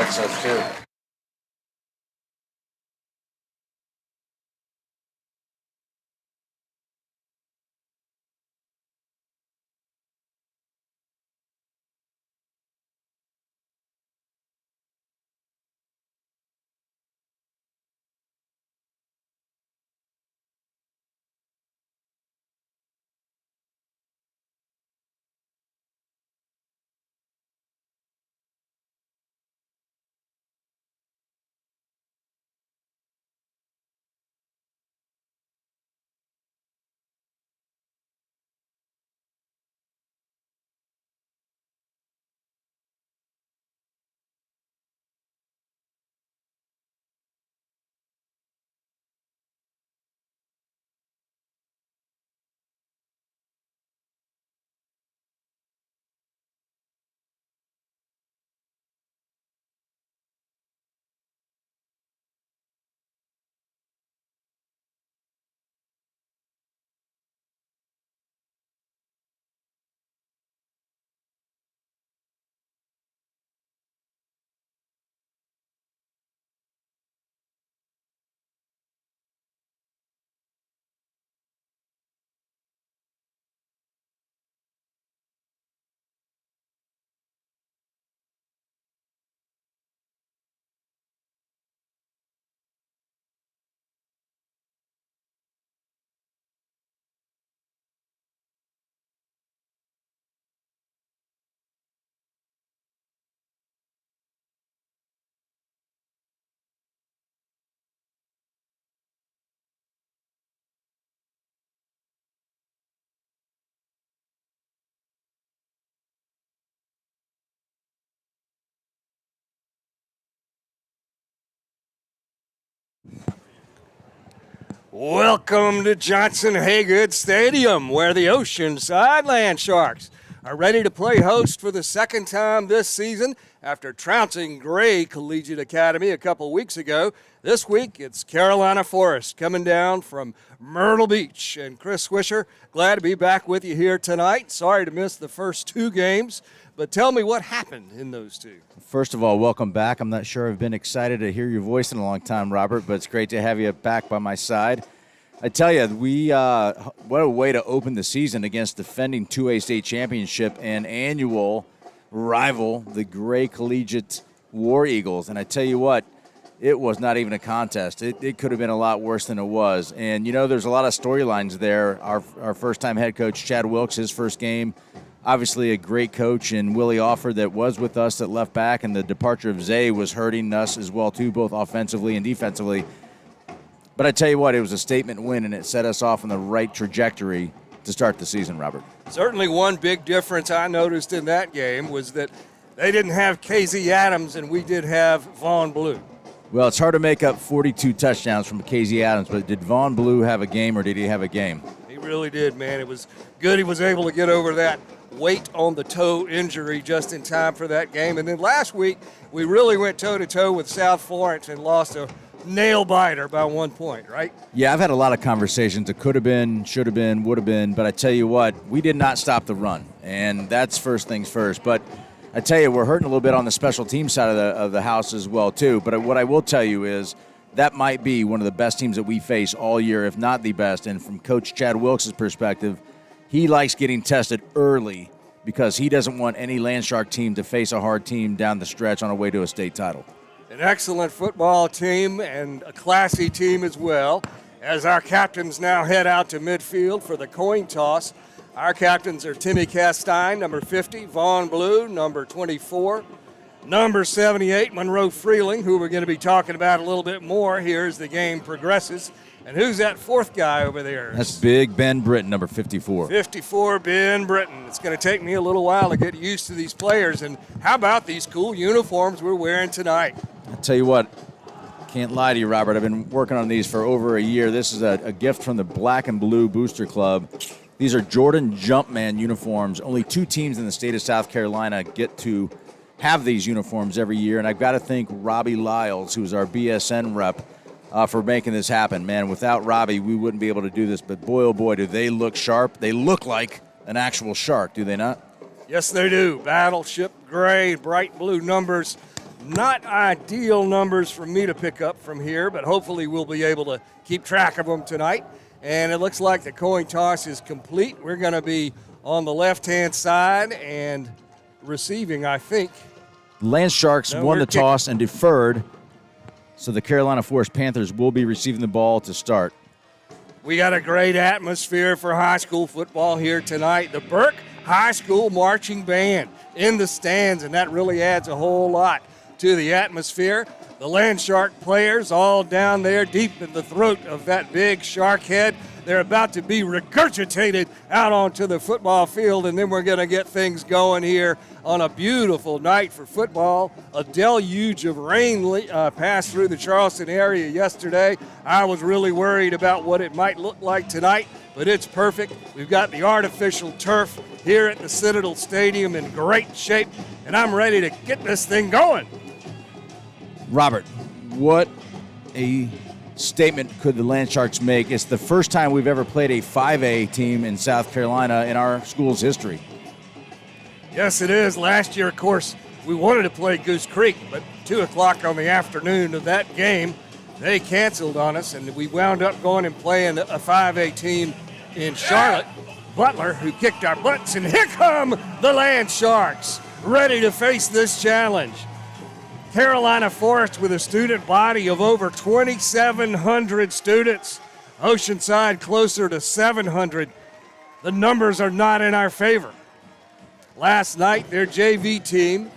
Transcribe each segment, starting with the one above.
Landsharks does too. Welcome to Johnson Haygood Stadium, where the Oceanside Landsharks are ready to play host for the second time this season after trouncing Gray Collegiate Academy a couple weeks ago. This week, it's Carolina Forest coming down from Myrtle Beach. And Chris Swisher, glad to be back with you here tonight. Sorry to miss the first two games, but tell me what happened in those two. First of all, welcome back. I'm not sure I've been excited to hear your voice in a long time, Robert, but it's great to have you back by my side. I tell you, what a way to open the season against defending 2A state championship and annual rival, the Gray Collegiate War Eagles. And I tell you what, it was not even a contest. It could have been a lot worse than it was. And, you know, there's a lot of storylines there. Our first-time head coach, Chad Wilkes, his first game, obviously a great coach, and Willie Offer that was with us that left back, and the departure of Zay was hurting us as well, too, both offensively and defensively. But I tell you what, it was a statement win, and it set us off on the right trajectory to start the season, Robert. Certainly one big difference I noticed in that game was that they didn't have KZ Adams, and we did have Vaughn Blue. Well, it's hard to make up 42 touchdowns from KZ Adams, but did Vaughn Blue have a game, or did he have a game? He really did, man. It was good he was able to get over that weight on the toe injury just in time for that game. And then last week, we really went toe-to-toe with South Florence and lost a nail-biter by 1 point, right? Yeah, I've had a lot of conversations. It could have been, should have been, would have been, but I tell you what, we did not stop the run, and that's first things first. But I tell you, we're hurting a little bit on the special team side of the house as well, too. But what I will tell you is that might be one of the best teams that we face all year, if not the best. And from Coach Chad Wilkes' perspective, he likes getting tested early because he doesn't want any Landshark team to face a hard team down the stretch on a way to a state title. An excellent football team and a classy team as well. As our captains now head out to midfield for the coin toss, our captains are Timmy Castine, number 50, Vaughn Blue, number 24, number 78, Monroe Freeling, who we're going to be talking about a little bit more here as the game progresses. And who's that fourth guy over there? That's big Ben Britton, number 54. 54, Ben Britton. It's going to take me a little while to get used to these players. And how about these cool uniforms we're wearing tonight? I'll tell you what, can't lie to you, Robert. I've been working on these for over a year. This is a gift from the Black and Blue Booster Club. These are Jordan Jumpman uniforms. Only 2 teams in the state of South Carolina get to have these uniforms every year. And I've got to thank Robbie Lyles, who's our BSN rep, for making this happen. Man, without Robbie, we wouldn't be able to do this. But boy, oh boy, do they look sharp. They look like an actual shark, do they not? Yes, they do. Battleship gray, bright blue numbers. Not ideal numbers for me to pick up from here, but hopefully we'll be able to keep track of them tonight. And it looks like the coin toss is complete. We're going to be on the left-hand side and receiving, I think. Landsharks won the toss and deferred, so the Carolina Forest Panthers will be receiving the ball to start. We got a great atmosphere for high school football here tonight. The Burke High School Marching Band in the stands, and that really adds a whole lot to the atmosphere. The Landshark players all down there deep in the throat of that big shark head. They're about to be regurgitated out onto the football field, and then we're going to get things going here on a beautiful night for football. A deluge of rain passed through the Charleston area yesterday. I was really worried about what it might look like tonight, but it's perfect. We've got the artificial turf here at the Citadel Stadium in great shape, and I'm ready to get this thing going. Robert, what a statement could the Landsharks make? It's the first time we've ever played a 5A team in South Carolina in our school's history. Yes, it is. Last year, of course, we wanted to play Goose Creek, but 2 o'clock on the afternoon of that game, they canceled on us, and we wound up going and playing a 5A team in Charlotte, Butler, who kicked our butts, and here come the Landsharks, ready to face this challenge. Carolina Forest with a student body of over 2,700 students. Oceanside closer to 700. The numbers are not in our favor. Last night, their JV team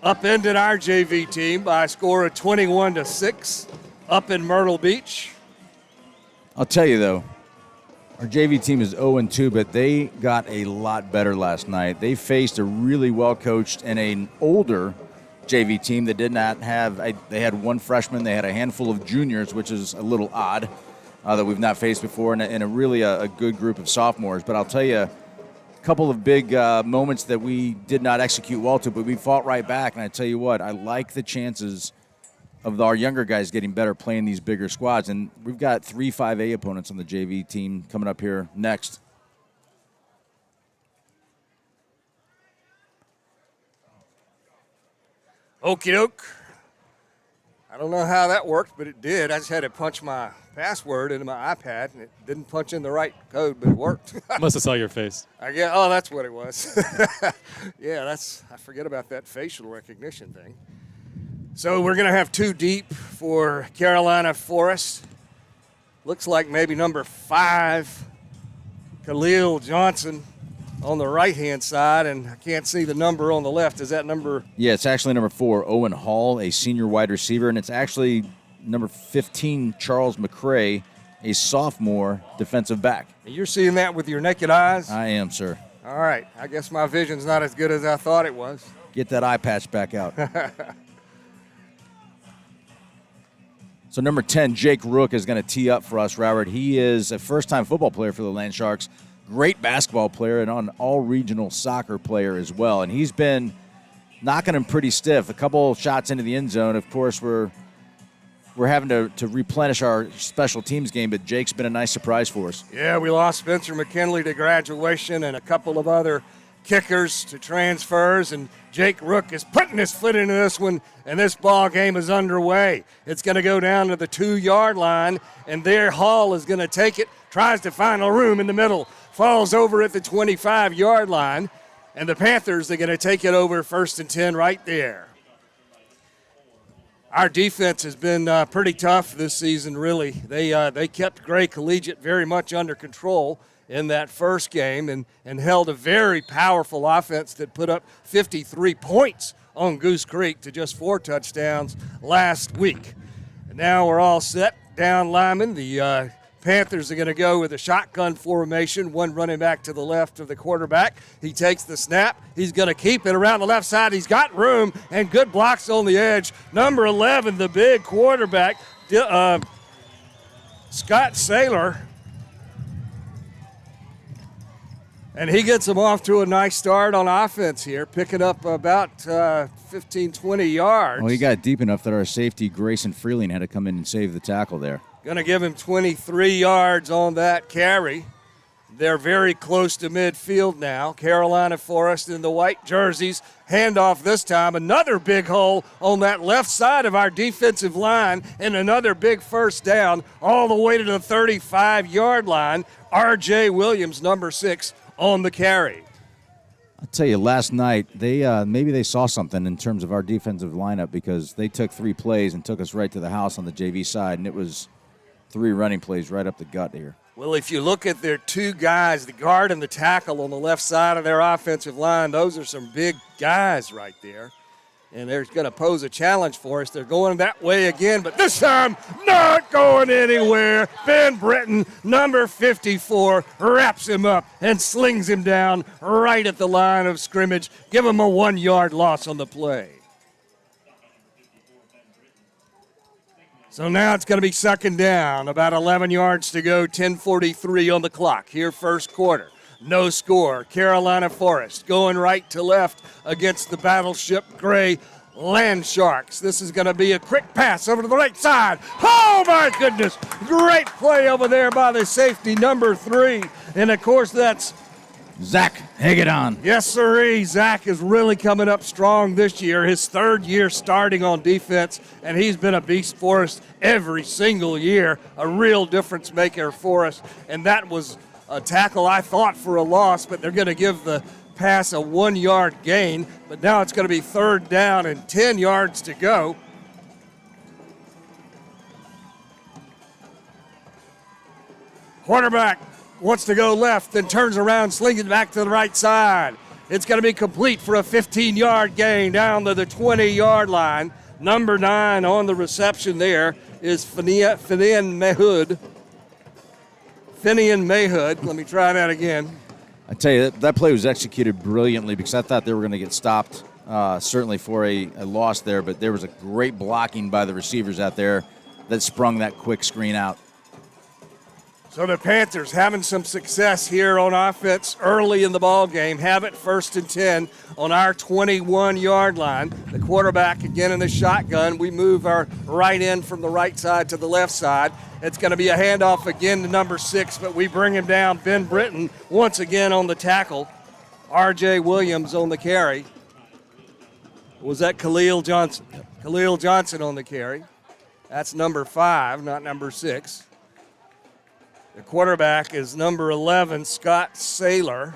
upended our JV team by a score of 21-6 up in Myrtle Beach. I'll tell you, though, our JV team is 0-2, but they got a lot better last night. They faced a really well-coached and an older JV team that did not have they had one freshman, they had a handful of juniors, which is a little odd that we've not faced before, and a really a good group of sophomores. But I'll tell you, a couple of big moments that we did not execute well to, but we fought right back. And I tell you what, I like the chances of our younger guys getting better playing these bigger squads. And we've got 3 5A opponents on the JV team coming up here next. Okie doke. I don't know how that worked, but it did. I just had to punch my password into my iPad, and it didn't punch in the right code, but it worked. Must have saw your face. Oh, that's what it was. Yeah, I forget about that facial recognition thing. So we're going to have 2 deep for Carolina Forest. Looks like maybe number 5, Khalil Johnson, on the right-hand side, and I can't see the number on the left. Is that number? Yeah, it's actually number 4, Owen Hall, a senior wide receiver, and it's actually number 15, Charles McCray, a sophomore defensive back. You're seeing that with your naked eyes? I am, sir. All right. I guess my vision's not as good as I thought it was. Get that eye patch back out. So number 10, Jake Rook, is going to tee up for us, Robert. He is a first-time football player for the Landsharks. Great basketball player and an all-regional soccer player as well. And he's been knocking him pretty stiff. A couple shots into the end zone. Of course, we're having to replenish our special teams game, but Jake's been a nice surprise for us. Yeah, we lost Spencer McKinley to graduation and a couple of other kickers to transfers, and Jake Rook is putting his foot into this one, and this ball game is underway. It's going to go down to the 2-yard line, and there Hall is going to take it, tries to find a room in the middle, falls over at the 25-yard line, and the Panthers are going to take it over 1st and 10 right there. Our defense has been pretty tough this season, really. They kept Gray Collegiate very much under control in that first game and held a very powerful offense that put up 53 points on Goose Creek to just 4 touchdowns last week. And now we're all set down linemen. The Panthers are going to go with a shotgun formation, one running back to the left of the quarterback. He takes the snap. He's going to keep it around the left side. He's got room and good blocks on the edge. Number 11, the big quarterback, Scott Saylor. And he gets them off to a nice start on offense here, picking up about 15, 20 yards. Well, he got deep enough that our safety, Grayson Freeling, had to come in and save the tackle there. Going to give him 23 yards on that carry. They're very close to midfield now. Carolina Forest in the white jerseys. Handoff this time. Another big hole on that left side of our defensive line and another big first down all the way to the 35-yard line. R.J. Williams, number 6, on the carry. I'll tell you, last night, maybe they saw something in terms of our defensive lineup because they took 3 plays and took us right to the house on the JV side, and it was 3 running plays right up the gut here. Well, if you look at their 2 guys, the guard and the tackle on the left side of their offensive line, those are some big guys right there. And they're going to pose a challenge for us. They're going that way again, but this time not going anywhere. Ben Britton, number 54, wraps him up and slings him down right at the line of scrimmage. Give him a 1-yard loss on the play. So now it's going to be second down, about 11 yards to go, 10:43 on the clock. Here first quarter. No score. Carolina Forest going right to left against the Battleship Gray Landsharks. This is going to be a quick pass over to the right side. Oh, my goodness. Great play over there by the safety, number 3. And, of course, that's Zach Hagedon. Yes, sirree. Zach is really coming up strong this year, his 3rd year starting on defense, and he's been a beast for us every single year, a real difference maker for us. And that was a tackle I thought for a loss, but they're going to give the pass a 1-yard gain. But now it's going to be 3rd down and 10 yards to go. Quarterback wants to go left, then turns around, slings it back to the right side. It's going to be complete for a 15-yard gain down to the 20-yard line. Number 9 on the reception there is Finian Mayhood. Let me try that again. I tell you, that play was executed brilliantly because I thought they were going to get stopped, certainly for a loss there, but there was a great blocking by the receivers out there that sprung that quick screen out. So the Panthers having some success here on offense early in the ball game. Have it 1st and 10 on our 21-yard line. The quarterback again in the shotgun. We move our right end from the right side to the left side. It's going to be a handoff again to number 6, but we bring him down. Ben Britton once again on the tackle. R.J. Williams on the carry. Was that Khalil Johnson? Khalil Johnson on the carry. That's number 5, not number 6. The quarterback is number 11, Scott Saylor.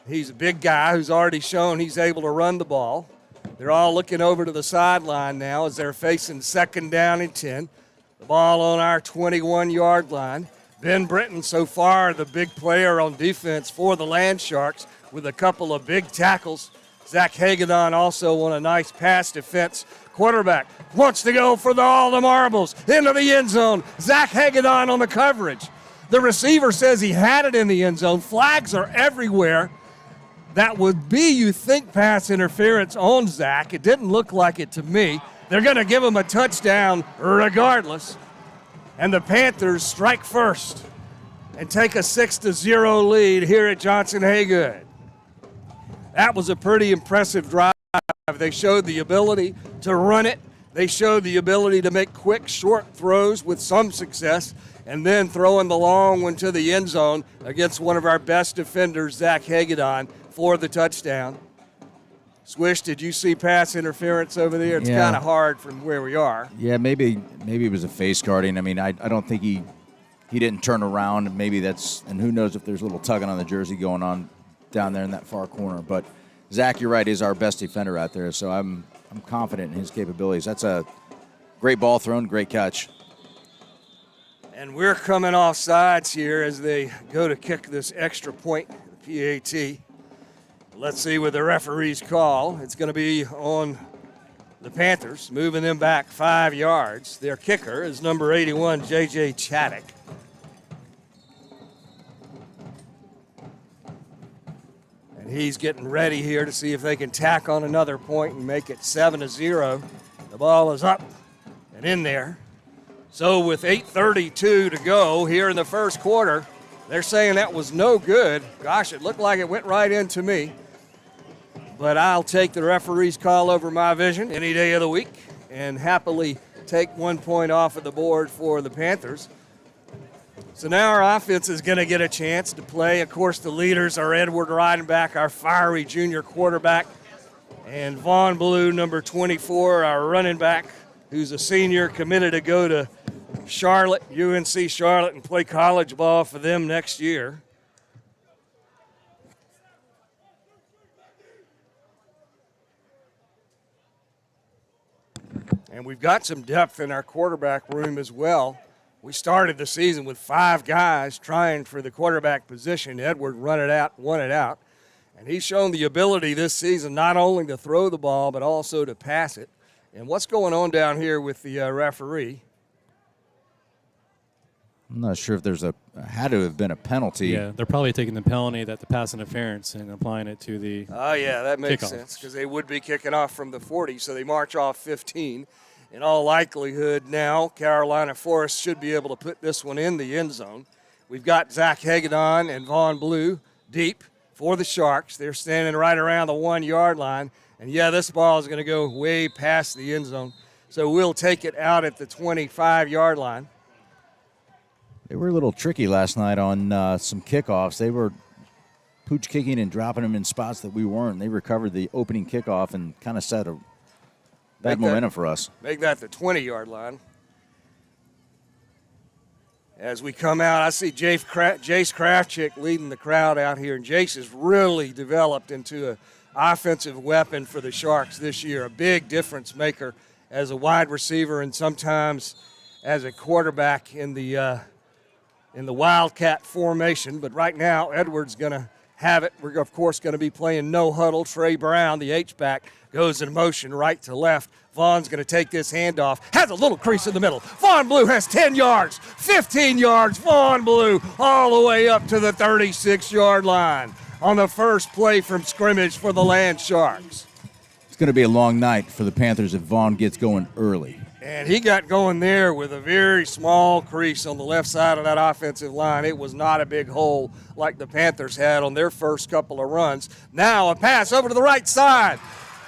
He's a big guy who's already shown he's able to run the ball. They're all looking over to the sideline now as they're facing 2nd down and 10. The ball on our 21-yard line. Ben Britton, so far the big player on defense for the Landsharks with a couple of big tackles. Zach Hagedon also on a nice pass defense. Quarterback wants to go for all the marbles into the end zone. Zach Hagedon on the coverage. The receiver says he had it in the end zone. Flags are everywhere. That would be, you think, pass interference on Zach. It didn't look like it to me. They're going to give him a touchdown regardless. And the Panthers strike first and take a 6-0 lead here at Johnson Haygood. That was a pretty impressive drive. They showed the ability to run it. They showed the ability to make quick, short throws with some success, and then throwing the long one to the end zone against one of our best defenders, Zach Hagedon, for the touchdown. Swish, did you see pass interference over there? It's kind of hard from where we are. Yeah, maybe it was a face guarding. I mean, I don't think he didn't turn around. Maybe that's, and who knows if there's a little tugging on the jersey going on down there in that far corner. But Zach, you're right, is our best defender out there, so I'm confident in his capabilities. That's a great ball thrown, great catch. And we're coming off sides here as they go to kick this extra point, the PAT. Let's see what the referees call. It's going to be on the Panthers, moving them back 5 yards. Their kicker is number 81, J.J. Chaddock. And he's getting ready here to see if they can tack on another point and make it 7-0. The ball is up and in there. So with 8:32 to go here in the first quarter, they're saying that was no good. Gosh, it looked like it went right into me. But I'll take the referee's call over my vision any day of the week and happily take 1 point off of the board for the Panthers. So now our offense is going to get a chance to play. Of course, the leaders are Edward Reidenbach, our fiery junior quarterback, and Vaughn Blue, number 24, our running back, who's a senior, committed to go to Charlotte, UNC Charlotte, and play college ball for them next year. And we've got some depth in our quarterback room as well. We started the season with 5 guys trying for the quarterback position. Edward won it out. And he's shown the ability this season not only to throw the ball but also to pass it. And what's going on down here with the referee? I'm not sure if there's had to have been a penalty. Yeah, they're probably taking the penalty that the pass interference and applying it to the Oh, yeah, that makes kickoff. sense because they would be kicking off from the 40, so they march off 15. In all likelihood now, Carolina Forest should be able to put this one in the end zone. We've got Zach Hagedon and Vaughn Blue deep for the Sharks. They're standing right around the 1-yard line. And, yeah, this ball is going to go way past the end zone. So we'll take it out at the 25-yard line. They were a little tricky last night on some kickoffs. They were pooch kicking and dropping them in spots that we weren't. They recovered the opening kickoff and kind of set a bad momentum for us. Make that the 20-yard line. As we come out, I see Jace Kravchik leading the crowd out here, and Jace has really developed into an offensive weapon for the Sharks this year, a big difference maker as a wide receiver and sometimes as a quarterback in the Wildcat formation. But right now, Edward's going to have it. We're, of course, going to be playing no huddle. Trey Brown, the H-back, goes in motion right to left. Vaughn's going to take this handoff. Has a little crease in the middle. Vaughn Blue has 10 yards, 15 yards. Vaughn Blue all the way up to the 36-yard line on the first play from scrimmage for the Landsharks. It's going to be a long night for the Panthers if Vaughn gets going early. And he got going there with a very small crease on the left side of that offensive line. It was not a big hole like the Panthers had on their first couple of runs. Now a pass over to the right side.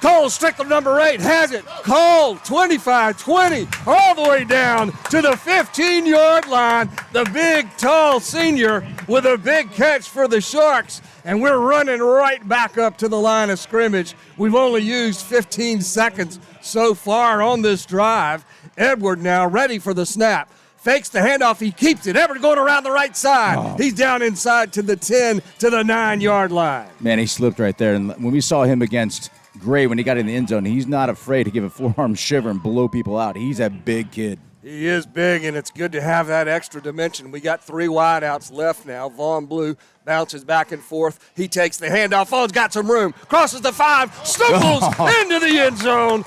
Cole Strickler, number 8, has it. Cole, 25-20, all the way down to the 15-yard line. The big, tall senior with a big catch for the Sharks. And we're running right back up to the line of scrimmage. We've only used 15 seconds so far on this drive. Edward now ready for the snap. Fakes the handoff. He keeps it. Edward going around the right side. Oh. He's down inside to the 10 to the 9-yard line. Man, he slipped right there. And when we saw him against Gray when he got in the end zone, he's not afraid to give a forearm shiver and blow people out. He's a big kid. He is big, and it's good to have that extra dimension. We got 3 wideouts left now. Vaughn Blue bounces back and forth. He takes the handoff. Vaughn's got some room. Crosses the 5. Stumbles into the end zone.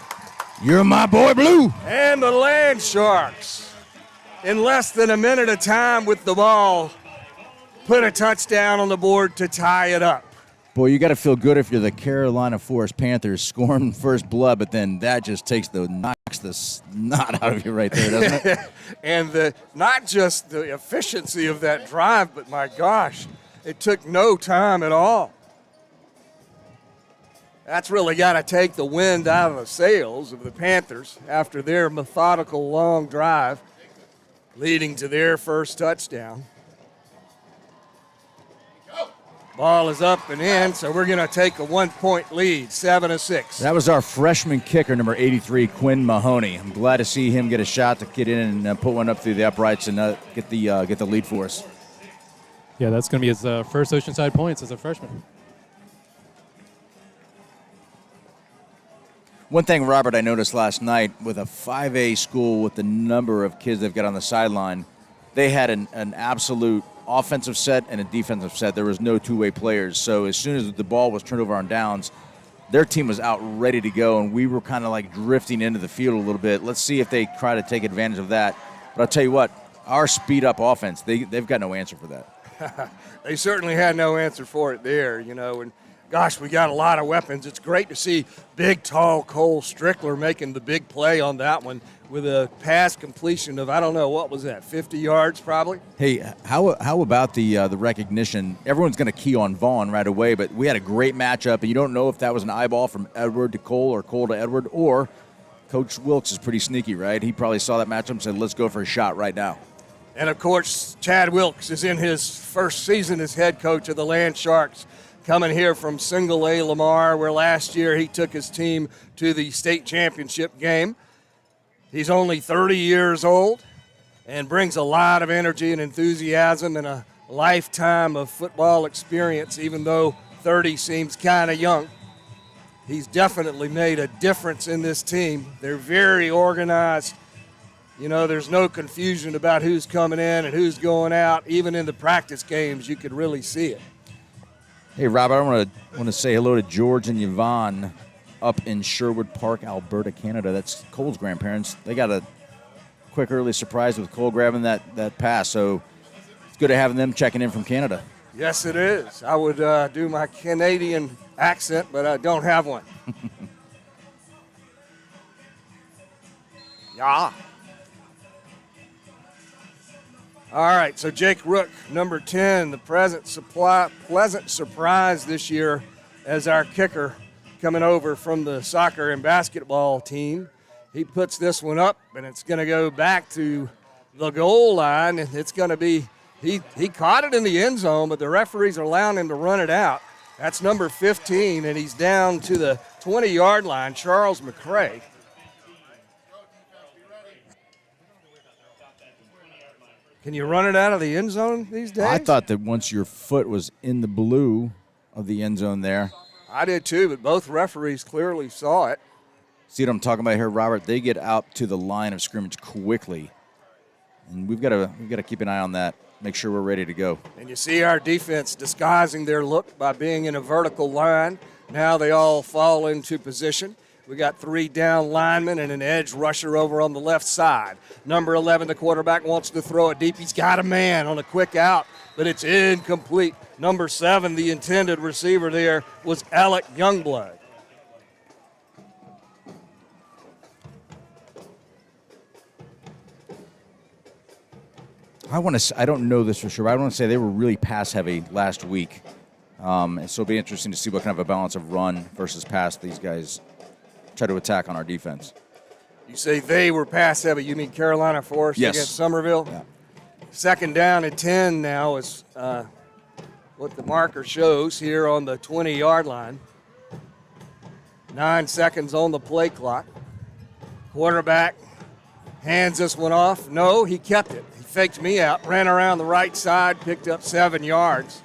You're my boy, Blue. And the Landsharks, in less than a minute of time with the ball, put a touchdown on the board to tie it up. Boy, you got to feel good if you're the Carolina Forest Panthers scoring first blood, but then that just knocks the snot out of you right there, doesn't it? And not just the efficiency of that drive, but my gosh, it took no time at all. That's really got to take the wind out of the sails of the Panthers after their methodical long drive leading to their first touchdown. Ball is up and in, so we're going to take a 1-point lead, 7-6. That was our freshman kicker, number 83, Quinn Mahoney. I'm glad to see him get a shot to get in and put one up through the uprights and get the lead for us. Yeah, that's going to be his first Oceanside points as a freshman. One thing, Robert, I noticed last night with a 5A school with the number of kids they've got on the sideline, they had an absolute offensive set and a defensive set. There was no two-way players. So as soon as the ball was turned over on downs, their team was out ready to go, and we were kind of like drifting into the field a little bit. Let's see if they try to take advantage of that. But I'll tell you what, our speed-up offense, they've got no answer for that. They certainly had no answer for it there, and gosh, we got a lot of weapons. It's great to see big, tall Cole Strickler making the big play on that one with a pass completion of, I don't know, what was that, 50 yards probably? Hey, how about the recognition? Everyone's going to key on Vaughn right away, but we had a great matchup, and you don't know if that was an eyeball from Edward to Cole or Cole to Edward, or Coach Wilkes is pretty sneaky, right? He probably saw that matchup and said, let's go for a shot right now. And, of course, Chad Wilkes is in his first season as head coach of the Landsharks, coming here from Single A Lamar, where last year he took his team to the state championship game. He's only 30 years old and brings a lot of energy and enthusiasm and a lifetime of football experience, even though 30 seems kind of young. He's definitely made a difference in this team. They're very organized. You know, there's no confusion about who's coming in and who's going out. Even in the practice games, you could really see it. Hey, Rob, I want to say hello to George and Yvonne up in Sherwood Park, Alberta, Canada. That's Cole's grandparents. They got a quick early surprise with Cole grabbing that pass, so it's good to have them checking in from Canada. Yes, it is. I would do my Canadian accent, but I don't have one. Yeah. All right, so Jake Rook, number 10, the pleasant surprise this year as our kicker coming over from the soccer and basketball team. He puts this one up, and it's going to go back to the goal line, and it's going to be he caught it in the end zone, but the referees are allowing him to run it out. That's number 15, and he's down to the 20-yard line, Charles McCray. Can you run it out of the end zone these days? I thought that once your foot was in the blue of the end zone there. I did too, but both referees clearly saw it. See what I'm talking about here, Robert? They get out to the line of scrimmage quickly, and we've got to keep an eye on that. Make sure we're ready to go. And you see our defense disguising their look by being in a vertical line. Now they all fall into position. We got 3 down linemen and an edge rusher over on the left side. Number 11, the quarterback, wants to throw it deep. He's got a man on a quick out, but it's incomplete. Number 7, the intended receiver there, was Alec Youngblood. I don't know this for sure, but I want to say they were really pass heavy last week. And so it'll be interesting to see what kind of a balance of run versus pass these guys try to attack on our defense. You say they were pass heavy. You mean Carolina Forest against Somerville? Yeah. 2nd down and 10 now is what the marker shows here on the 20-yard line. 9 seconds on the play clock. Quarterback hands this one off. No, he kept it. He faked me out, ran around the right side, picked up 7 yards.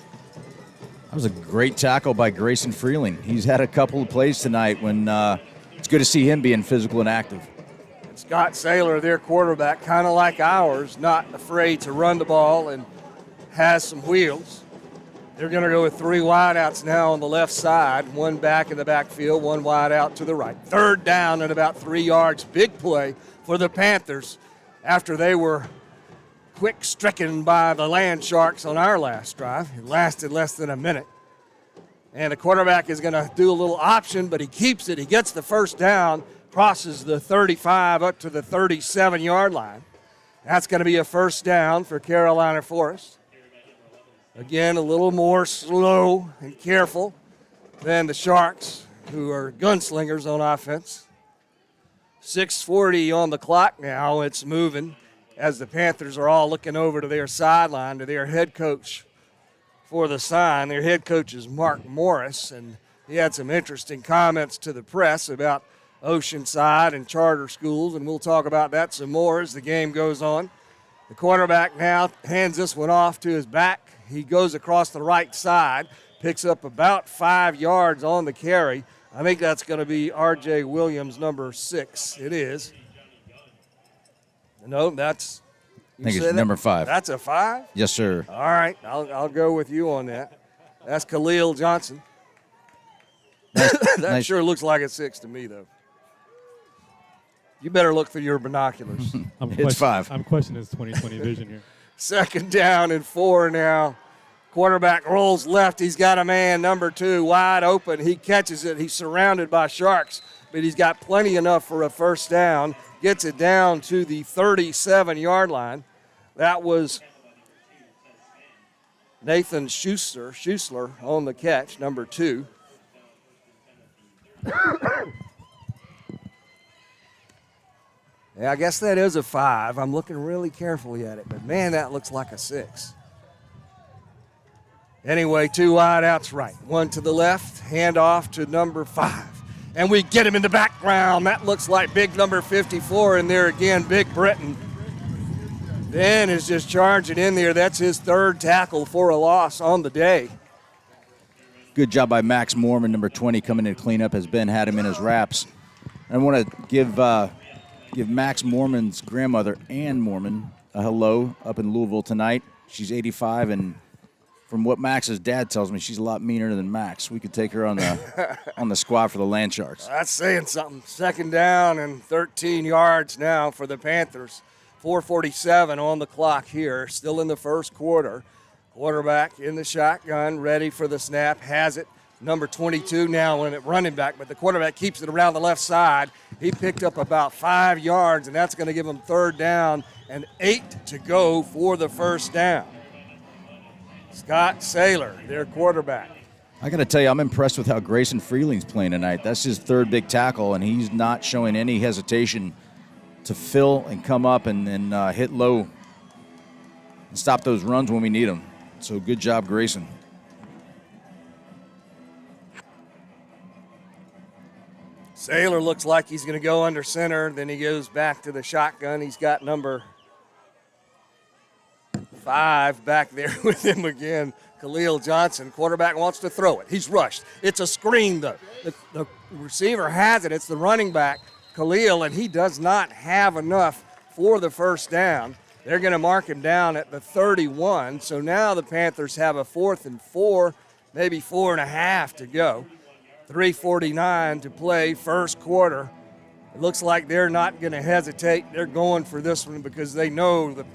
That was a great tackle by Grayson Freeling. He's had a couple of plays tonight when it's good to see him being physical and active. Scott Saylor, their quarterback, kind of like ours, not afraid to run the ball and has some wheels. They're going to go with 3 wideouts now on the left side, 1 back in the backfield, 1 wide out to the right. 3rd down at about 3 yards. Big play for the Panthers after they were quick-stricken by the Landsharks on our last drive. It lasted less than a minute. And the quarterback is going to do a little option, but he keeps it. He gets the 1st down, crosses the 35 up to the 37-yard line. That's going to be a 1st down for Carolina Forest. Again, a little more slow and careful than the Sharks, who are gunslingers on offense. 6:40 on the clock now. It's moving as the Panthers are all looking over to their sideline, to their head coach for the sign. Their head coach is Mark Morris, and he had some interesting comments to the press about Oceanside and charter schools, and we'll talk about that some more as the game goes on. The quarterback now hands this one off to his back. He goes across the right side, picks up about 5 yards on the carry. I think that's going to be R.J. Williams, number 6. It is. No, that's. I think it's number 5. That's a 5? Yes, sir. All right, I'll go with you on that. That's Khalil Johnson. That sure looks like a 6 to me, though. You better look through your binoculars. It's 5. I'm questioning his 20/20 vision here. 2nd down and 4 now. Quarterback rolls left. He's got a man, number 2, wide open. He catches it. He's surrounded by Sharks, but he's got plenty enough for a 1st down. Gets it down to the 37-yard line. That was Nathan Schuessler on the catch, number 2. Yeah, I guess that is a 5. I'm looking really carefully at it, but man, that looks like a 6. Anyway, 2 wide outs right. 1 to the left, hand off to number 5. And we get him in the background. That looks like big number 54 in there again, Big Britton. Ben is just charging in there. That's his 3rd tackle for a loss on the day. Good job by Max Mormon, number 20, coming in to clean up as Ben had him in his wraps. I want to give Max Mormon's grandmother, Ann Mormon, a hello up in Louisville tonight. She's 85, and from what Max's dad tells me, she's a lot meaner than Max. We could take her on the squad for the Landsharks. That's saying something. 2nd down and 13 yards now for the Panthers. 4:47 on the clock here, still in the first quarter. Quarterback in the shotgun, ready for the snap, has it. Number 22 now in it, running back, but the quarterback keeps it around the left side. He picked up about 5 yards, and that's going to give him 3rd down and 8 to go for the first down. Scott Saylor, their quarterback. I got to tell you, I'm impressed with how Grayson Freeling's playing tonight. That's his 3rd big tackle, and he's not showing any hesitation to fill and come up and hit low and stop those runs when we need them. So good job, Grayson. Saylor looks like he's going to go under center. Then he goes back to the shotgun. He's got number 5 back there with him again. Khalil Johnson, quarterback, wants to throw it. He's rushed. It's a screen, though. The receiver has it. It's the running back, Khalil, and he does not have enough for the first down. They're going to mark him down at the 31. So now the Panthers have a 4th and 4, maybe 4.5 to go. 3:49 to play, first quarter. It looks like they're not going to hesitate. They're going for this one because they know the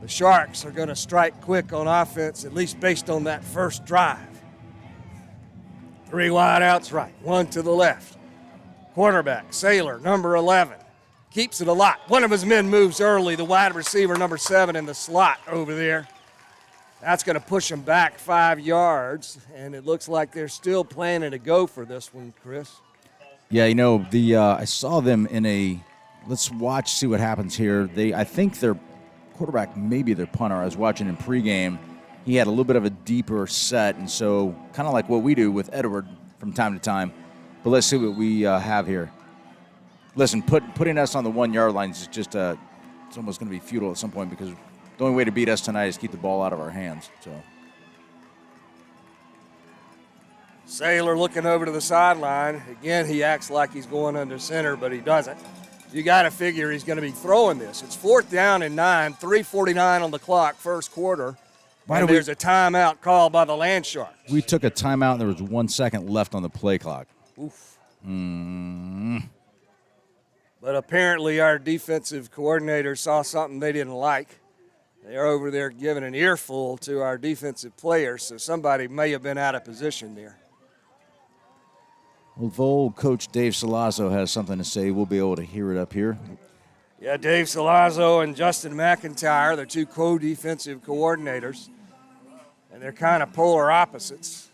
Sharks are going to strike quick on offense, at least based on that first drive. 3 wide outs right, 1 to the left. Quarterback, Saylor, number 11, keeps it a lot. One of his men moves early, the wide receiver, number 7, in the slot over there. That's going to push them back 5 yards, and it looks like they're still planning to go for this one, Chris. Yeah, I saw them in a – let's watch, see what happens here. I think their quarterback, maybe their punter, I was watching in pregame, he had a little bit of a deeper set, and so kind of like what we do with Edward from time to time. But let's see what we have here. Listen, putting us on the 1 yard line is just it's almost going to be futile at some point because the only way to beat us tonight is keep the ball out of our hands. So Saylor looking over to the sideline. Again, he acts like he's going under center, but he doesn't. You got to figure he's going to be throwing this. It's 4th down and 9, 3:49 on the clock, first quarter. And there's a timeout called by the Landsharks. We took a timeout, and there was 1 second left on the play clock. Oof. But apparently our defensive coordinator saw something they didn't like. They're over there giving an earful to our defensive players, so somebody may have been out of position there. Well, if old Coach Dave Salazzo has something to say, we'll be able to hear it up here. Yeah, Dave Salazzo and Justin McIntyre, they're 2 co-defensive coordinators, and they're kind of polar opposites.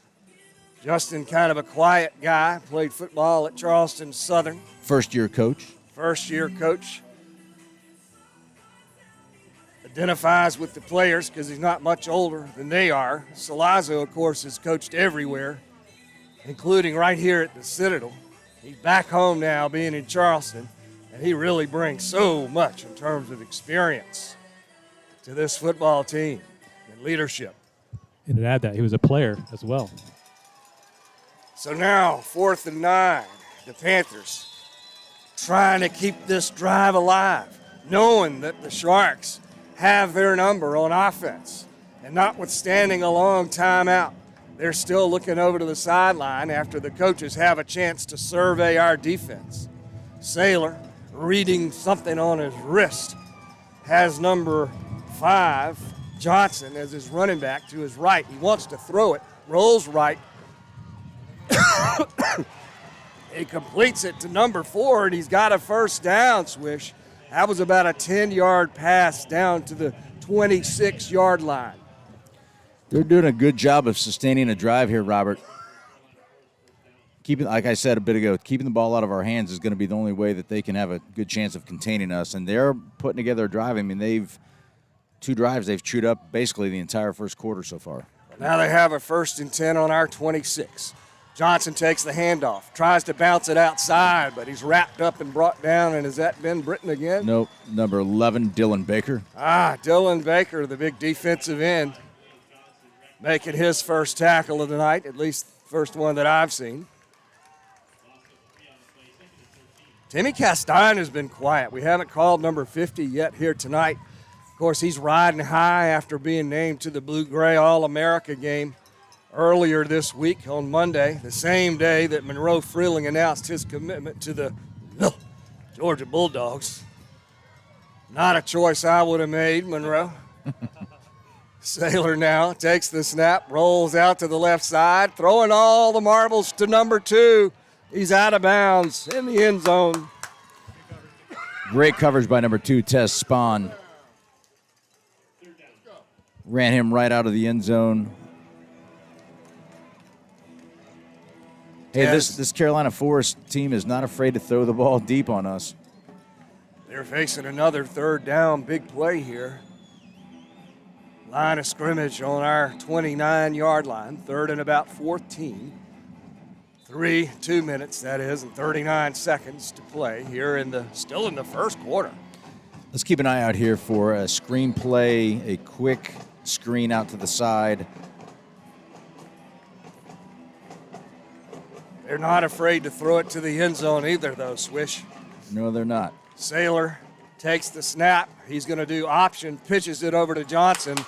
Justin, kind of a quiet guy, played football at Charleston Southern. First-year coach. First-year coach. Identifies with the players because he's not much older than they are. Salazzo, of course, has coached everywhere, including right here at the Citadel. He's back home now, being in Charleston, and he really brings so much in terms of experience to this football team and leadership. And to add that, he was a player as well. So now, 4th and 9, the Panthers trying to keep this drive alive, knowing that the Sharks have their number on offense. And notwithstanding a long timeout, they're still looking over to the sideline after the coaches have a chance to survey our defense. Saylor, reading something on his wrist, has number 5, Johnson, as his running back to his right. He wants to throw it, rolls right. He completes it to number 4, and he's got a first down, Swish. That was about a 10-yard pass down to the 26-yard line. They're doing a good job of sustaining a drive here, Robert. like I said a bit ago, keeping the ball out of our hands is going to be the only way that they can have a good chance of containing us. And they're putting together a drive. I mean, two drives they've chewed up basically the entire first quarter so far. Now they have a 1st and 10 on our 26. Johnson takes the handoff, tries to bounce it outside, but he's wrapped up and brought down. And has that been Britton again? Nope. Number 11, Dylan Baker. Dylan Baker, the big defensive end, making his first tackle of the night, at least first one that I've seen. Timmy Castine has been quiet. We haven't called number 50 yet here tonight. Of course, he's riding high after being named to the Blue-Gray All-America game earlier this week on Monday, the same day that Monroe Freeling announced his commitment to the Georgia Bulldogs. Not a choice I would have made, Monroe. Sailor now takes the snap, rolls out to the left side, throwing all the marbles to number 2. He's out of bounds in the end zone. Great coverage by number 2, Tess Spahn. Ran him right out of the end zone. Hey, this Carolina Forest team is not afraid to throw the ball deep on us. They're facing another 3rd down big play here. Line of scrimmage on our 29-yard line, 3rd and about 14. 2 minutes, that is, and 39 seconds to play here still in the first quarter. Let's keep an eye out here for a screen play, a quick screen out to the side. They're not afraid to throw it to the end zone either, though, Swish. No, they're not. Sailor takes the snap. He's going to do option, pitches it over to Johnson.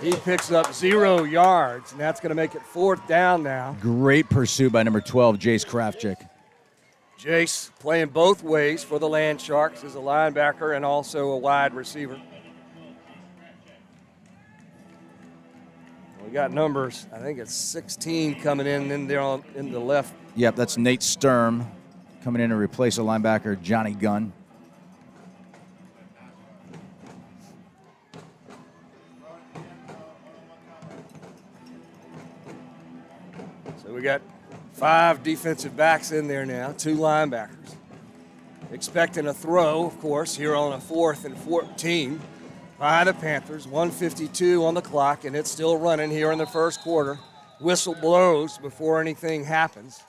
He picks up 0 yards, and that's going to make it 4th down now. Great pursuit by number 12, Jace Krafchick. Jace playing both ways for the Landsharks as a linebacker and also a wide receiver. We got numbers, I think it's 16 coming in there in the left. Yep, that's Nate Sturm coming in to replace a linebacker, Johnny Gunn. So we got 5 defensive backs in there now, 2 linebackers. Expecting a throw, of course, here on a 4th and 14 by the Panthers. 1:52 on the clock, and it's still running here in the first quarter. Whistle blows before anything happens.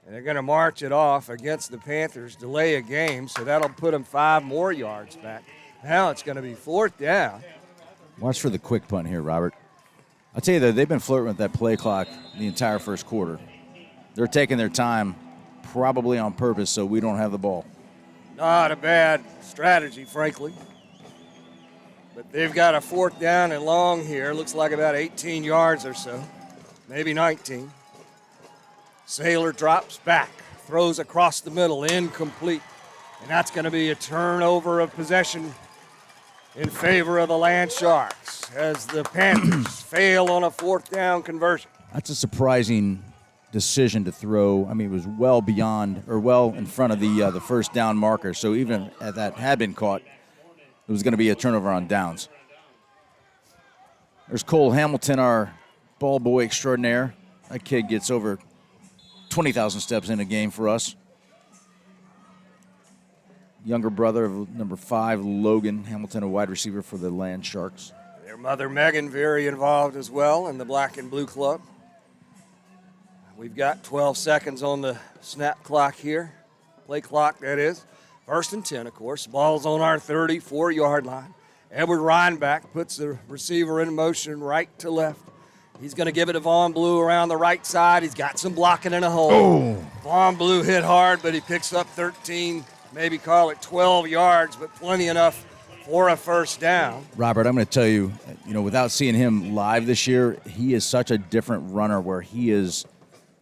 And they're going to march it off against the Panthers, delay a game, so that'll put them 5 more yards back. Now it's going to be 4th down. Watch for the quick punt here, Robert. I'll tell you that they've been flirting with that play clock the entire first quarter. They're taking their time, probably on purpose, so we don't have the ball. Not a bad strategy, frankly. But they've got a 4th down and long here. Looks like about 18 yards or so, maybe 19. Sailor drops back, throws across the middle, incomplete. And that's going to be a turnover of possession in favor of the Landsharks as the Panthers fail on a 4th down conversion. That's a surprising decision to throw. I mean, it was well beyond or well in front of the first down marker. So even if that had been caught, it was going to be a turnover on downs. There's Cole Hamilton, our ball boy extraordinaire. That kid gets over 20,000 steps in a game for us. Younger brother of number 5, Logan Hamilton, a wide receiver for the Landsharks. Their mother, Megan, very involved as well in the Black and Blue Club. We've got 12 seconds on the snap clock here. Play clock, that is. 1st and 10, of course. Ball's on our 34-yard line. Edward Reinbach puts the receiver in motion right to left. He's going to give it to Vaughn Blue around the right side. He's got some blocking in a hole. Oh. Vaughn Blue hit hard, but he picks up 13, maybe call it 12 yards, but plenty enough for a 1st down. Robert, I'm going to tell you, without seeing him live this year, he is such a different runner where he is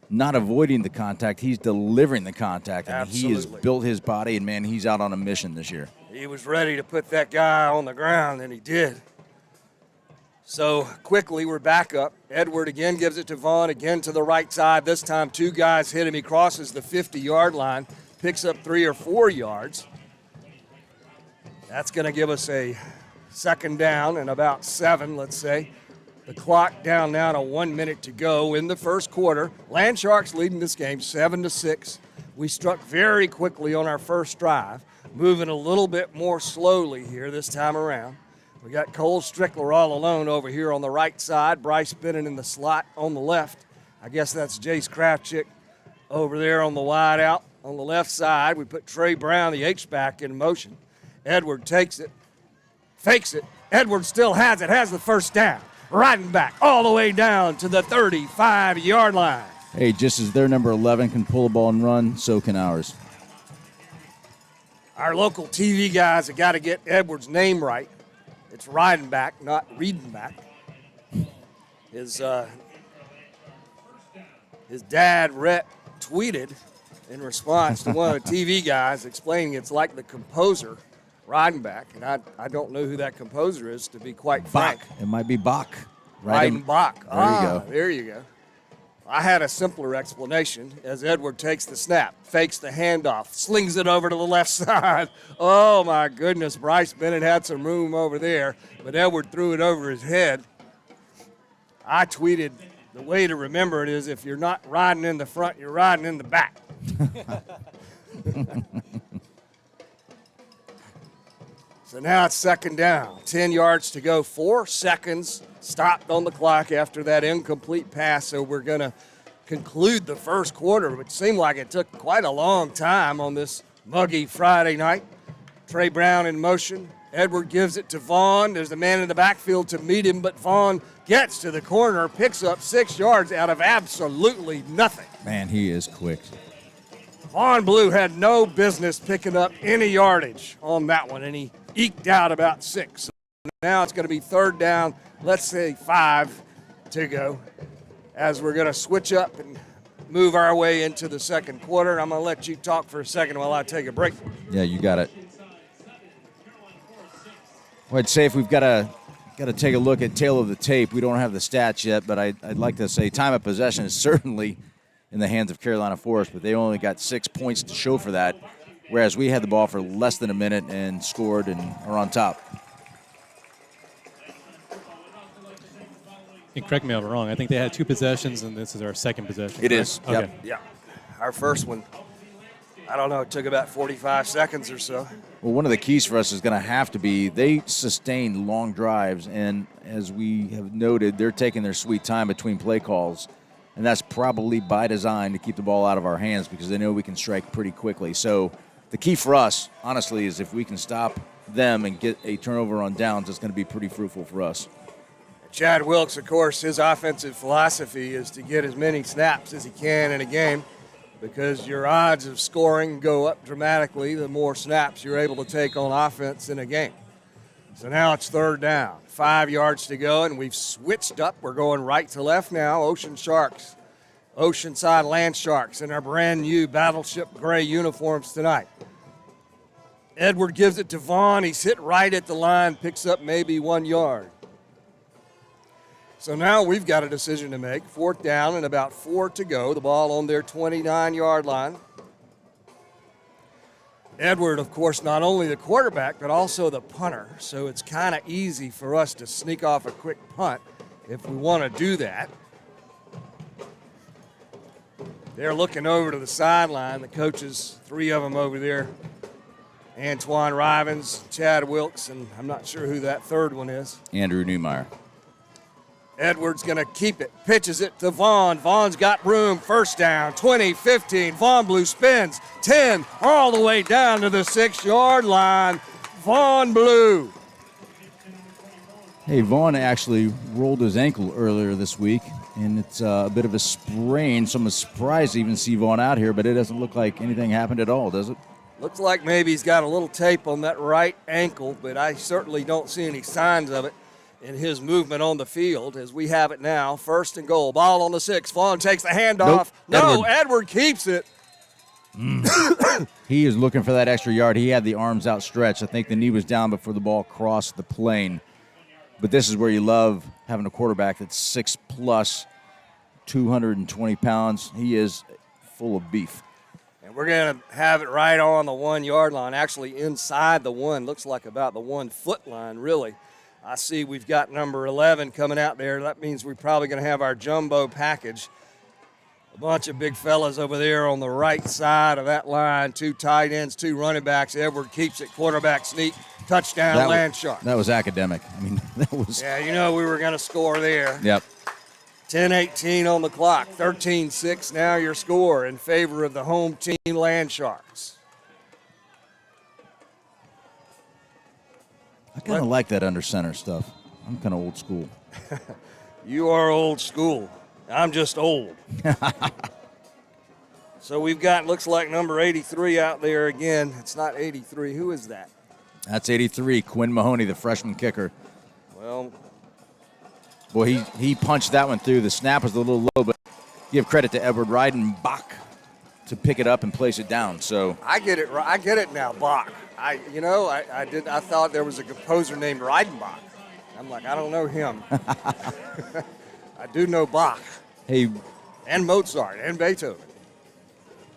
not avoiding the contact, he's delivering the contact. And Absolutely. He has built his body, and, man, he's out on a mission this year. He was ready to put that guy on the ground, and he did. So quickly, we're back up. Edward again gives it to Vaughn, again to the right side. This time, 2 guys hit him. He crosses the 50-yard line, picks up 3 or 4 yards. That's going to give us a 2nd down and about 7, let's say. The clock down now to 1 minute to go in the first quarter. Landsharks leading this game 7-6. We struck very quickly on our first drive, moving a little bit more slowly here this time around. We got Cole Strickler all alone over here on the right side. Bryce Bennett in the slot on the left. I guess that's Jace Kravchik over there on the wide out. On the left side, we put Trey Brown, the H-back, in motion. Edward takes it, fakes it. Edward still has it, has the first down. Riding back all the way down to the 35-yard line. Hey, just as their number 11 can pull the ball and run, so can ours. Our local TV guys have got to get Edward's name right. It's riding back, not reading back. His dad, Rhett, tweeted in response to one of the TV guys explaining it's like the composer riding back, and I don't know who that composer is, to be quite frank. It might be Bach. Riding Bach. There you go. There you go. I had a simpler explanation as Edward takes the snap, fakes the handoff, slings it over to the left side. Oh, my goodness. Bryce Bennett had some room over there, but Edward threw it over his head. I tweeted, the way to remember it is if you're not riding in the front, you're riding in the back. So now it's second down, 10 yards to go, 4 seconds stopped on the clock after that incomplete pass. So we're going to conclude the first quarter, which seemed like it took quite a long time on this muggy Friday night. Trey Brown in motion. Edward gives it to Vaughn. There's the man in the backfield to meet him, but Vaughn gets to the corner, picks up 6 yards out of absolutely nothing. Man, he is quick. Vaughn Blue had no business picking up any yardage on that one, and he eked out about 6. So now it's going to be third down, let's say 5 to go, as we're going to switch up and move our way into the second quarter. I'm going to let you talk for a second while I take a break. Yeah, you got it. Well, I'd say if we've got to take a look at tail of the tape, we don't have the stats yet, but I'd like to say time of possession is certainly in the hands of Carolina Forest, but they only got 6 points to show for that, whereas we had the ball for less than a minute and scored and are on top. And correct me if I'm wrong. I think they had 2 possessions, and this is our second possession. It is. Okay. Yep. Yeah. Our first one, I don't know, it took about 45 seconds or so. Well, one of the keys for us is going to have to be they sustained long drives, and as we have noted, they're taking their sweet time between play calls, and that's probably by design to keep the ball out of our hands because they know we can strike pretty quickly. So the key for us, honestly, is if we can stop them and get a turnover on downs, it's going to be pretty fruitful for us. Chad Wilkes, of course, his offensive philosophy is to get as many snaps as he can in a game because your odds of scoring go up dramatically the more snaps you're able to take on offense in a game. So now it's third down, 5 yards to go, and we've switched up. We're going right to left now. Oceanside Landsharks in our brand new Battleship gray uniforms tonight. Edward gives it to Vaughn. He's hit right at the line, picks up maybe 1 yard. So now we've got a decision to make. Fourth down and about 4 to go. The ball on their 29-yard line. Edward, of course, not only the quarterback, but also the punter. So it's kind of easy for us to sneak off a quick punt if we want to do that. They're looking over to the sideline. The coaches, 3 of them over there. Antoine Rivens, Chad Wilkes, and I'm not sure who that third one is. Andrew Newmeyer. Edwards going to keep it, pitches it to Vaughn. Vaughn's got room, first down, 20, 15. Vaughn Blue spins, 10, all the way down to the 6-yard line. Vaughn Blue. Hey, Vaughn actually rolled his ankle earlier this week, and it's a bit of a sprain, so I'm surprised to even see Vaughn out here, but it doesn't look like anything happened at all, does it? Looks like maybe he's got a little tape on that right ankle, but I certainly don't see any signs of it in his movement on the field as we have it now. First and goal. Ball on the 6. Vaughn takes the handoff. Nope. Edward keeps it. He is looking for that extra yard. He had the arms outstretched. I think the knee was down before the ball crossed the plane. But this is where you love having a quarterback that's 6+, 220 pounds. He is full of beef. And we're going to have it right on the 1-yard line, actually inside the 1. Looks like about the 1 foot line, really. I see we've got number 11 coming out there. That means we're probably going to have our jumbo package. A bunch of big fellas over there on the right side of that line. 2 tight ends, 2 running backs. Edward keeps it, quarterback sneak, touchdown, Landsharks. That was academic. I mean, that was. Yeah, you know we were going to score there. Yep. 10-18 on the clock, 13-6 now your score in favor of the home team Landsharks. I kind of like that under center stuff. I'm kind of old school. You are old school. I'm just old. So we've got, looks like number 83 out there again. It's not 83. Who is that? That's 83, Quinn Mahoney, the freshman kicker. Well, boy, he punched that one through. The snap was a little low, but give credit to Edward Reidenbach to pick it up and place it down. So I get it. I get it now, Bach. I thought there was a composer named Reidenbach. I'm like, I don't know him. I do know Bach. Hey, and Mozart and Beethoven.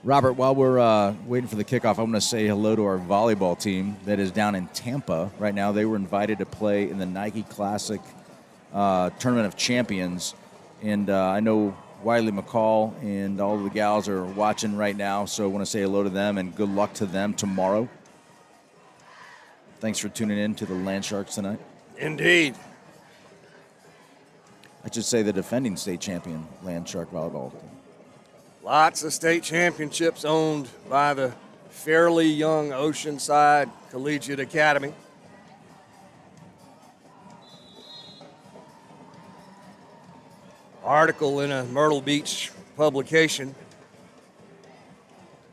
Robert, while we're waiting for the kickoff, I want to say hello to our volleyball team that is down in Tampa right now. They were invited to play in the Nike Classic Tournament of Champions, and I know Wiley McCall and all of the gals are watching right now, so I want to say hello to them and good luck to them tomorrow. Thanks for tuning in to the Landsharks tonight. Indeed. I should say the defending state champion Landshark volleyball team. Lots of state championships owned by the fairly young Oceanside Collegiate Academy. Article in a Myrtle Beach publication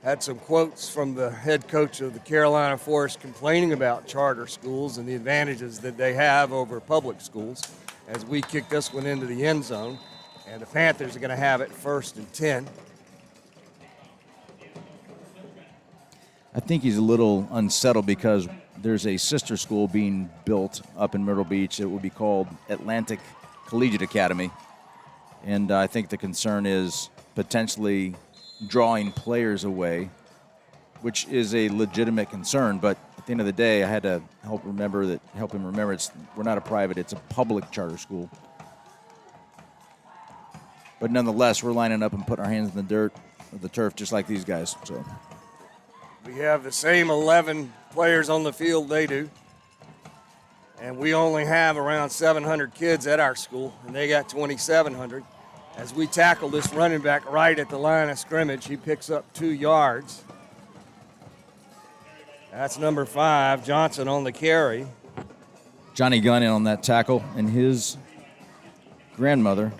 had some quotes from the head coach of the Carolina Forest complaining about charter schools and the advantages that they have over public schools as we kick this one into the end zone. And the Panthers are going to have it 1st and 10. I think he's a little unsettled because there's a sister school being built up in Myrtle Beach. It will be called Atlantic Collegiate Academy. And I think the concern is potentially drawing players away, which is a legitimate concern. But at the end of the day, I had to help him remember we're not a private, it's a public charter school. But nonetheless, we're lining up and putting our hands in the dirt, or the turf, just like these guys. So we have the same 11 players on the field they do. And we only have around 700 kids at our school, and they got 2,700. As we tackle this running back right at the line of scrimmage, he picks up 2 yards. That's number 5, Johnson on the carry. Johnny Gunn in on that tackle, and his grandmother,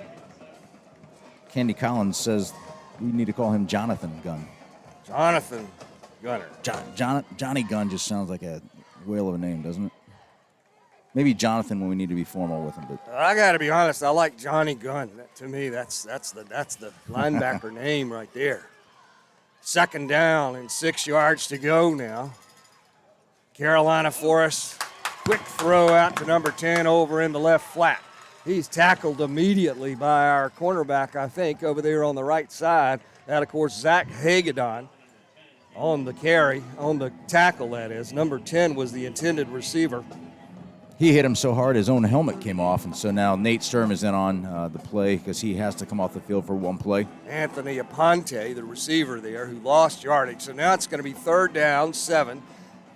Candy Collins, says we need to call him Jonathan Gunn. Jonathan Gunner. Johnny Gunn just sounds like a whale of a name, doesn't it? Maybe Jonathan when we need to be formal with him. But I got to be honest, I like Johnny Gunn. To me, that's the linebacker name right there. 2nd down and 6 yards to go now. Carolina Forest, quick throw out to number 10 over in the left flat. He's tackled immediately by our cornerback, I think, over there on the right side. That, of course, Zach Hagedon on the carry, on the tackle, that is. Number 10 was the intended receiver. he hit him so hard his own helmet came off, and so now Nate Sturm is in on the play because he has to come off the field for one play. Anthony Aponte, the receiver there, who lost yardage. So now it's going to be 3rd down, 7.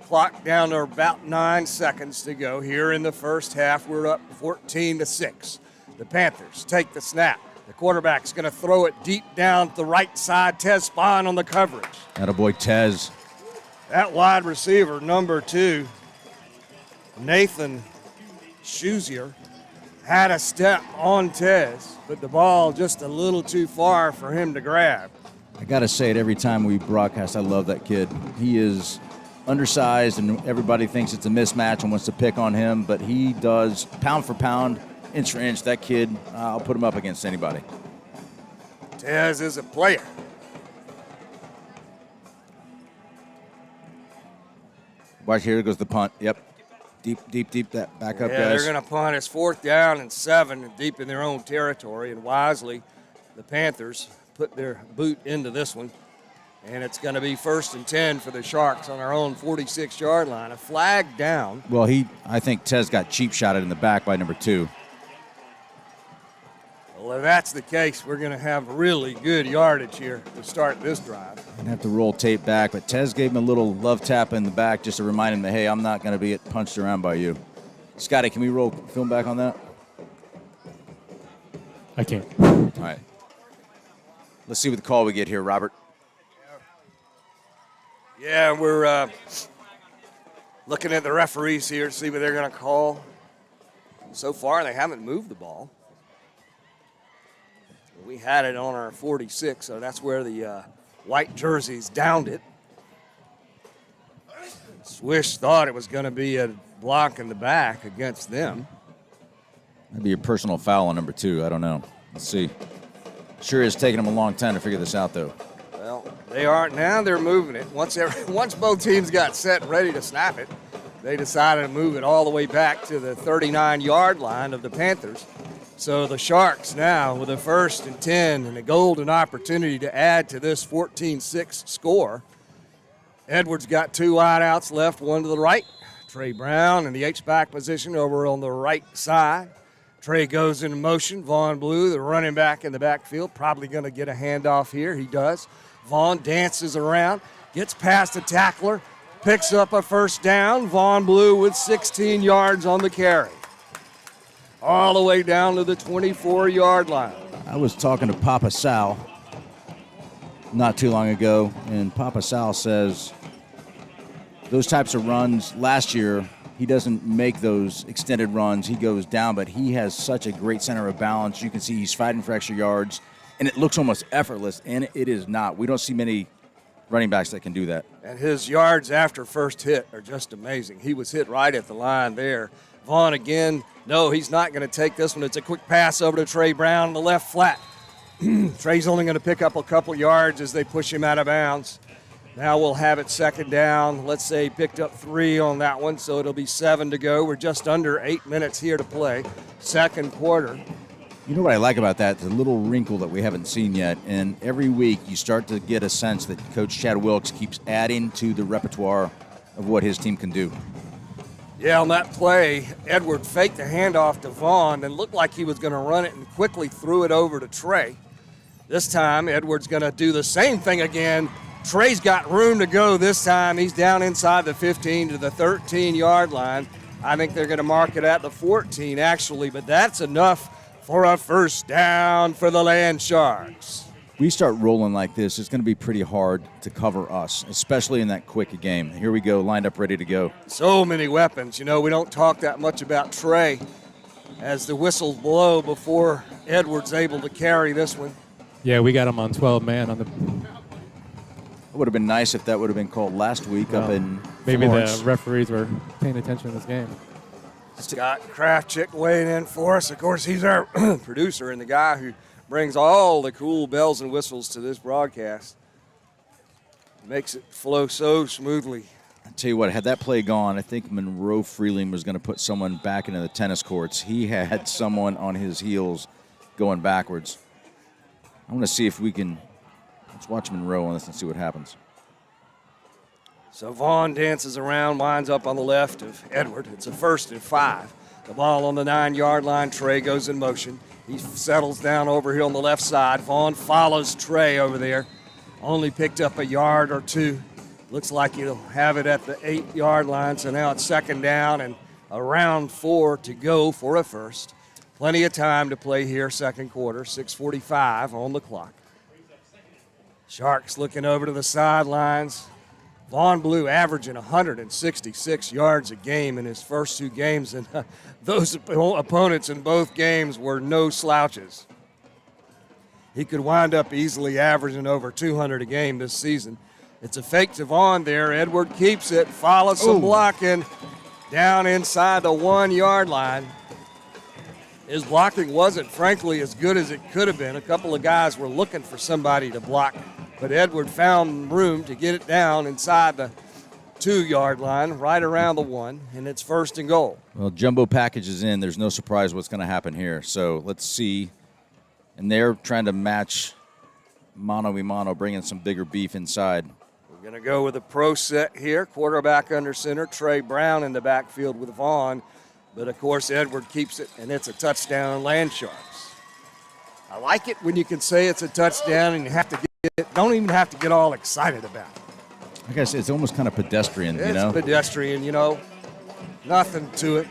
Clock down to about 9 seconds to go here in the first half. We're up 14-6. The Panthers take the snap. The quarterback's going to throw it deep down the right side. Tez Spahn on the coverage. Attaboy Tez. That wide receiver, number 2, Nathan Schuzier, had a step on Tez, but the ball just a little too far for him to grab. I got to say it every time we broadcast, I love that kid. He is undersized, and everybody thinks it's a mismatch and wants to pick on him, but he does pound for pound, inch for inch. That kid, I'll put him up against anybody. Tez is a player. Watch, here goes the punt. Yep. Deep, that back up, Yeah, guys. they're going to punt. It's 4th down and 7, deep in their own territory, and wisely, the Panthers put their boot into this one And it's going to be 1st and 10 for the Sharks on our own 46-yard line. A flag down. Well, I think Tez got cheap shotted in the back by number 2. Well, if that's the case, we're going to have really good yardage here to start this drive. I'd have to roll tape back, but Tez gave him a little love tap in the back just to remind him that, hey, I'm not going to be punched around by you. Scotty, can we roll film back on that? I can't. All right. Let's see what the call we get here, Robert. Yeah, we're looking at the referees here to see what they're going to call. So far, they haven't moved the ball. We had it on our 46, so that's where the white jerseys downed it. Swish thought it was going to be a block in the back against them. That'd be a personal foul on number 2. I don't know. Let's see. Sure is taking them a long time to figure this out, though. Well, they are now. They're moving it. Once both teams got set and ready to snap it, they decided to move it all the way back to the 39-yard line of the Panthers. So the Sharks now with a 1st and 10 and a golden opportunity to add to this 14-6 score. Edwards got 2 wideouts left, one to the right. Trey Brown in the H-back position over on the right side. Trey goes into motion. Vaughn Blue, the running back in the backfield, probably going to get a handoff here. He does. Vaughn dances around, gets past the tackler, picks up a 1st down. Vaughn Blue with 16 yards on the carry. All the way down to the 24-yard line. I was talking to Papa Sal not too long ago, and Papa Sal says those types of runs last year, he doesn't make those extended runs. He goes down, but he has such a great center of balance. You can see he's fighting for extra yards, and it looks almost effortless, and it is not. We don't see many running backs that can do that. And his yards after first hit are just amazing. He was hit right at the line there. Vaughn again, no, he's not going to take this one. It's a quick pass over to Trey Brown in the left flat. Trey's only going to pick up a couple yards as they push him out of bounds. Now we'll have it 2nd down. Let's say he picked up 3 on that one, so it'll be 7 to go. We're just under 8 minutes here to play. 2nd quarter. You know what I like about that? The little wrinkle that we haven't seen yet. And every week you start to get a sense that Coach Chad Wilkes keeps adding to the repertoire of what his team can do. Yeah, on that play, Edward faked the handoff to Vaughn and looked like he was going to run it and quickly threw it over to Trey. This time, Edward's going to do the same thing again. Trey's got room to go this time. He's down inside the 15 to the 13-yard line. I think they're going to mark it at the 14, actually, but that's enough for a 1st down for the Landsharks. We start rolling like this, it's going to be pretty hard to cover us, especially in that quick game. Here we go, lined up, ready to go. So many weapons. You know, we don't talk that much about Trey as the whistles blow before Edwards able to carry this one. Yeah, we got him on 12-man on the. It would have been nice if that would have been called last week up in Maybe Florence. the referees were paying attention in this game. Scott Kraftchick weighing in for us. Of course, he's our producer and the guy who brings all the cool bells and whistles to this broadcast. Makes it flow so smoothly. I tell you what, had that play gone, I think Monroe Freeling was going to put someone back into the tennis courts. He had someone on his heels going backwards. I want to see if we can. Let's watch Monroe on this and see what happens. So Vaughn dances around, winds up on the left of Edward. It's a 1st and 5. The ball on the 9-yard line. Trey goes in motion. He settles down over here on the left side. Vaughn follows Trey over there. Only picked up a yard or 2. Looks like he'll have it at the 8-yard line. So now it's 2nd down and around 4 to go for a 1st. Plenty of time to play here, 2nd quarter. 6:45 on the clock. Sharks looking over to the sidelines. Vaughn Blue averaging 166 yards a game in his first 2 games, and those opponents in both games were no slouches. He could wind up easily averaging over 200 a game this season. It's a fake to Vaughn there. Edward keeps it, follows some blocking down inside the 1-yard line. His blocking wasn't, frankly, as good as it could have been. A couple of guys were looking for somebody to block, but Edward found room to get it down inside the 2-yard line, right around the 1, and it's 1st and goal. Well, jumbo package is in. There's no surprise what's going to happen here. So let's see. And they're trying to match mano-a-mano, bringing some bigger beef inside. We're going to go with a pro set here. Quarterback under center, Trey Brown in the backfield with Vaughn. But, of course, Edward keeps it, and it's a touchdown, Landsharks. I like it when you can say it's a touchdown and you have to don't even have to get all excited about it. I guess it's almost kind of pedestrian, It's you know? pedestrian, nothing to it.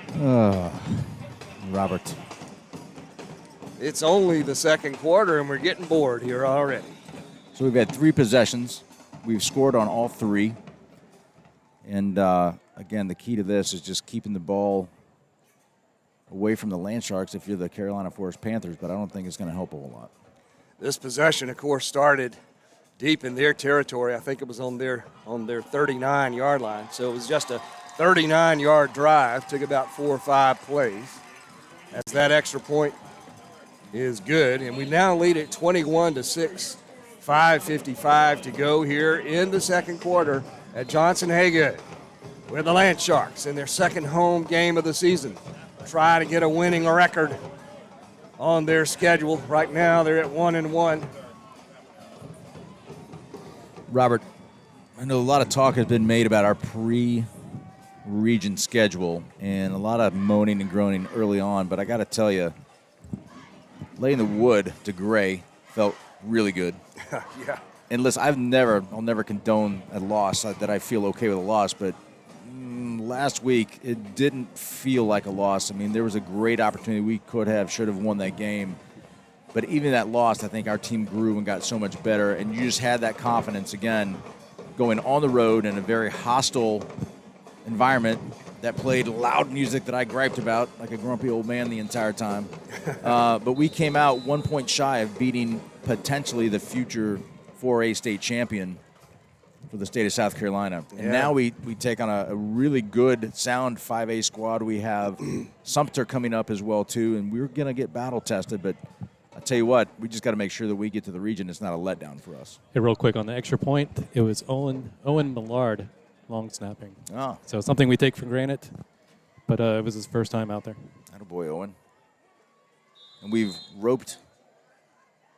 Robert. It's only the second quarter, and we're getting bored here already. So we've had 3 possessions. We've scored on all 3. And, again, the key to this is just keeping the ball away from the Landsharks if you're the Carolina Forest Panthers, but I don't think it's going to help a whole lot. This possession, of course, started deep in their territory. I think it was on their 39-yard line. So it was just a 39-yard drive. Took about 4 or 5 plays. As that extra point is good, and we now lead at 21-6. 5:55 to go here in the second quarter at Johnson-Haygood, where the Landsharks in their second home game of the season try to get a winning record on their schedule. Right now, they're at 1-1. Robert, I know a lot of talk has been made about our pre-region schedule and a lot of moaning and groaning early on, but I got to tell you, laying the wood to Gray felt really good. Yeah. And listen, I'll never condone a loss that I feel okay with a loss, but last week it didn't feel like a loss. I mean, there was a great opportunity. We should have won that game. But even that loss, I think our team grew and got so much better. And you just had that confidence again, going on the road in a very hostile environment that played loud music that I griped about like a grumpy old man the entire time. But we came out 1 point shy of beating potentially the future 4A state champion for the state of South Carolina. And now we take on a really good, sound 5A squad. We have Sumter coming up as well, too, and we're going to get battle-tested. But I'll tell you what, we just got to make sure that we get to the region. It's not a letdown for us. Hey, real quick on the extra point, it was Owen Millard long snapping. Oh. So something we take for granted, but it was his first time out there. Attaboy, Owen. And we've roped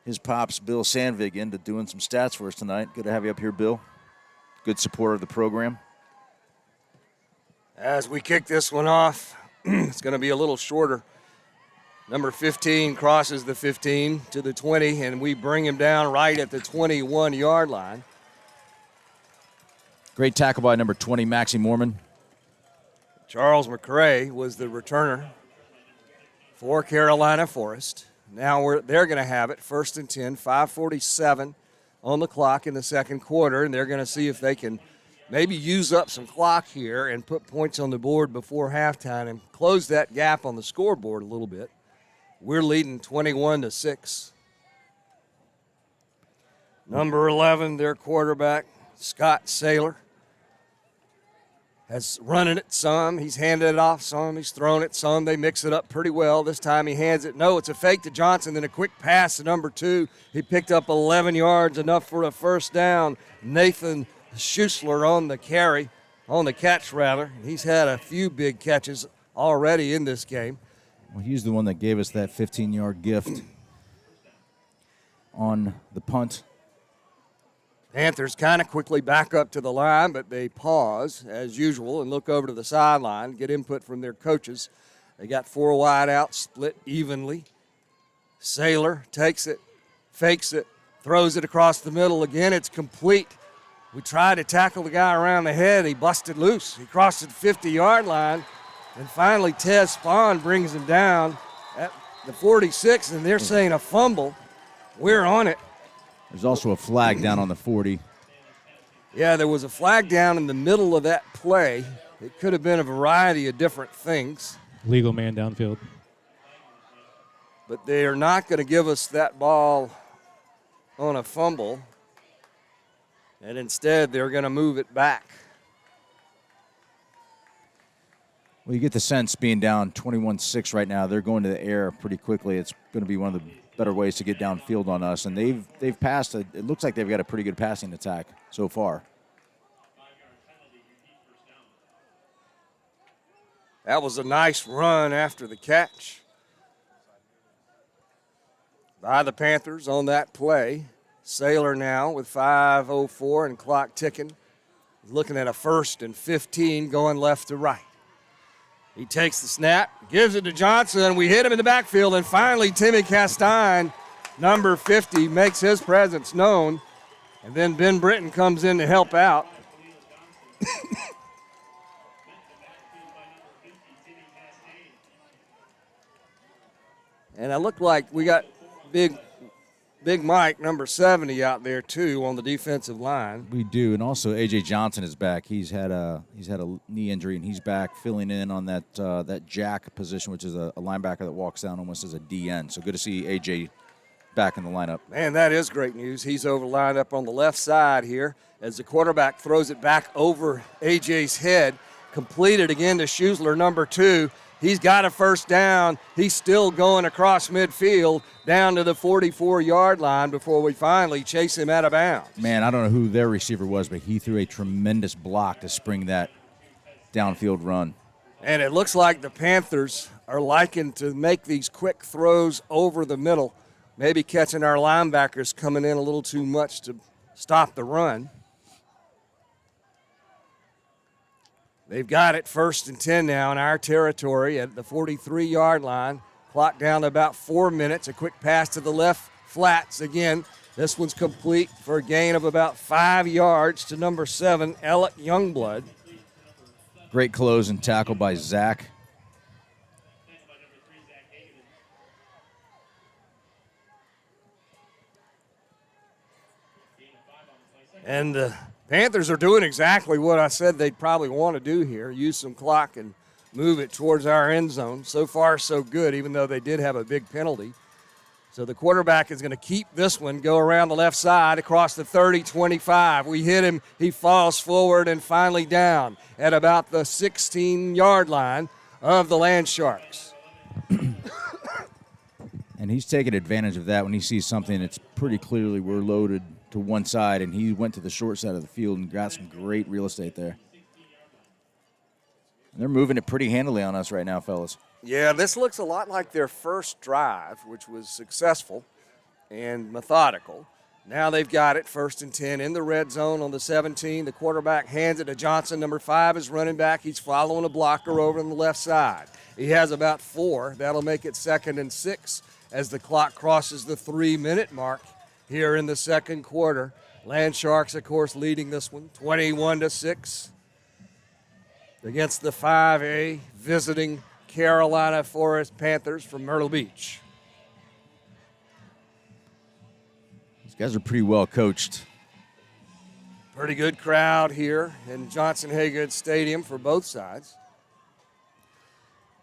his pops, Bill Sandvig, into doing some stats for us tonight. Good to have you up here, Bill. Good supporter of the program. As we kick this one off, it's going to be a little shorter. Number 15 crosses the 15 to the 20, and we bring him down right at the 21-yard line. Great tackle by number 20, Maxie Mormon. Charles McCrae was the returner for Carolina Forest. Now they're going to have it, 1st and 10, 5:47 on the clock in the second quarter, and they're going to see if they can maybe use up some clock here and put points on the board before halftime and close that gap on the scoreboard a little bit. We're leading 21-6. Number 11, their quarterback, Scott Saylor, has run it some. He's handed it off some. He's thrown it some. They mix it up pretty well. This time he hands it. No, it's a fake to Johnson, then a quick pass to number 2. He picked up 11 yards, enough for a first down. Nathan Schussler on the catch. He's had a few big catches already in this game. Well, he's the one that gave us that 15-yard gift on the punt. Panthers kind of quickly back up to the line, but they pause, as usual, and look over to the sideline, get input from their coaches. They got 4 wide out, split evenly. Saylor takes it, fakes it, throws it across the middle again. It's complete. We tried to tackle the guy around the head. He busted loose. He crossed the 50-yard line, and finally Tez Spahn brings him down at the 46, and they're saying a fumble. We're on it. There's also a flag down on the 40. Yeah, there was a flag down in the middle of that play. It could have been a variety of different things. Legal man downfield. But they are not going to give us that ball on a fumble. And instead, they're going to move it back. Well, you get the sense being down 21-6 right now, they're going to the air pretty quickly. It's going to be one of the better ways to get downfield on us. And they've passed. It looks like they've got a pretty good passing attack so far. That was a nice run after the catch by the Panthers on that play. Sailor now with 5:04 and clock ticking. Looking at a 1st and 15 going left to right. He takes the snap, gives it to Johnson. We hit him in the backfield, and finally Timmy Castine, number 50, makes his presence known. And then Ben Britton comes in to help out. And it looked like we got Big Mike, number 70, out there too on the defensive line. We do, and also A.J. Johnson is back. He's had a knee injury, and he's back filling in on that jack position, which is a linebacker that walks down almost as a DN. So good to see A.J. back in the lineup. Man, that is great news. He's lined up on the left side here as the quarterback throws it back over A.J.'s head. Completed again to Schusler, number 2. He's got a first down. He's still going across midfield down to the 44-yard line before we finally chase him out of bounds. Man, I don't know who their receiver was, but he threw a tremendous block to spring that downfield run. And it looks like the Panthers are liking to make these quick throws over the middle, maybe catching our linebackers coming in a little too much to stop the run. They've got it 1st and 10 now in our territory at the 43-yard line. Clock down to about 4 minutes. A quick pass to the left flats again. This one's complete for a gain of about 5 yards to number 7, Alec Youngblood. Great close and tackle by Zach. And the Panthers are doing exactly what I said they'd probably want to do here, use some clock and move it towards our end zone. So far, so good, even though they did have a big penalty. So the quarterback is going to keep this one, go around the left side across the 30-25. We hit him. He falls forward and finally down at about the 16-yard line of the Landsharks. And he's taking advantage of that when he sees something that's pretty clearly we're loaded to one side, and he went to the short side of the field and got some great real estate there. And they're moving it pretty handily on us right now, fellas. Yeah, this looks a lot like their first drive, which was successful and methodical. Now they've got it 1st and 10 in the red zone on the 17. The quarterback hands it to Johnson. Number 5 is running back. He's following a blocker over on the left side. He has about 4. That'll make it 2nd and 6 as the clock crosses the 3-minute mark here in the second quarter. Landsharks, of course, leading this one 21-6 against the 5A visiting Carolina Forest Panthers from Myrtle Beach. These guys are pretty well coached. Pretty good crowd here in Johnson-Haygood Stadium for both sides.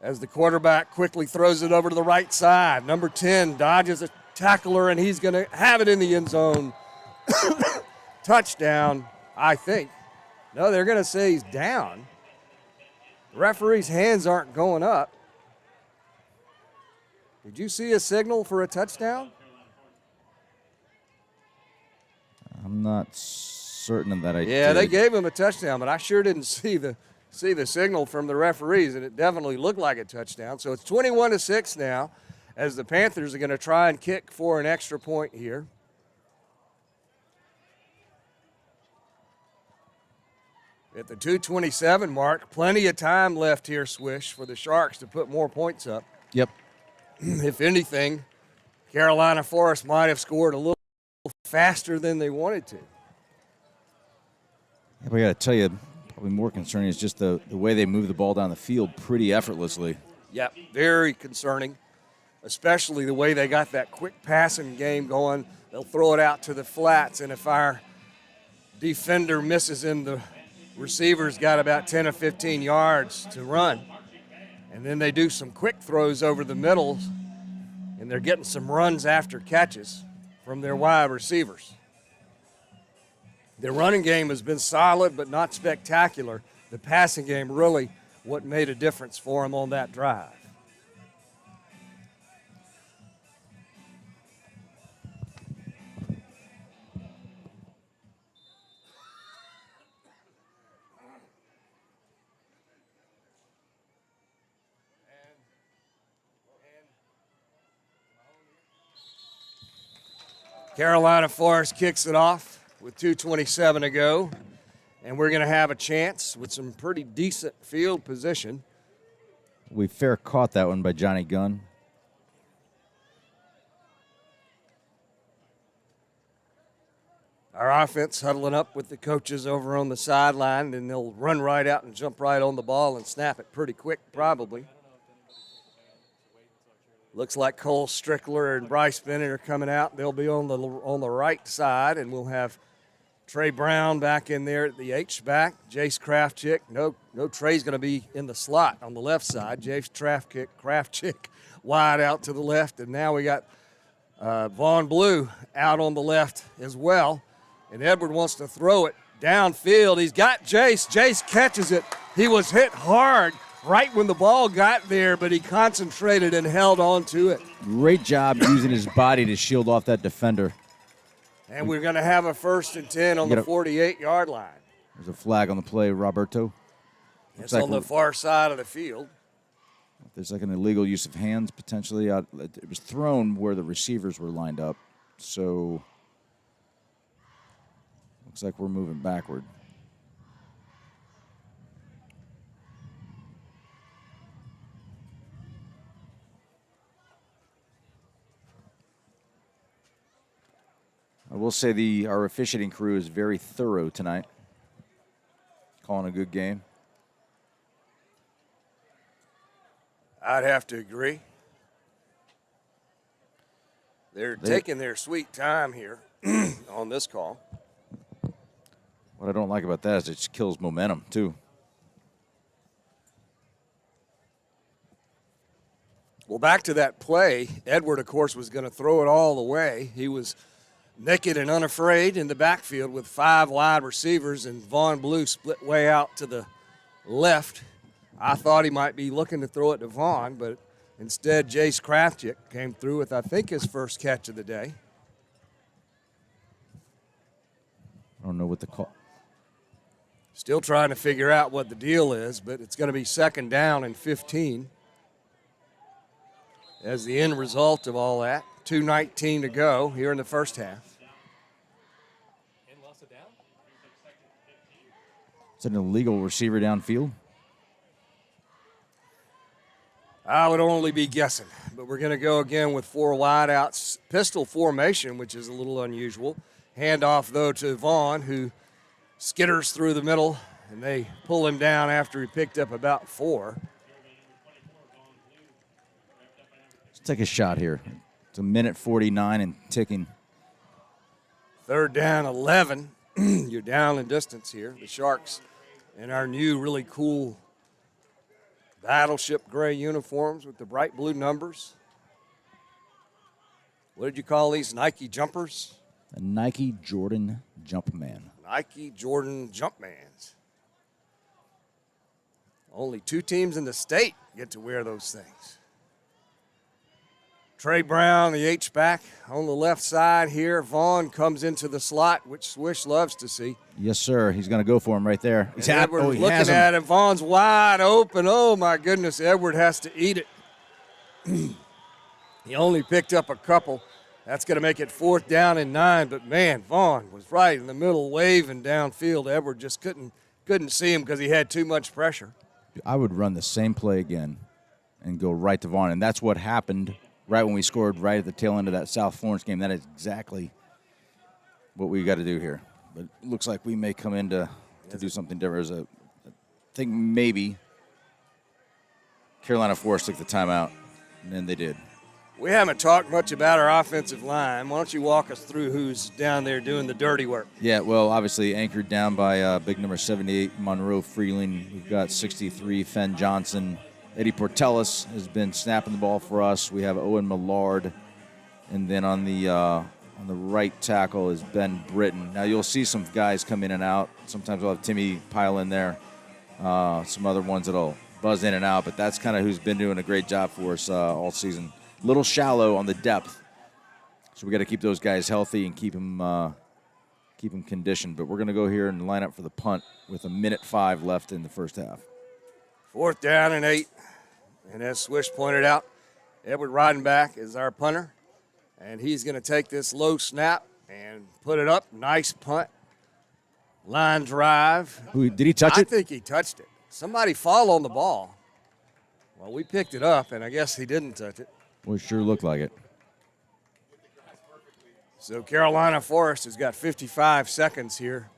As the quarterback quickly throws it over to the right side. Number 10 dodges a tackler, and he's going to have it in the end zone. Touchdown, I think. No, they're going to say he's down. The referee's hands aren't going up. Did you see a signal for a touchdown? I'm not certain of that. Yeah, they gave him a touchdown, but I sure didn't see the signal from the referees, and it definitely looked like a touchdown. So it's 21-6 now, as the Panthers are going to try and kick for an extra point here. At the 2:27 mark, plenty of time left here, Swish, for the Sharks to put more points up. Yep. If anything, Carolina Forest might have scored a little faster than they wanted to. Yeah, but I got to tell you, probably more concerning is just the way they move the ball down the field pretty effortlessly. Yep, very concerning, especially the way they got that quick passing game going. They'll throw it out to the flats, and if our defender misses him, the receiver's got about 10 or 15 yards to run. And then they do some quick throws over the middle, and they're getting some runs after catches from their wide receivers. Their running game has been solid but not spectacular. The passing game really what made a difference for them on that drive. Carolina Forest kicks it off with 2:27 to go, and we're going to have a chance with some pretty decent field position. We fair caught that one by Johnny Gunn. Our offense huddling up with the coaches over on the sideline, and they'll run right out and jump right on the ball and snap it pretty quick, probably. Looks like Cole Strickler and Bryce Bennett are coming out. They'll be on the right side, and we'll have Trey Brown back in there at the H-back. Jace Kraftchick. No Trey's going to be in the slot on the left side. Jace Kraftchick wide out to the left, and now we got Vaughn Blue out on the left as well. And Edward wants to throw it downfield. He's got Jace. Jace catches it. He was hit hard right when the ball got there, but he concentrated and held on to it. Great job using his body to shield off that defender. And we're going to have a 1st and 10 on the 48-yard line. There's a flag on the play, Roberto. It's like on the far side of the field. There's like an illegal use of hands potentially. It was thrown where the receivers were lined up, so looks like we're moving backward. I will say our officiating crew is very thorough tonight, calling a good game. I'd have to agree. They're taking their sweet time here on this call. What I don't like about that is it just kills momentum, too. Well, back to that play, Edward, of course, was going to throw it all the way. He was naked and unafraid in the backfield with 5 wide receivers, and Vaughn Blue split way out to the left. I thought he might be looking to throw it to Vaughn, but instead Jace Kraftchick came through with, I think, his first catch of the day. I don't know what the call. Still trying to figure out what the deal is, but it's going to be 2nd down and 15 as the end result of all that. 2:19 to go here in the first half. It's an illegal receiver downfield. I would only be guessing, but we're going to go again with 4 wideouts, pistol formation, which is a little unusual. Handoff, though, to Vaughn, who skitters through the middle, and they pull him down after he picked up about 4. Let's take a shot here. It's 1:49 and ticking. 3rd down, 11. You're down in distance here. The Sharks in our new really cool battleship gray uniforms with the bright blue numbers. What did you call these? Nike jumpers? A Nike Jordan Jumpman. Nike Jordan Jumpmans. Only 2 teams in the state get to wear those things. Trey Brown, the H-back, on the left side here. Vaughn comes into the slot, which Swish loves to see. Yes, sir. He's going to go for him right there. He's looking at him. Vaughn's wide open. Oh, my goodness. Edward has to eat it. He only picked up a couple. That's going to make it 4th down and 9. But, man, Vaughn was right in the middle waving downfield. Edward just couldn't see him because he had too much pressure. I would run the same play again and go right to Vaughn, and that's what happened right when we scored right at the tail end of that South Florence game. That is exactly what we got to do here. But it looks like we may come in to do something different. I think maybe Carolina Forest took the timeout, and then they did. We haven't talked much about our offensive line. Why don't you walk us through who's down there doing the dirty work? Yeah, well, obviously anchored down by big number 78, Monroe Freeling. We've got 63, Fenn Johnson. Eddie Portelis has been snapping the ball for us. We have Owen Millard. And then on the right tackle is Ben Britton. Now, you'll see some guys come in and out. Sometimes we'll have Timmy pile in there. Some other ones that'll buzz in and out. But that's kind of who's been doing a great job for us all season. A little shallow on the depth. So we got to keep those guys healthy and keep them conditioned. But we're going to go here and line up for the punt with 1:05 left in the first half. 4th down and 8. And as Swish pointed out, Edward Rodenbach is our punter. And he's going to take this low snap and put it up. Nice punt. Line drive. Did he touch it? I think he touched it. Somebody fall on the ball. Well, we picked it up, and I guess he didn't touch it. Well, it sure looked like it. So Carolina Forest has got 55 seconds here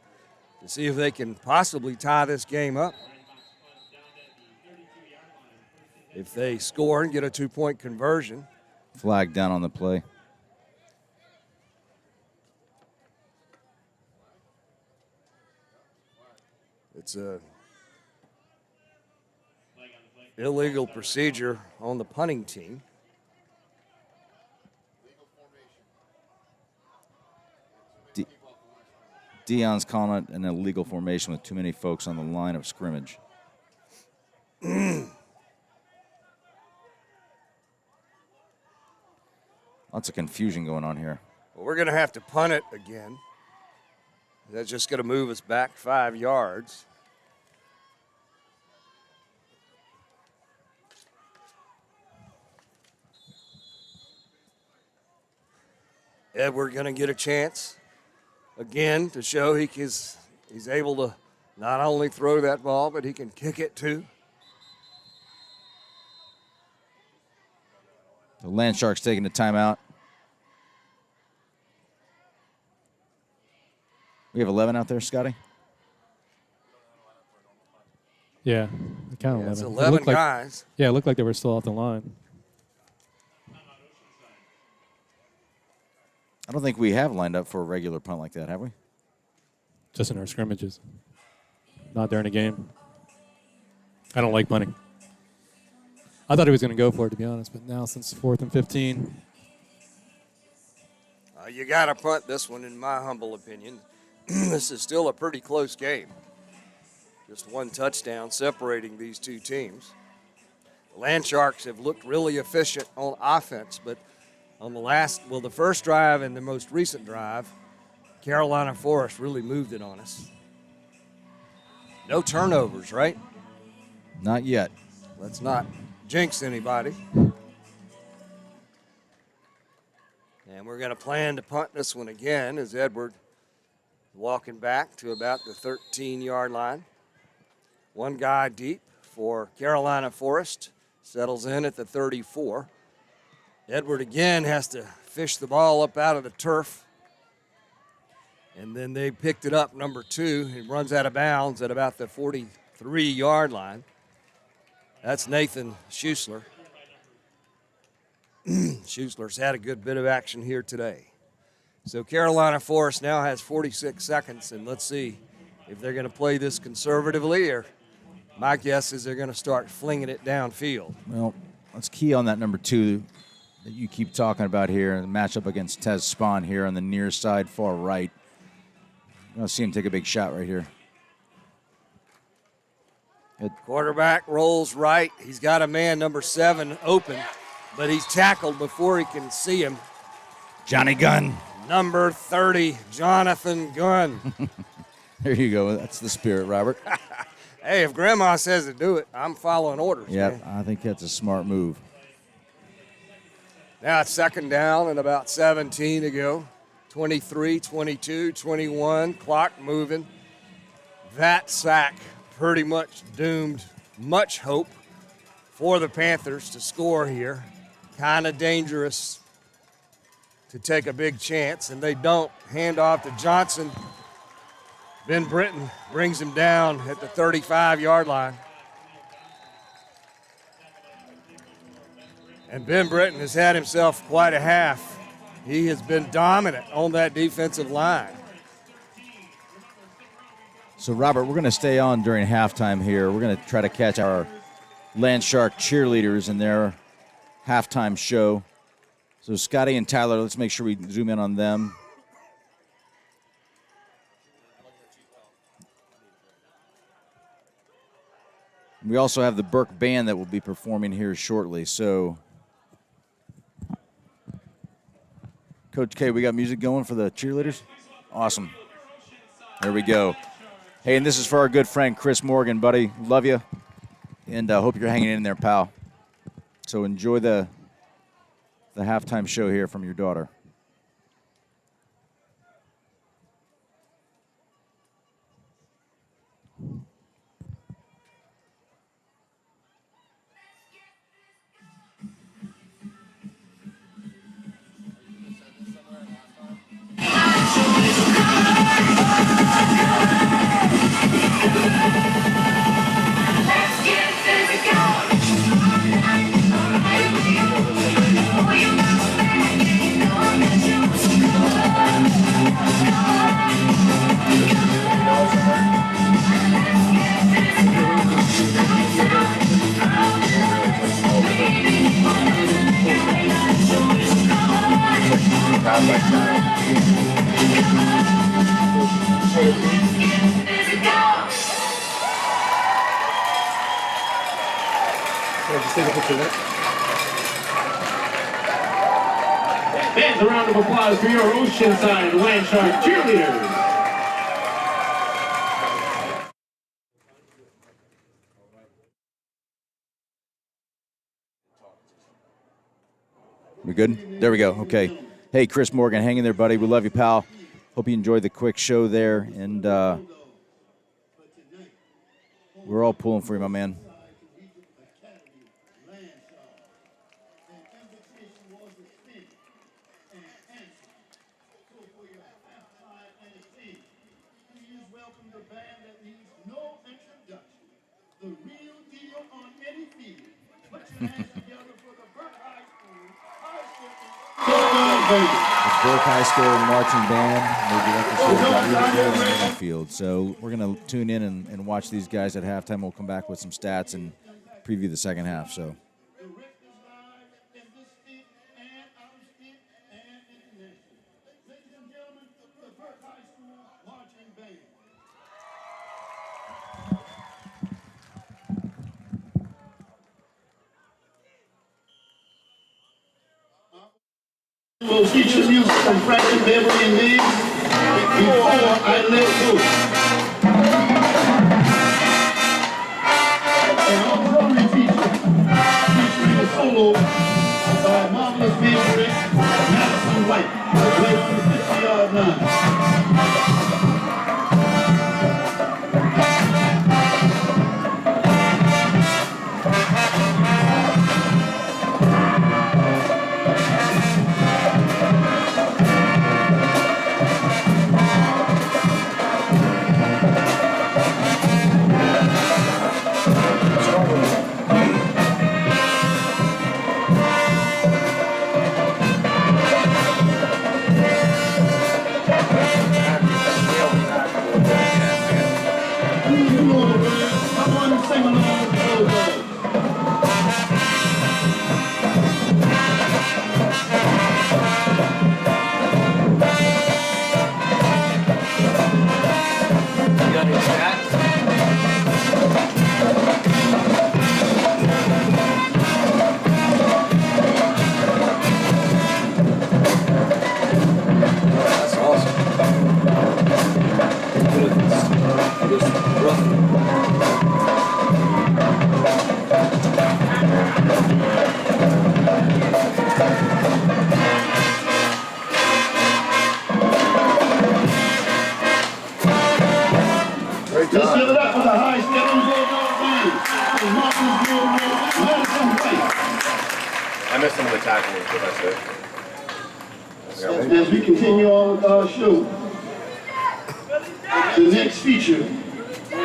to see if they can possibly tie this game up. If they score and get a 2-point conversion. Flag down on the play. It's a illegal procedure on the punting team. Dion's calling it an illegal formation with too many folks on the line of scrimmage. Lots of confusion going on here. Well, we're going to have to punt it again. That's just going to move us back 5 yards. Edward going to get a chance again to show he's able to not only throw that ball, but he can kick it too. The Landsharks taking the timeout. We have 11 out there, Scotty? Yeah, kind of It's 11. 11 It guys. Yeah, it looked like they were still off the line. I don't think we have lined up for a regular punt like that, have we? Just in our scrimmages. Not during a game. I don't like punting. I thought he was going to go for it, to be honest, but now since 4th and 15. You got to punt this one, in my humble opinion. This is still a pretty close game. Just one touchdown separating these two teams. The Landsharks have looked really efficient on offense, but on the first drive and the most recent drive, Carolina Forest really moved it on us. No turnovers, right? Not yet. Let's not jinx anybody. And we're going to plan to punt this one again as Edward walking back to about the 13-yard line. One guy deep for Carolina Forest. Settles in at the 34. Edward again has to fish the ball up out of the turf. And then they picked it up, number 2. He runs out of bounds at about the 43-yard line. That's Nathan Schusler. Schusler's had a good bit of action here today. So Carolina Forest now has 46 seconds, and let's see if they're going to play this conservatively, or my guess is they're going to start flinging it downfield. Well, let's key on that number 2 that you keep talking about here, the matchup against Tez Spahn here on the near side, far right. I'll see him take a big shot right here. Quarterback rolls right. He's got a man, number 7, open, but he's tackled before he can see him. Johnny Gunn. Number 30, Jonathan Gunn. There you go. That's the spirit, Robert. Hey, if Grandma says to do it, I'm following orders. Yep, Man. I think that's a smart move. Now it's second down and about 17 to go. 23, 22, 21, clock moving. That sack pretty much doomed much hope for the Panthers to score here. Kind of dangerous to take a big chance, and they don't. Hand off to Johnson. Ben Britton brings him down at the 35-yard line. And Ben Britton has had himself quite a half. He has been dominant on that defensive line. So, Robert, we're going to stay on during halftime here. We're going to try to catch our Landshark cheerleaders in their halftime show. So, Scotty and Tyler, let's make sure we zoom in on them. We also have the Burke Band that will be performing here shortly. So, Coach K, we got music going for the cheerleaders? Awesome. There we go. Hey, and this is for our good friend Chris Morgan, buddy. Love you. And hope you're hanging in there, pal. So enjoy the halftime show here from your daughter. Fans, a round of applause for your Oceanside Landsharks cheerleaders. We good? There we go. Okay. Hey, Chris Morgan, hang in there, buddy. We love you, pal. Hope you enjoyed the quick show there. And we're all pulling for you, my man. Burke High School marching band, maybe field. So we're going to tune in and watch these guys at halftime. We'll come back with some stats and preview the second half. So. Will feature music from Franklin, Beverly, and me before I let go. And also featuring a solo by Marvelous Beverly, Madison White, right on the 50-yard line. I missed some of the tackles, but that's it. As we continue on with our show, the next feature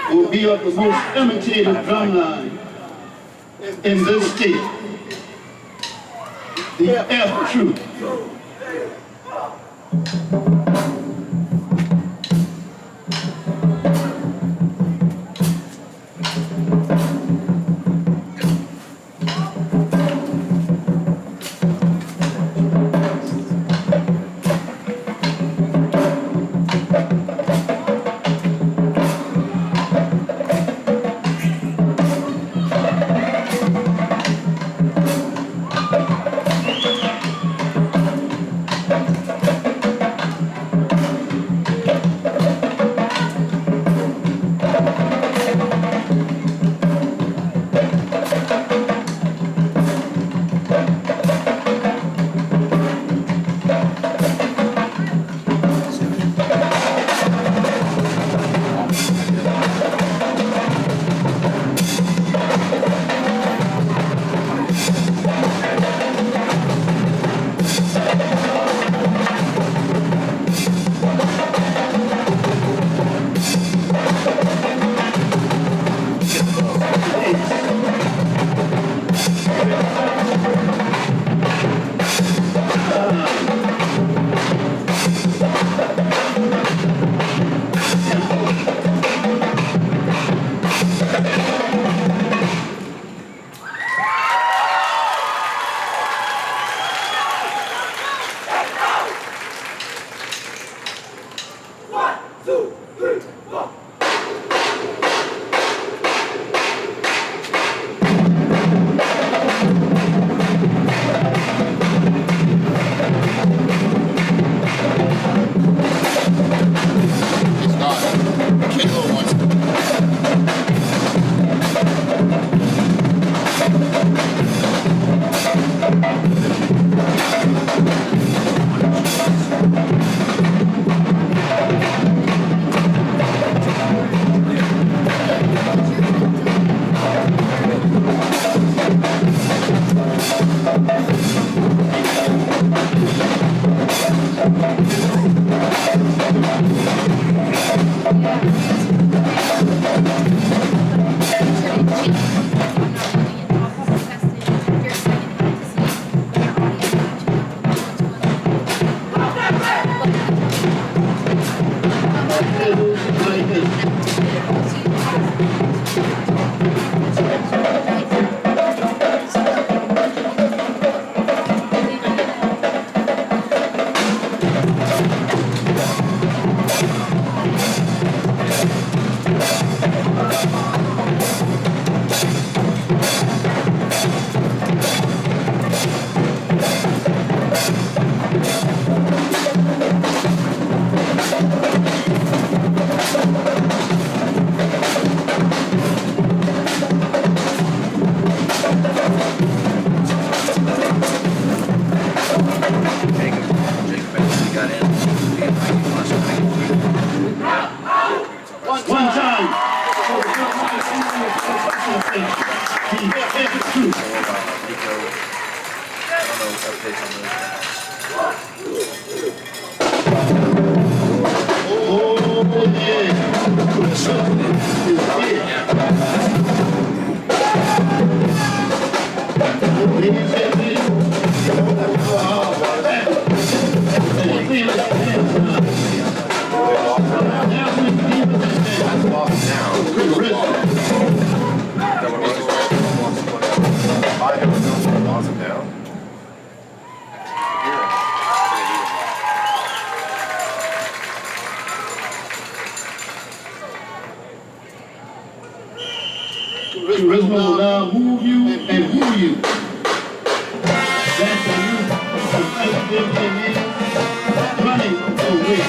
will be of the most imitated drumline in this state, the F Troop. Charisma will now move you and woo you. That's the youth of Thanksgiving and running away.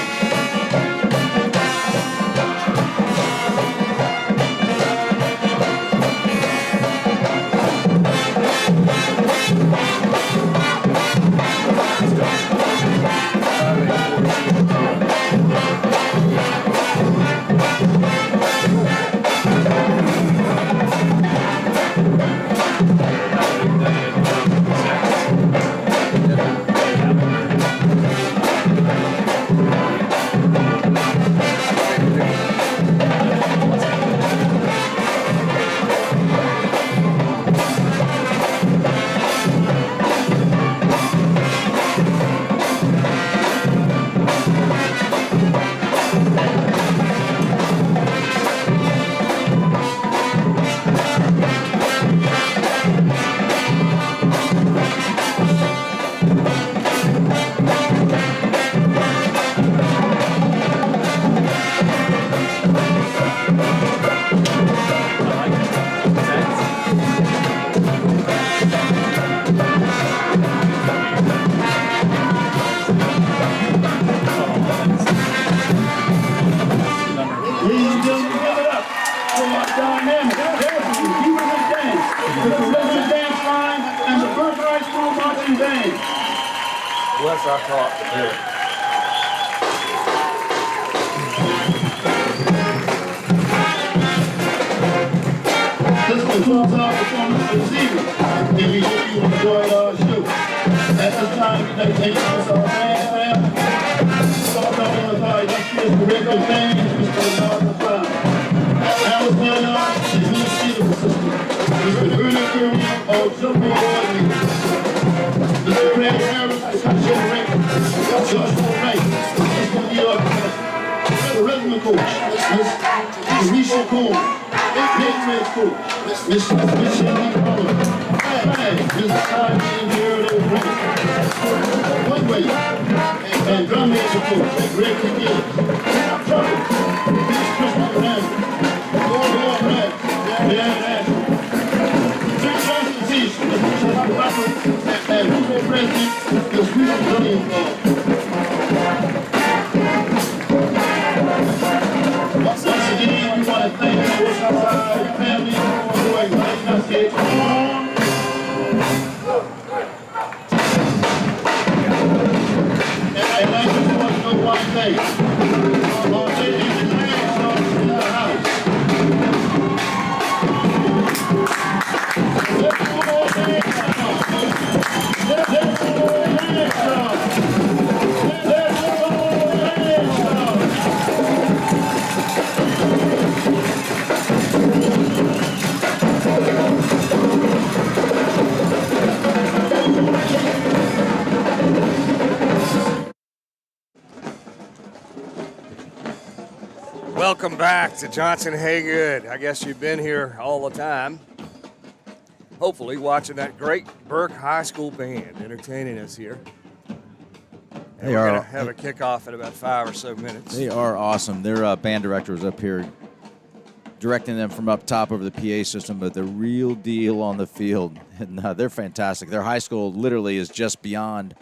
Bless our talk to do it. This concludes our performance this evening, and we hope you enjoyed our show. At this time, we dedicate this our band family. Start off with our illustrious director of band, Mr. Bernard Brown. Alice Leonard is his theater assistant. Mr. Vernon Curry, our jumbo coordinator. Mr. Craig Harris, associate director. Joshua Wright, assistant New York professor. The rhythm coach, Miss Alicia Cole. Midway coach, Miss Cindy Collins. Mr. Simon Gerald O'Brien. One way, and drum major coach, Greg McGill. Trumpet, Miss Christopher Randall. Lord Red, Dan Ashton. Six licensees, Mr. Chuck Butler, and Russo President, Ms. William Williams. Once again, we want to thank you, Oceanside family, for doing nice, Welcome back to Johnson Haygood. I guess you've been here all the time. Hopefully watching that great Burke High School band entertaining us here. And we're going to have a kickoff in about 5 or so minutes. They are awesome. Their band director was up here directing them from up top over the PA system, but the real deal on the field. And they're fantastic. Their high school literally is just beyond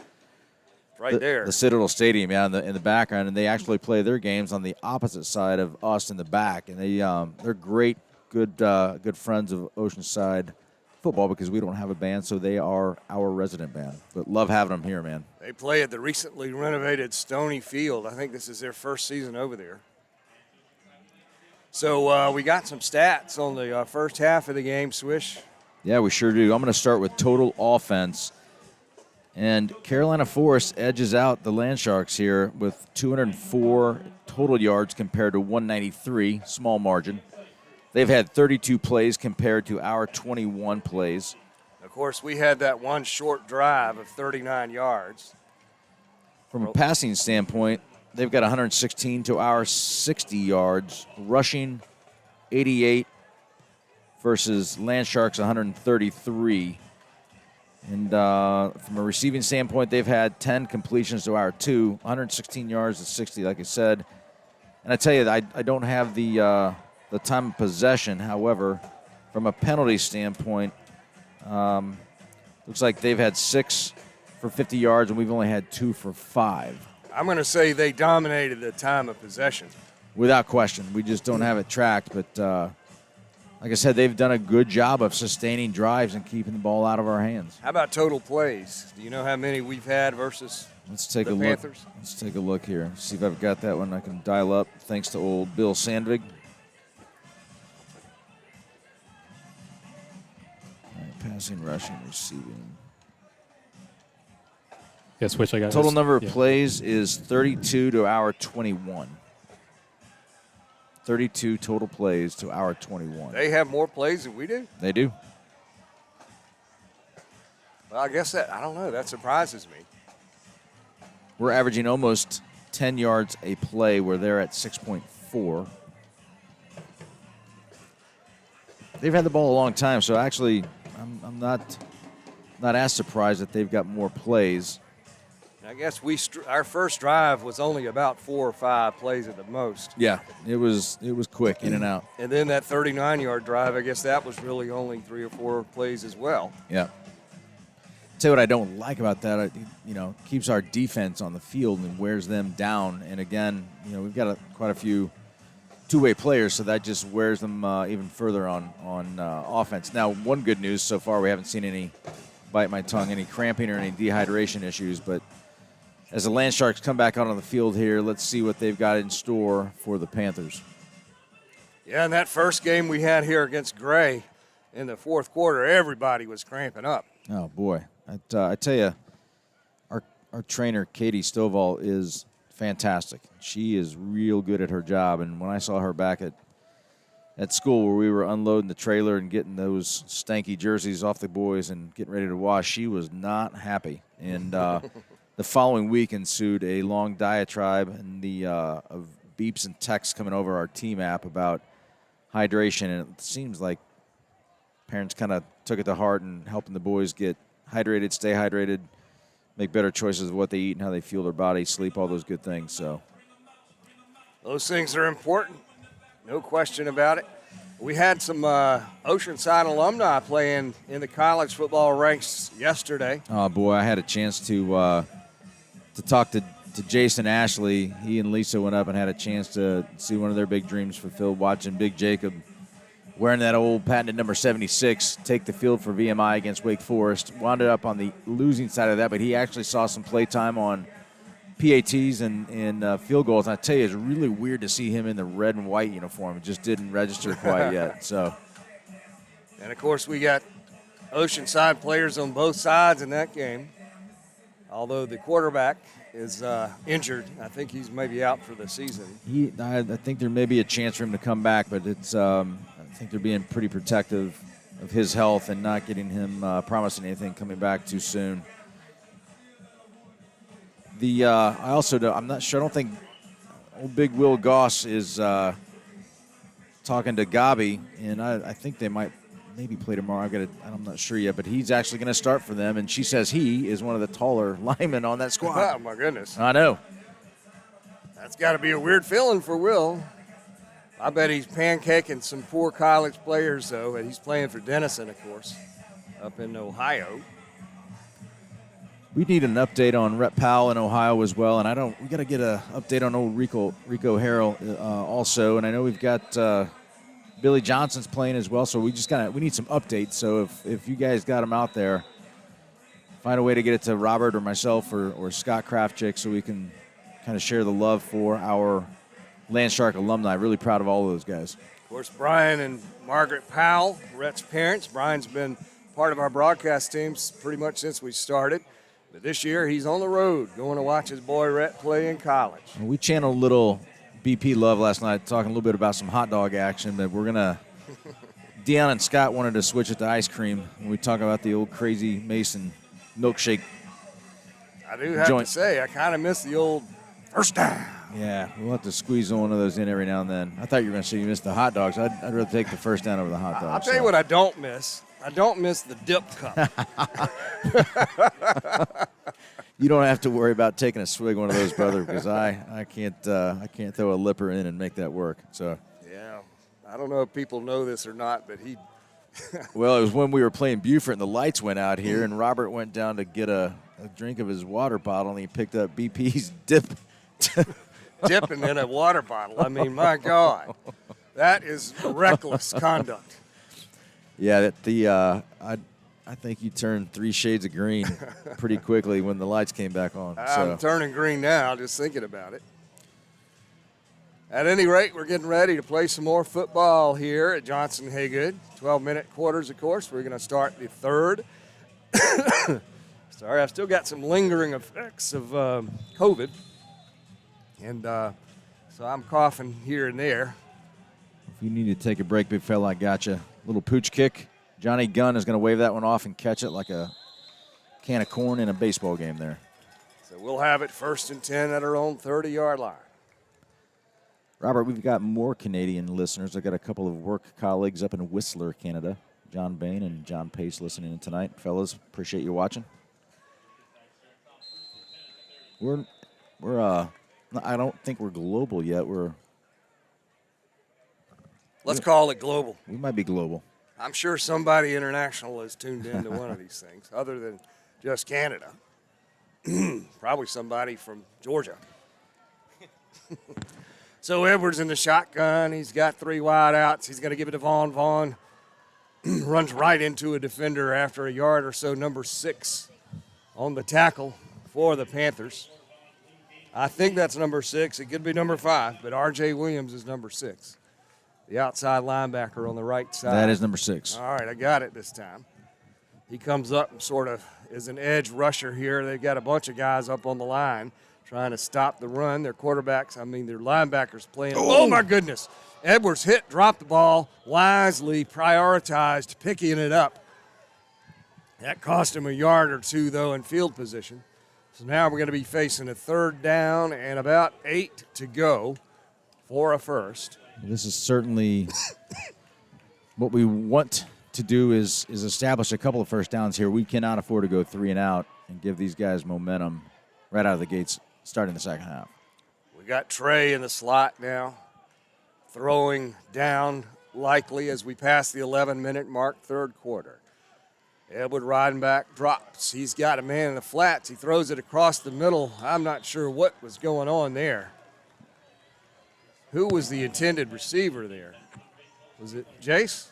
there. The Citadel Stadium, in the background, and they actually play their games on the opposite side of us in the back. And they're great, good friends of Oceanside football because we don't have a band, so they are our resident band. But love having them here, man. They play at the recently renovated Stony Field. I think this is their first season over there. So we got some stats on the first half of the game, Swish. Yeah, we sure do. I'm going to start with total offense. And Carolina Forest edges out the Landsharks here with 204 total yards compared to 193, small margin. They've had 32 plays compared to our 21 plays. Of course, we had that one short drive of 39 yards. From a passing standpoint, they've got 116 to our 60 yards, rushing 88 versus Landsharks 133. And from a receiving standpoint, they've had 10 completions to our 2, 116 yards to 60, like I said. And I tell you, I don't have the time of possession. However, from a penalty standpoint, looks like they've had 6 for 50 yards, and we've only had 2 for 5. I'm going to say they dominated the time of possession. Without question. We just don't have it tracked, but like I said, they've done a good job of sustaining drives and keeping the ball out of our hands. How about total plays? Do you know how many we've had versus the Panthers? Let's take a look here. See if I've got that one. I can dial up thanks to old Bill Sandvig. All right, passing, rushing, receiving. Yeah, Switch, I got Total this. number of plays is 32 to our 21. 32 total plays to our 21. They have more plays than we do? They do. Well, I guess I don't know. That surprises me. We're averaging almost 10 yards a play where they're at 6.4. They've had the ball a long time, so actually I'm not as surprised that they've got more plays. I guess our first drive was only about 4 or 5 plays at the most. Yeah, it was quick, in and out. And then that 39-yard drive, I guess that was really only 3 or 4 plays as well. Yeah. Tell you what I don't like about that, keeps our defense on the field and wears them down. And again, we've got quite a few two-way players, so that just wears them even further on offense. Now, one good news so far, we haven't seen any, bite my tongue, any cramping or any dehydration issues, but as the Landsharks come back out on the field here, let's see what they've got in store for the Panthers. Yeah, in that first game we had here against Gray in the fourth quarter, everybody was cramping up. Oh, boy. I tell you, our trainer, Katie Stovall, is fantastic. She is real good at her job, and when I saw her back at school where we were unloading the trailer and getting those stanky jerseys off the boys and getting ready to wash, she was not happy. And the following week ensued a long diatribe and of beeps and texts coming over our team app about hydration, and it seems like parents kind of took it to heart and helping the boys get hydrated, stay hydrated, make better choices of what they eat and how they fuel their body, sleep, all those good things. So those things are important, no question about it. We had some Oceanside alumni playing in the college football ranks yesterday. Oh, boy, I had a chance to talk to Jason Ashley. He and Lisa went up and had a chance to see one of their big dreams fulfilled, watching Big Jacob wearing that old patented number 76 take the field for VMI against Wake Forest. Wound up on the losing side of that, but he actually saw some play time on PATs and field goals. And I tell you, it's really weird to see him in the red and white uniform. It just didn't register quite yet. So, and, of course, we got Oceanside players on both sides in that game. Although the quarterback is injured. I think he's maybe out for the season. I think there may be a chance for him to come back, but it's I think they're being pretty protective of his health and not getting him promising anything coming back too soon. I'm not sure. I don't think old Big Will Goss is talking to Gabi, and I think they might maybe play tomorrow. I'm not sure yet, but he's actually going to start for them, and she says he is one of the taller linemen on that squad. Oh, my goodness. I know. That's got to be a weird feeling for Will. I bet he's pancaking some poor college players, though, and he's playing for Denison, of course, up in Ohio. We need an update on Rhett Powell in Ohio as well, and we got to get an update on old Rico Harrell also, and I know we've got Billy Johnson's playing as well, so we need some updates. So if you guys got them out there, find a way to get it to Robert or myself or Scott Kraftchick so we can kind of share the love for our Landshark alumni. Really proud of all of those guys. Of course, Brian and Margaret Powell, Rhett's parents. Brian's been part of our broadcast teams pretty much since we started. But this year, he's on the road going to watch his boy Rhett play in college. Well, we channeled a little BP love last night, talking a little bit about some hot dog action, but we're going to – Deion and Scott wanted to switch it to ice cream when we talk about the old Crazy Mason milkshake. I do have to say, I kind of miss the old first down. Yeah, we'll have to squeeze one of those in every now and then. I thought you were going to say you missed the hot dogs. I'd rather take the first down over the hot dogs. I'll tell you what I don't miss. I don't miss the dip cup. You don't have to worry about taking a swig of one of those, brother, because I can't throw a lipper in and make that work. So yeah, I don't know if people know this or not, but he. Well, it was when we were playing Beaufort and the lights went out here, and Robert went down to get a drink of his water bottle, and he picked up BP's dip. Dipping in a water bottle. I mean, my God, that is reckless conduct. Yeah, I think you turned 3 shades of green pretty quickly when the lights came back on. I'm turning green now just thinking about it. At any rate, we're getting ready to play some more football here at Johnson Haygood. 12-minute quarters, of course. We're going to start the third. Sorry, I've still got some lingering effects of COVID. And so I'm coughing here and there. If you need to take a break, big fella, I got you. Little pooch kick. Johnny Gunn is going to wave that one off and catch it like a can of corn in a baseball game there. So we'll have it 1st and 10 at our own 30-yard line. Robert, we've got more Canadian listeners. I've got a couple of work colleagues up in Whistler, Canada. John Bain and John Pace listening in tonight. Fellas, appreciate you watching. We're I don't think we're global yet. Let's call it global. We might be global. I'm sure somebody international is tuned into one of these things, other than just Canada. Probably somebody from Georgia. So Edwards in the shotgun. He's got 3 wide outs. He's going to give it to Vaughn. Vaughn runs right into a defender after a yard or so. Number 6 on the tackle for the Panthers. I think that's number 6. It could be number 5, but R.J. Williams is number 6. The outside linebacker on the right side. That is number 6. All right, I got it this time. He comes up and sort of is an edge rusher here. They've got a bunch of guys up on the line trying to stop the run. Their linebackers playing. Oh, my goodness. Edwards dropped the ball, wisely prioritized picking it up. That cost him a yard or 2, though, in field position. So now we're going to be facing a 3rd down and about 8 to go for a first. This is certainly what we want to do is establish a couple of first downs here. We cannot afford to go 3 and out and give these guys momentum right out of the gates starting the second half. We got Trey in the slot now, throwing down likely as we pass the 11-minute mark, 3rd quarter. Edward riding back, drops. He's got a man in the flats. He throws it across the middle. I'm not sure what was going on there. Who was the intended receiver there? Was it Jace?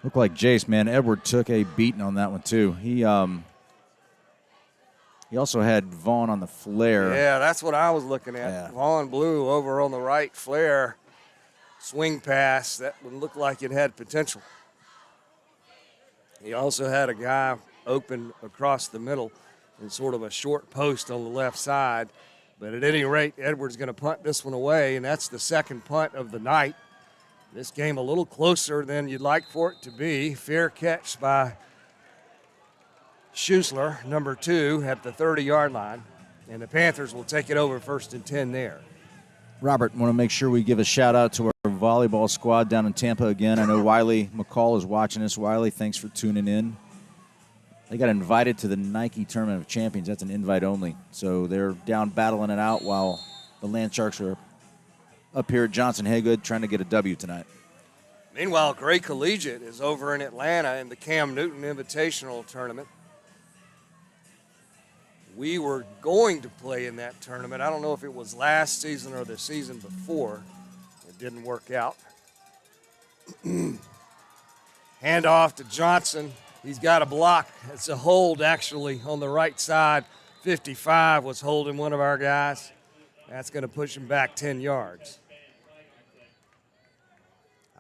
Looked like Jace, man. Edward took a beating on that one, too. He also had Vaughn on the flare. Yeah, that's what I was looking at. Yeah. Vaughn blew over on the right flare. Swing pass. That one looked like it had potential. He also had a guy open across the middle in sort of a short post on the left side. But at any rate, Edwards going to punt this one away, and that's the 2nd punt of the night. This game a little closer than you'd like for it to be. Fair catch by Schusler, number 2, at the 30-yard line. And the Panthers will take it over 1st and 10 there. Robert, want to make sure we give a shout-out to our volleyball squad down in Tampa again. I know Wiley McCall is watching us. Wiley, thanks for tuning in. They got invited to the Nike Tournament of Champions. That's an invite only. So they're down battling it out while the Landsharks are up here at Johnson-Haygood trying to get a W tonight. Meanwhile, Gray Collegiate is over in Atlanta in the Cam Newton Invitational Tournament. We were going to play in that tournament. I don't know if it was last season or the season before. It didn't work out. Handoff to Johnson. He's got a block. It's a hold, actually, on the right side. 55 was holding one of our guys. That's going to push him back 10 yards.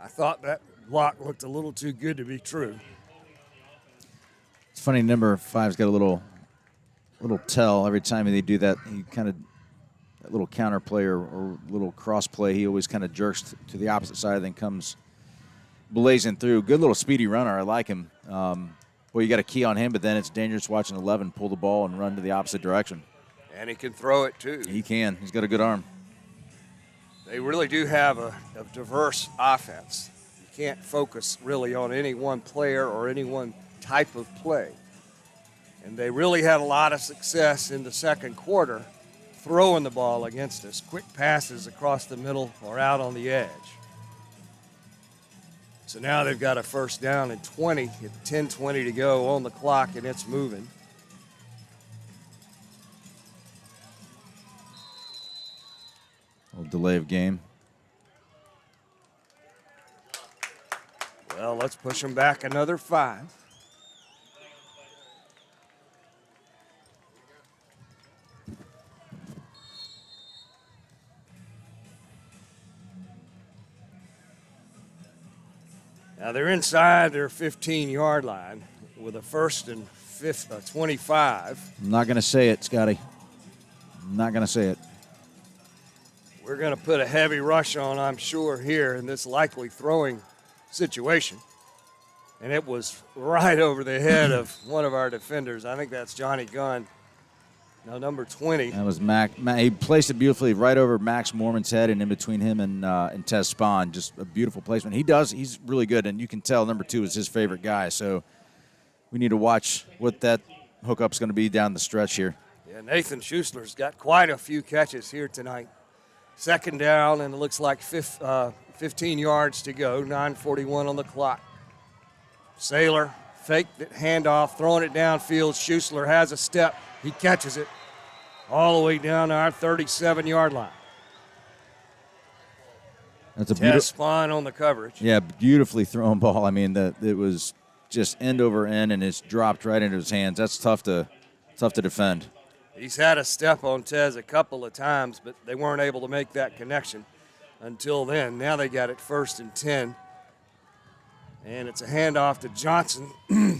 I thought that block looked a little too good to be true. It's funny, number 5's got a little tell every time they do that. He kind of, that little counter play or little cross play, he always kind of jerks to the opposite side, then comes blazing through. Good little speedy runner. I like him. Well, you got a key on him, but then it's dangerous watching 11 pull the ball and run to the opposite direction. And he can throw it, too. He can. He's got a good arm. They really do have a diverse offense. You can't focus really on any one player or any one type of play. And they really had a lot of success in the second quarter throwing the ball against us. Quick passes across the middle or out on the edge. So now they've got a first down and 20, 10:20 to go on the clock, and it's moving. A little delay of game. Well, let's push them back another 5. Now they're inside their 15-yard line with a first and 25. I'm not going to say it, Scotty. I'm not going to say it. We're going to put a heavy rush on, I'm sure, here in this likely throwing situation. And it was right over the head of one of our defenders. I think that's Johnny Gunn. Now, number 20. That was Mac. He placed it beautifully right over Max Mormon's head and in between him and Tez Spahn. Just a beautiful placement. He's really good, and you can tell number 2 is his favorite guy. So we need to watch what that hookup's going to be down the stretch here. Yeah, Nathan Schuessler's got quite a few catches here tonight. Second down, and it looks like 15 yards to go, 9:41 on the clock. Saylor faked it, handoff, throwing it downfield. Schuessler has a step. He catches it all the way down to our 37-yard line. That's a Tez Spahn on the coverage. Yeah, beautifully thrown ball. I mean, it was just end over end, and it's dropped right into his hands. That's tough to defend. He's had a step on Tez a couple of times, but they weren't able to make that connection until then. Now they got it first and 10. And it's a handoff to Johnson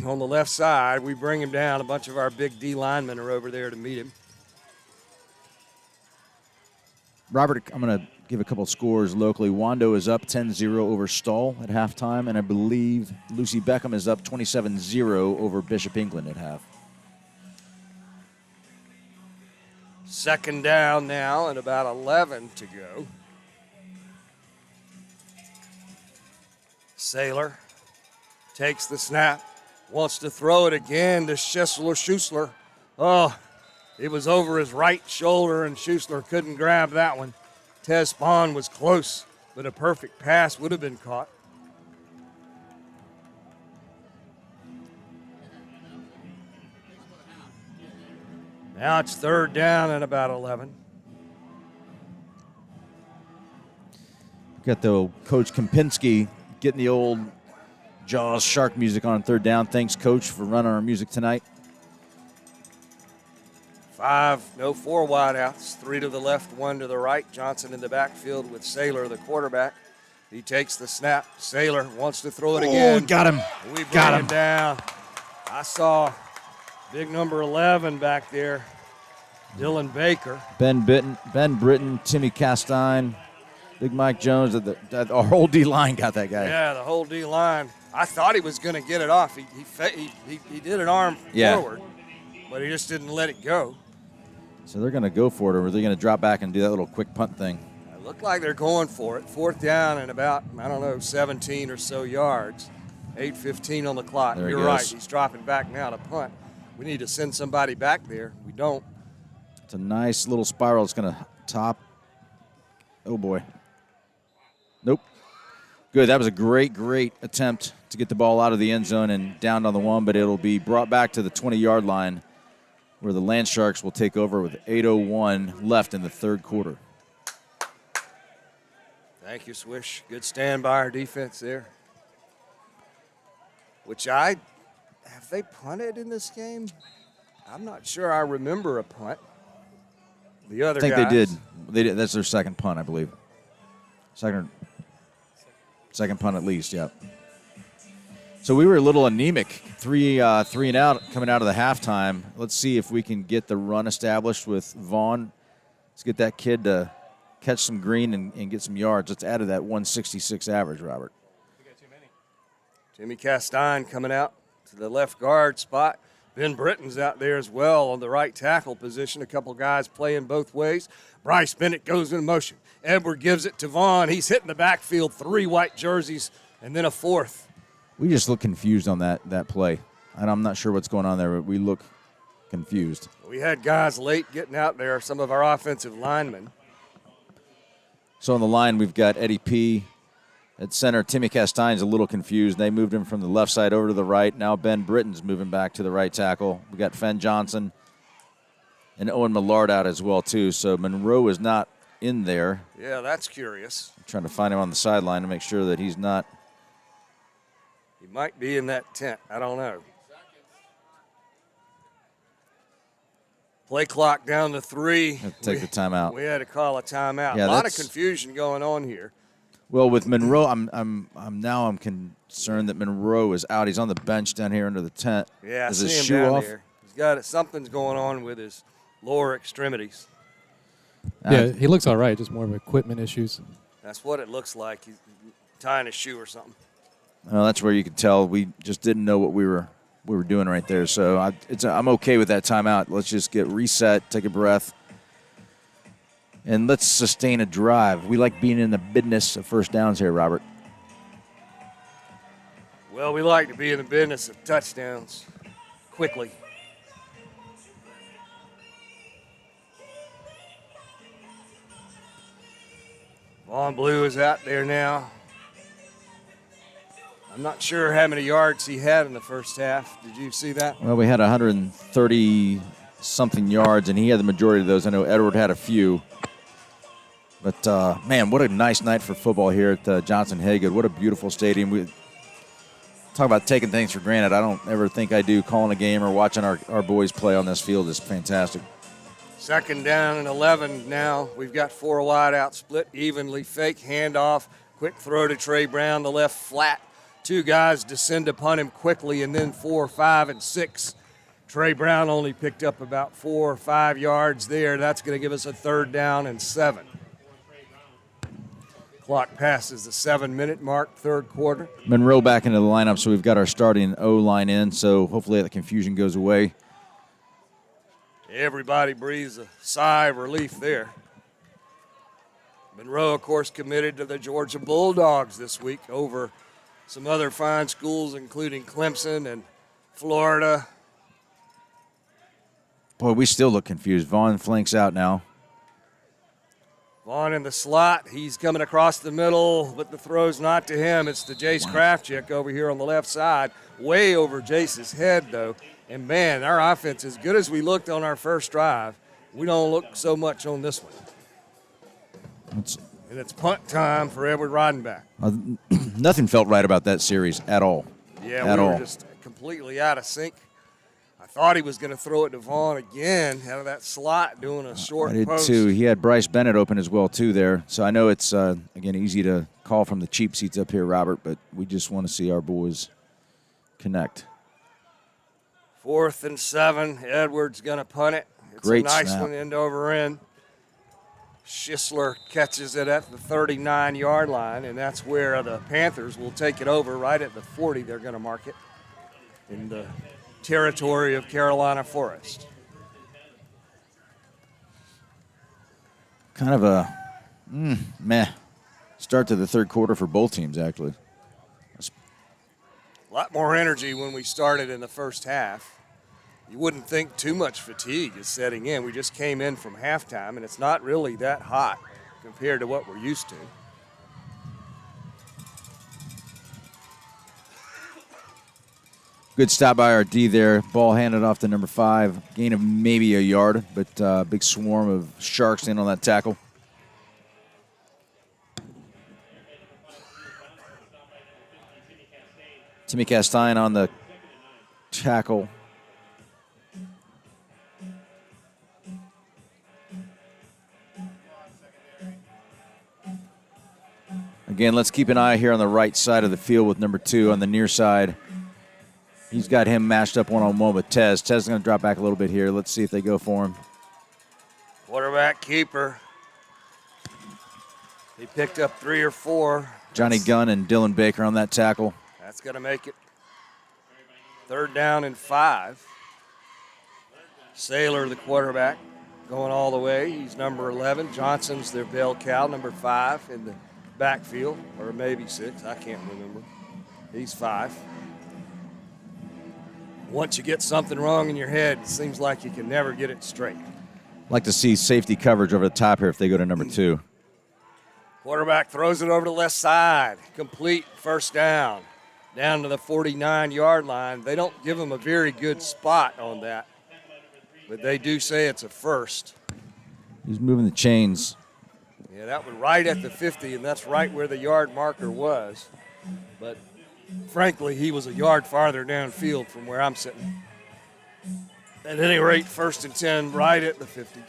on the left side. We bring him down. A bunch of our big D linemen are over there to meet him. Robert, I'm going to give a couple of scores locally. Wando is up 10-0 over Stahl at halftime, and I believe Lucy Beckham is up 27-0 over Bishop England at half. Second down now and about 11 to go. Saylor takes the snap, wants to throw it again to Schuessler. Oh, it was over his right shoulder, and Schuessler couldn't grab that one. Tez Spahn was close, but a perfect pass would have been caught. Now it's third down and about 11. Got the Coach Kempinski getting the old Jaws shark music on third down. Thanks, Coach, for running our music tonight. 4 wideouts, 3 to the left, 1 to the right. Johnson in the backfield with Saylor, the quarterback. He takes the snap. Saylor wants to throw it again. Oh, got him. We bring him down. I saw big number 11 back there, Dylan Baker. Ben Britton, Timmy Castine, Big Mike Jones. Our whole D-line got that guy. Yeah, the whole D-line. I thought he was going to get it off. He did an arm forward, but he just didn't let it go. So they're going to go for it, or are they going to drop back and do that little quick punt thing? It Look like they're going for it. 4th down and about, 17 or so yards. 8:15 on the clock. There he You're right. goes. He's dropping back now to punt. We need to send somebody back there. We don't. It's a nice little spiral. It's going to top. Oh, boy. Nope. Good. That was a great attempt to get the ball out of the end zone and down on the one, but it'll be brought back to the 20-yard line where the Landsharks will take over with 8:01 left in the third quarter. Thank you, Swish. Good stand by our defense there. Have they punted in this game? I'm not sure I remember a punt. The other I think guys, they did. That's their second punt, I believe. Second punt at least, yeah. So we were a little anemic, three and out coming out of the halftime. Let's see if we can get the run established with Vaughn. Let's get that kid to catch some green and get some yards. Let's add to that 166 average, Robert. Jimmy Castine coming out to the left guard spot. Ben Britton's out there as well on the right tackle position. A couple guys playing both ways. Bryce Bennett goes in motion. Edward gives it to Vaughn. He's hitting the backfield, 3 white jerseys, and then a 4th. We just look confused on that play. And I'm not sure what's going on there, but we look confused. We had guys late getting out there, some of our offensive linemen. So on the line, we've got Eddie P. At center, Timmy Castine's a little confused. They moved him from the left side over to the right. Now Ben Britton's moving back to the right tackle. We got Fenn Johnson and Owen Millard out as well, too. So Monroe is not in there. Yeah, that's curious. I'm trying to find him on the sideline to make sure that he's not. He might be in that tent. I don't know. Play clock down to 3. Have to take the timeout. We had to call a timeout. Yeah, a lot of confusion going on here. Well, with Monroe, I'm concerned that Monroe is out. He's on the bench down here under the tent. Yeah, I is see his him shoe down off? there. He's got something's going on with his lower extremities. Yeah, he looks all right. Just more of equipment issues. That's what it looks like. He's tying his shoe or something. Well, that's where you could tell we just didn't know what we were doing right there. So I'm okay with that timeout. Let's just get reset, take a breath, and let's sustain a drive. We like being in the business of first downs here, Robert. Well, we like to be in the business of touchdowns quickly. Vaughn Blue is out there now. I'm not sure how many yards he had in the first half. Did you see that? Well, we had 130-something yards, and he had the majority of those. I know Edward had a few. But, man, what a nice night for football here at Johnson-Haygood. What a beautiful stadium. We talk about taking things for granted. I don't ever think I do. Calling a game or watching our boys play on this field is fantastic. 2nd down and 11 now. We've got 4 wide out, split evenly. Fake handoff. Quick throw to Trey Brown, the left flat. 2 guys descend upon him quickly, and then 4, 5, and 6. Trey Brown only picked up about 4 or 5 yards there. That's going to give us a 3rd down and 7. Clock passes the 7-minute mark, 3rd quarter. Monroe back into the lineup, so we've got our starting O-line in, so hopefully the confusion goes away. Everybody breathes a sigh of relief there. Monroe, of course, committed to the Georgia Bulldogs this week over some other fine schools, including Clemson and Florida. Boy, we still look confused. Vaughn flanks out now. Vaughn in the slot. He's coming across the middle, but the throw's not to him. It's to Jace Kraftchick over here on the left side. Way over Jace's head, though. And, man, our offense, as good as we looked on our first drive, we don't look so much on this one. And it's punt time for Edward Rodenbach. Nothing felt right about that series at all. Yeah, we were just completely out of sync. I thought he was going to throw it to Vaughn again out of that slot doing a short I did post. too. He had Bryce Bennett open as well too there. So I know it's, again, easy to call from the cheap seats up here, Robert, but we just want to see our boys connect. 4th and 7. Edwards going to punt it. It's Great a nice snap. one end over end. Schisler catches it at the 39-yard line, and that's where the Panthers will take it over right at the 40. They're going to mark it in the territory of Carolina Forest. Kind of a Meh. Start to the third quarter for both teams, actually. A lot more energy when we started in the first half. You wouldn't think too much fatigue is setting in. We just came in from halftime, and it's not really that hot compared to what we're used to. Good stop by our D there. Ball handed off to number 5. Gain of maybe a yard, but big swarm of Sharks in on that tackle. Timmy Castine on the tackle. Again, let's keep an eye here on the right side of the field with number 2 on the near side. He's got him matched up one-on-one with Tez. Tez is going to drop back a little bit here. Let's see if they go for him. Quarterback keeper. He picked up 3 or 4. Johnny Gunn and Dylan Baker on that tackle. That's going to make it 3rd down and 5. Saylor, the quarterback, going all the way. He's number 11. Johnson's their bell cow, number 5 in the backfield, or maybe 6. I can't remember. He's 5. Once you get something wrong in your head, it seems like you can never get it straight. Like to see safety coverage over the top here if they go to number 2. Quarterback throws it over the left side. Complete, 1st down. Down to the 49-yard line. They don't give him a very good spot on that, but they do say it's a 1st. He's moving the chains. Yeah, that was right at the 50, and that's right where the yard marker was. But frankly, he was a yard farther downfield from where I'm sitting. At any rate, 1st and 10 right at the 50.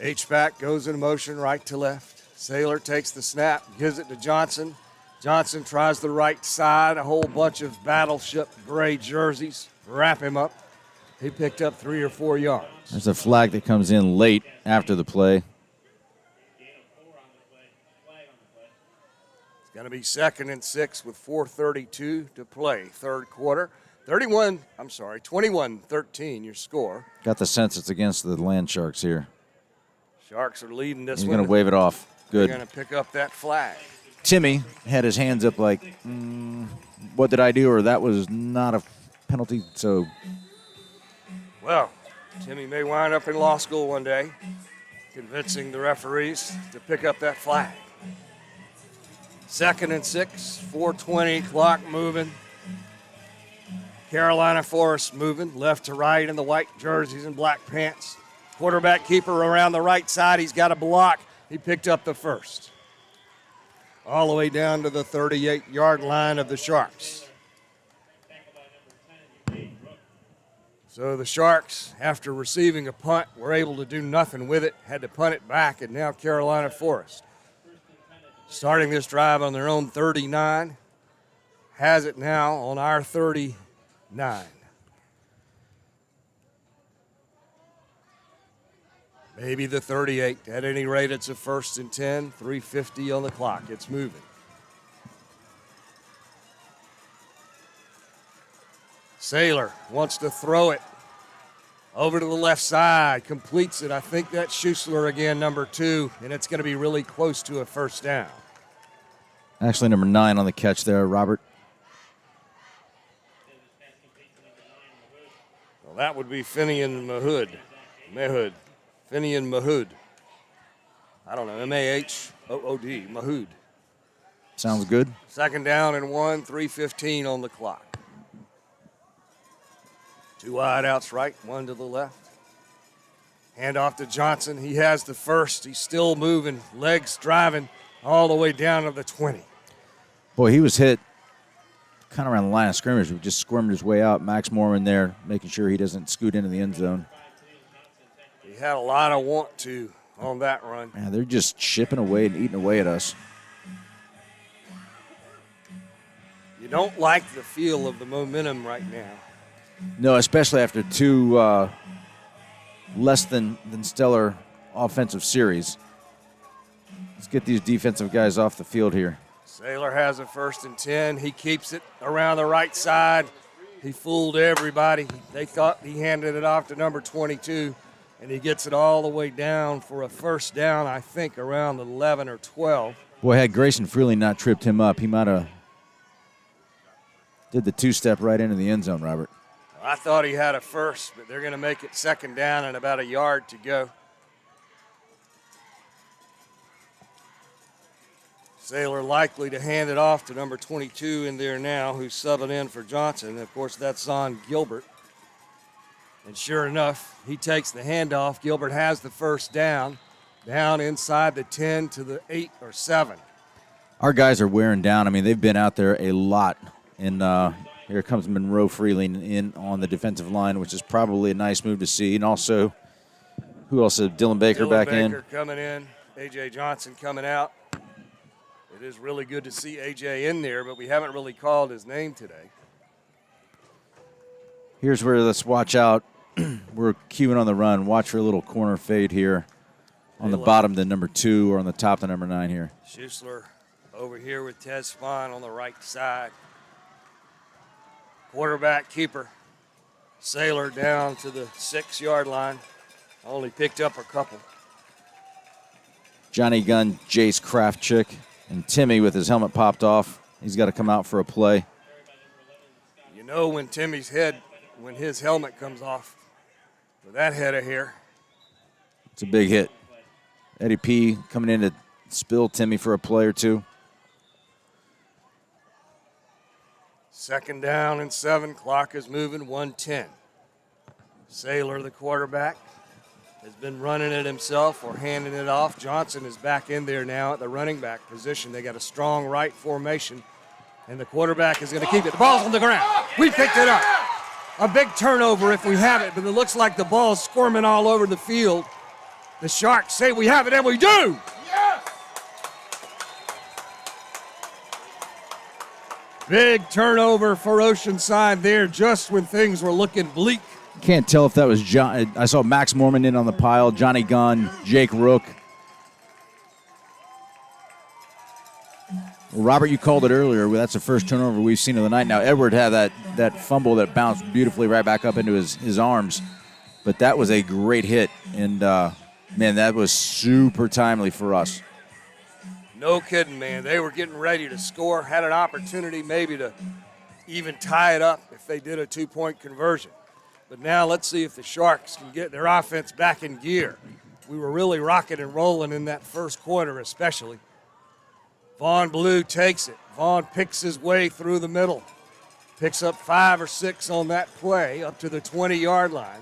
H-back goes in motion right to left. Saylor takes the snap, gives it to Johnson. Johnson tries the right side. A whole bunch of Battleship gray jerseys wrap him up. He picked up 3 or 4 yards. There's a flag that comes in late after the play. It's going to be 2nd and 6 with 4:32 to play, 3rd quarter. 21-13 your score. Got the sense it's against the Landsharks here. Sharks are leading this He's one. going to wave it off. Good. They're going to pick up that flag. Timmy had his hands up like, what did I do? Or that was not a penalty. So, Well, Timmy may wind up in law school one day, convincing the referees to pick up that flag. 2nd and 6, 4:20, clock moving. Carolina Forest moving left to right in the white jerseys and black pants. Quarterback keeper around the right side. He's got a block. He picked up the 1st. All the way down to the 38-yard line of the Sharks. So the Sharks, after receiving a punt, were able to do nothing with it, had to punt it back, and now Carolina Forest, starting this drive on their own 39, has it now on our 39. Maybe the 38. At any rate, it's a 1st and 10, 3:50 on the clock. It's moving. Saylor wants to throw it over to the left side, completes it. I think that's Schussler again, number 2, and it's going to be really close to a 1st down. actually number 9 on the catch there, Robert. Well, that would be Finian Mahood. Finian Mahood. I don't know, M-A-H-O-O-D, Mahood. Sounds good. 2nd down and 1, 3:15 on the clock. 2 wide outs right, 1 to the left. Hand off to Johnson. He has the 1st. He's still moving, legs driving all the way down to the 20. Boy, he was hit kind of around the line of scrimmage. He just squirmed his way out. Max Moore in there, making sure he doesn't scoot into the end zone. He had a lot of want to on that run. Man, they're just chipping away and eating away at us. You don't like the feel of the momentum right now. No, especially after 2 less than stellar offensive series. Let's get these defensive guys off the field here. Saylor has a 1st and 10. He keeps it around the right side. He fooled everybody. They thought he handed it off to number 22, and he gets it all the way down for a first down, I think, around 11 or 12. Boy, had Grayson Freely not tripped him up, he might have did the two-step right into the end zone, Robert. I thought he had a first, but they're going to make it second down and about a yard to go. Saylor likely to hand it off to number 22 in there now, who's subbing in for Johnson. Of course, that's Zon Gilbert. And sure enough, he takes the handoff. Gilbert has the first down inside the 10 to the 8 or 7. Our guys are wearing down. I mean, they've been out there a lot. And here comes Monroe Freely in on the defensive line, which is probably a nice move to see. And also, who else? Dylan Baker back in. Dylan Baker coming in. A.J. Johnson coming out. It is really good to see A.J. in there, but we haven't really called his name today. Here's where let's watch out. We're queuing on the run. Watch for a little corner fade here on the bottom to number 2 or on the top to number 9 here. Schuessler over here with Tez Spahn on the right side. Quarterback keeper. Saylor down to the 6-yard line. Only picked up a couple. Johnny Gunn, Jace Kraftchick, and Timmy with his helmet popped off. He's got to come out for a play. You know when when his helmet comes off with that head of hair. It's a big hit. Eddie P coming in to spill Timmy for a play or two. Second down and 7. Clock is moving. 1:10. Saylor, the quarterback, has been running it himself or handing it off. Johnson is back in there now at the running back position. They got a strong right formation, and the quarterback is going to keep it. The ball's on the ground. We picked it up. A big turnover if we have it, but it looks like the ball's squirming all over the field. The Sharks say we have it, and we do. Yes! Big turnover for Oceanside there just when things were looking bleak. Can't tell if that was John. I saw Max Mormon in on the pile, Johnny Gunn, Jake Rook. Well, Robert, you called it earlier. Well, that's the first turnover we've seen of the night. Now, Edward had that fumble that bounced beautifully right back up into his arms. But that was a great hit. And, man, that was super timely for us. No kidding, man. They were getting ready to score, had an opportunity maybe to even tie it up if they did a 2-point conversion. But now let's see if the Sharks can get their offense back in gear. We were really rocking and rolling in that first quarter especially. Vaughn Blue takes it. Vaughn picks his way through the middle. Picks up 5 or 6 on that play up to the 20-yard line.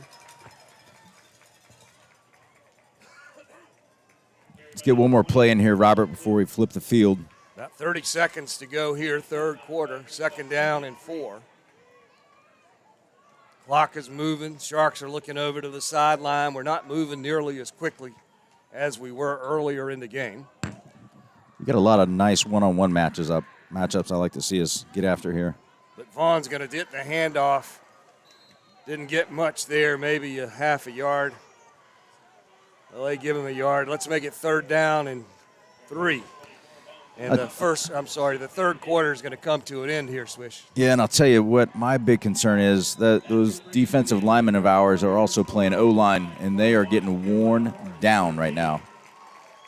Let's get one more play in here, Robert, before we flip the field. About 30 seconds to go here, third quarter. Second down and 4. Clock is moving. Sharks are looking over to the sideline. We're not moving nearly as quickly as we were earlier in the game. We got a lot of nice one-on-one matchups I like to see us get after here. But Vaughn's going to get the handoff. Didn't get much there, maybe a half a yard. Well, they give him a yard. Let's make it third down and 3. And the third quarter is going to come to an end here, Swish. Yeah, and I'll tell you what my big concern is, that those defensive linemen of ours are also playing O-line, and they are getting worn down right now.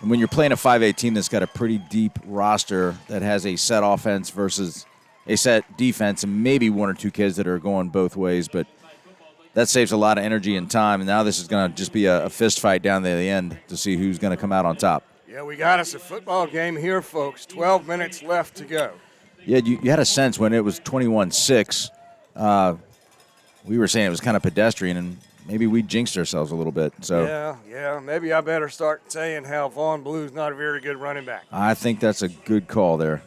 And when you're playing a 5A team that's got a pretty deep roster that has a set offense versus a set defense and maybe 1 or 2 kids that are going both ways, but that saves a lot of energy and time, and now this is going to just be a fist fight down there at the end to see who's going to come out on top. Yeah, we got us a football game here, folks. 12 minutes left to go. Yeah, you had a sense when it was 21-6. We were saying it was kind of pedestrian, and maybe we jinxed ourselves a little bit. So yeah. Maybe I better start saying how Vaughn Blue's not a very good running back. I think that's a good call there.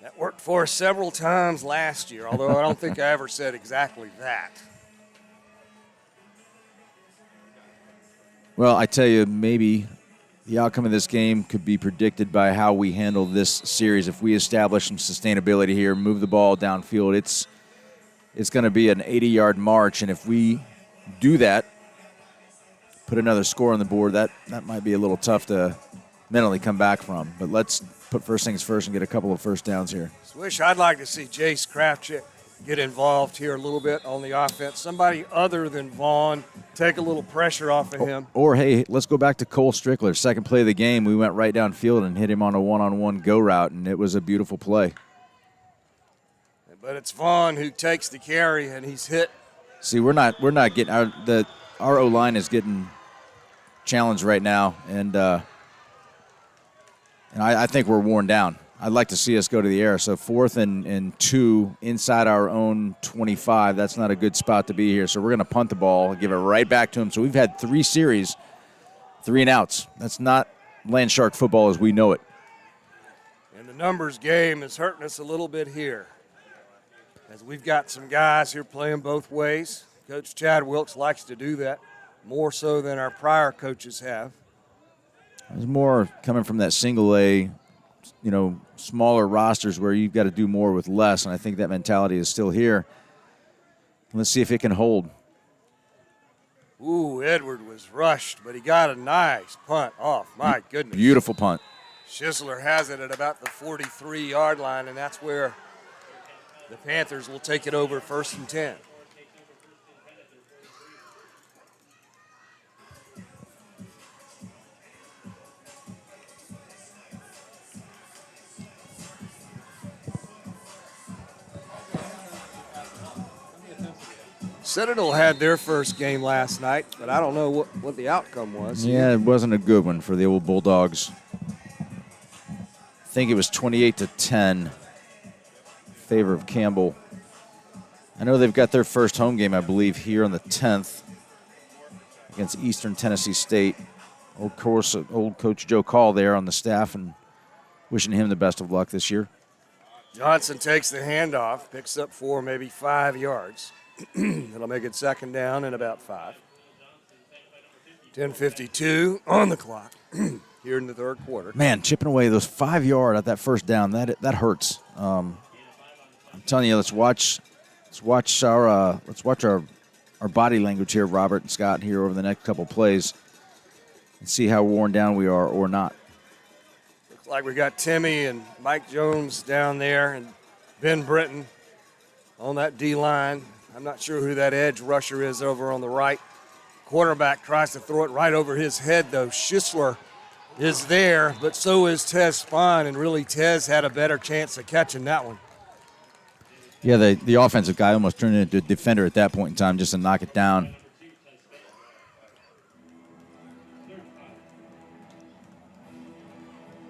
That worked for us several times last year, although I don't think I ever said exactly that. Well, I tell you, maybe the outcome of this game could be predicted by how we handle this series. If we establish some sustainability here, move the ball downfield, it's going to be an 80-yard march. And if we do that, put another score on the board, that might be a little tough to mentally come back from. But let's put first things first and get a couple of first downs here. Swish, I'd like to see Jace Kraftchick get involved here a little bit on the offense. Somebody other than Vaughn, take a little pressure off of him. Or, hey, let's go back to Cole Strickler. Second play of the game, we went right downfield and hit him on a one-on-one go route, and it was a beautiful play. But it's Vaughn who takes the carry, and he's hit. See, we're not getting our O-line is getting challenged right now, and I think we're worn down. I'd like to see us go to the air. So 4th and 2 inside our own 25. That's not a good spot to be here. So we're going to punt the ball, give it right back to him. So we've had 3 series, 3 and outs. That's not Landshark football as we know it. And the numbers game is hurting us a little bit here, as we've got some guys here playing both ways. Coach Chad Wilkes likes to do that, more so than our prior coaches have. There's more coming from that single A, smaller rosters where you've got to do more with less, and I think that mentality is still here. Let's see if it can hold. Ooh, Edward was rushed, but he got a nice punt off. My goodness. Beautiful punt. Schisler has it at about the 43-yard line, and that's where the Panthers will take it over 1st and 10. Citadel had their first game last night, but I don't know what the outcome was. Yeah, it wasn't a good one for the old Bulldogs. I think it was 28-10 in favor of Campbell. I know they've got their first home game, I believe, here on the 10th against Eastern Tennessee State. Old Coach Joe Call there on the staff, and wishing him the best of luck this year. Johnson takes the handoff, picks up 4, maybe 5 yards. That'll make it 2nd down and about 5. 10:52 on the clock here in the 3rd quarter. Man, chipping away those 5 yard at that first down, that hurts. I'm telling you, let's watch our body language here, Robert and Scott, here over the next couple plays, and see how worn down we are or not. Looks like we got Timmy and Mike Jones down there, and Ben Britton on that D line. I'm not sure who that edge rusher is over on the right. Quarterback tries to throw it right over his head, though. Schisler is there, but so is Tez Spahn, and really Tez had a better chance of catching that one. Yeah, the offensive guy almost turned into a defender at that point in time just to knock it down.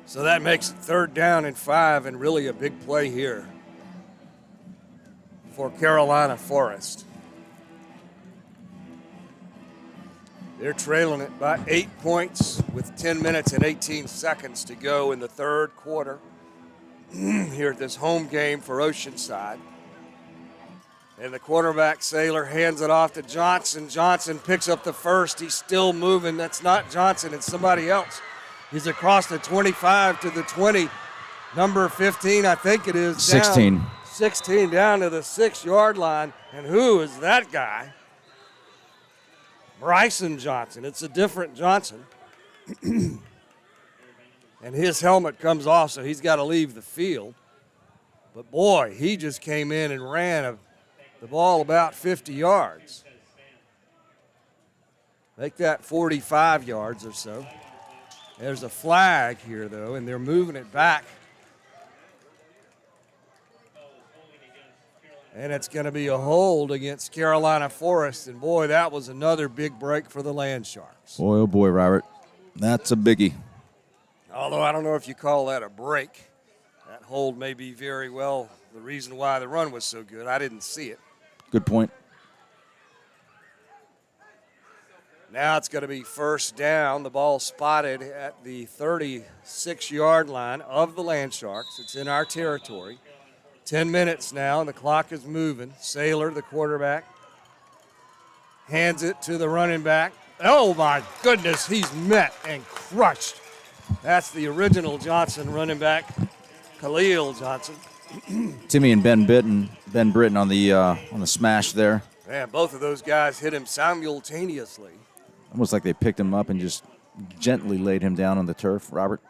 So that makes it 3rd down and 5, and really a big play here for Carolina Forest. They're trailing it by 8 points with 10 minutes and 18 seconds to go in the 3rd quarter here at this home game for Oceanside. And the quarterback, Saylor, hands it off to Johnson. Johnson picks up the first. He's still moving. That's not Johnson. It's somebody else. He's across the 25 to the 20. Number 15, I think it is. 16. 16 down to the 6-yard line. And who is that guy? Bryson Johnson. It's a different Johnson. And his helmet comes off, so he's got to leave the field. But, boy, he just came in and ran the ball about 50 yards. Make that 45 yards or so. There's a flag here, though, and they're moving it back. And it's going to be a hold against Carolina Forest. And, boy, that was another big break for the Landsharks. Boy, oh, boy, Robert. That's a biggie. Although I don't know if you call that a break. That hold may be very well the reason why the run was so good. I didn't see it. Good point. Now it's going to be 1st down. The ball spotted at the 36-yard line of the Landsharks. It's in our territory. 10 minutes now, and the clock is moving. Saylor, the quarterback, hands it to the running back. Oh, my goodness, he's met and crushed. That's the original Johnson running back, Khalil Johnson. Timmy and Ben Britton on the smash there. Man, both of those guys hit him simultaneously. Almost like they picked him up and just gently laid him down on the turf, Robert.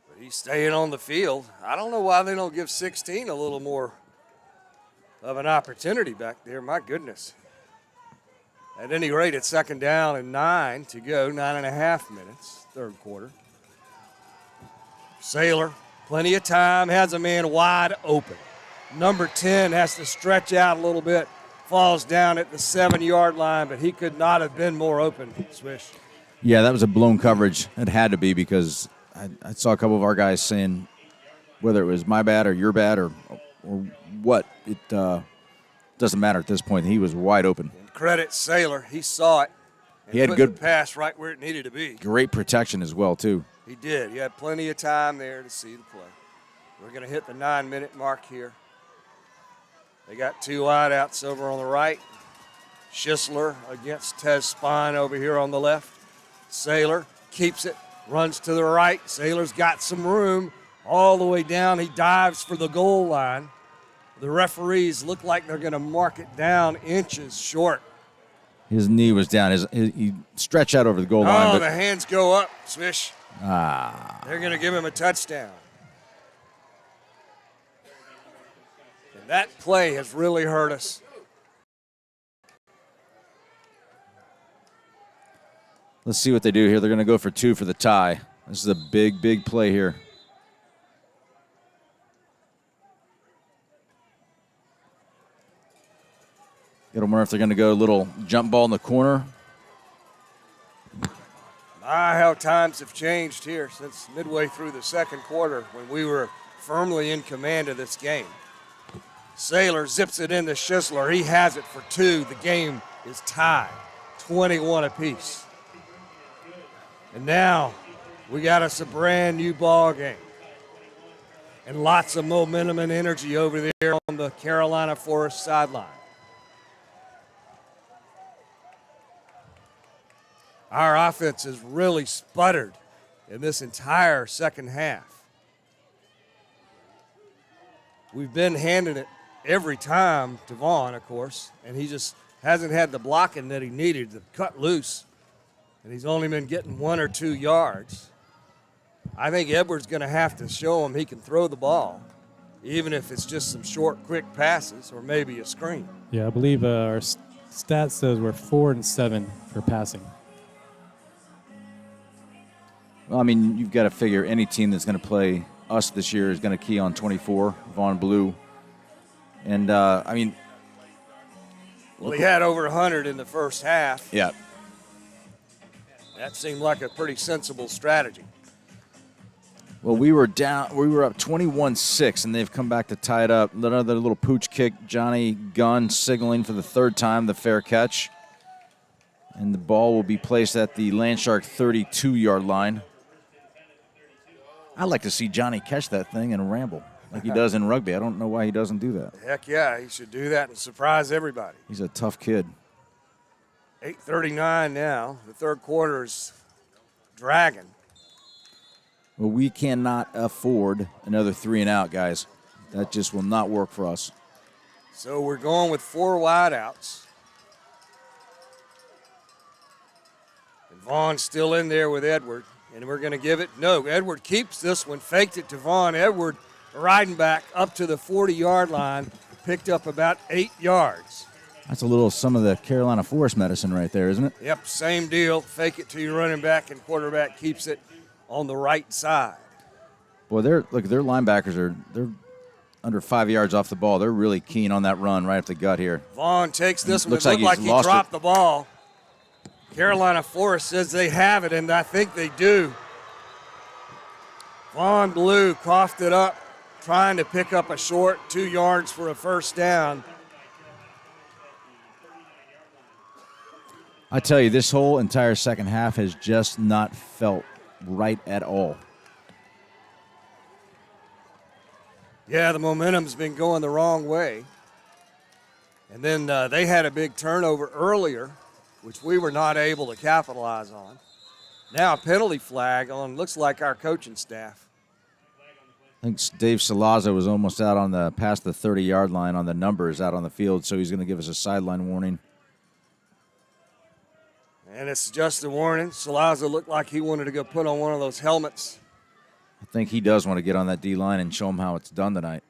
But he's staying on the field. I don't know why they don't give 16 a little more of an opportunity back there. My goodness. At any rate, it's 2nd down and 9 to go, 9.5 minutes, 3rd quarter. Saylor, plenty of time, has a man wide open. Number 10 has to stretch out a little bit, falls down at the 7-yard line, but he could not have been more open, Swish. Yeah, that was a blown coverage. It had to be because I saw a couple of our guys saying whether it was my bad or your bad or what, it doesn't matter at this point. He was wide open. And credit Saylor, he saw it. And he had put good the pass right where it needed to be. Great protection as well, too. He did. He had plenty of time there to see the play. We're going to hit the 9-minute mark here. They got 2 wideouts over on the right. Schisler against Tez Spine over here on the left. Saylor keeps it, runs to the right. Saylor's got some room all the way down. He dives for the goal line. The referees look like they're going to mark it down inches short. His knee was down. He stretched out over the goal line. Oh, but the hands go up, Swish. They're going to give him a touchdown. And that play has really hurt us. Let's see what they do here. They're going to go for 2 for the tie. This is a big, big play here. Got to wonder if they're going to go a little jump ball in the corner. My, how times have changed here since midway through the 2nd quarter when we were firmly in command of this game. Saylor zips it into Schisler. He has it for 2. The game is tied, 21 apiece. And now we got us a brand new ball game. And lots of momentum and energy over there on the Carolina Forest sideline. Our offense has really sputtered in this entire 2nd half. We've been handing it every time to Vaughn, of course, and he just hasn't had the blocking that he needed to cut loose. And he's only been getting 1 or 2 yards. I think Edwards going to have to show him he can throw the ball, even if it's just some short, quick passes or maybe a screen. Yeah, I believe our stats says we're 4 and 7 for passing. Well, I mean, you've got to figure any team that's going to play us this year is going to key on 24, Vaughn Blue. And, I mean. Well, he had over 100 in the first half. Yeah. That seemed like a pretty sensible strategy. Well, we were up 21-6, and they've come back to tie it up. Another little pooch kick. Johnny Gunn signaling for the 3rd time the fair catch. And the ball will be placed at the Landshark 32-yard line. I'd like to see Johnny catch that thing and ramble like he does in rugby. I don't know why he doesn't do that. Heck yeah, he should do that and surprise everybody. He's a tough kid. 8:39 now. The 3rd quarter's dragging. Well, we cannot afford another 3 and out, guys. That just will not work for us. So we're going with 4 wideouts. And Vaughn's still in there with Edward. And we're going to give it. No, Edward keeps this one. Faked it to Vaughn. Edward riding back up to the 40-yard line. Picked up about 8 yards. That's a little some of the Carolina Forest medicine right there, isn't it? Yep, same deal. Fake it to your running back, and quarterback keeps it on the right side. Boy, their linebackers they're under 5 yards off the ball. They're really keen on that run right up the gut here. Vaughn takes this one. Looks It looked like he's he lost dropped it. the ball. Carolina Forest says they have it, and I think they do. Vaughn Blue coughed it up, trying to pick up a short 2 yards for a 1st down. I tell you, this whole entire 2nd half has just not felt right at all. Yeah, the momentum's been going the wrong way. And then they had a big turnover earlier, which we were not able to capitalize on. Now a penalty flag on, looks like our coaching staff. I think Dave Salazzo was almost out on past the 30-yard line on the numbers out on the field, so he's going to give us a sideline warning. And it's just a warning. Salazzo looked like he wanted to go put on one of those helmets. I think he does want to get on that D-line and show them how it's done tonight.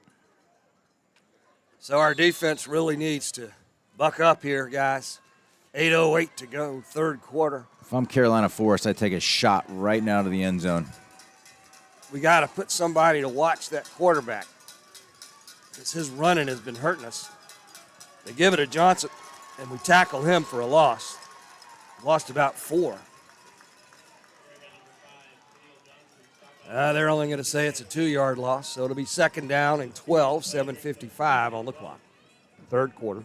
So our defense really needs to buck up here, guys. 8:08 to go, third quarter. If I'm Carolina Forest, I'd take a shot right now to the end zone. We got to put somebody to watch that quarterback because his running has been hurting us. They give it to Johnson, and we tackle him for a loss. Lost about 4. They're only going to say it's a 2-yard loss, so it'll be second down and 12, 7:55 on the clock. Third quarter.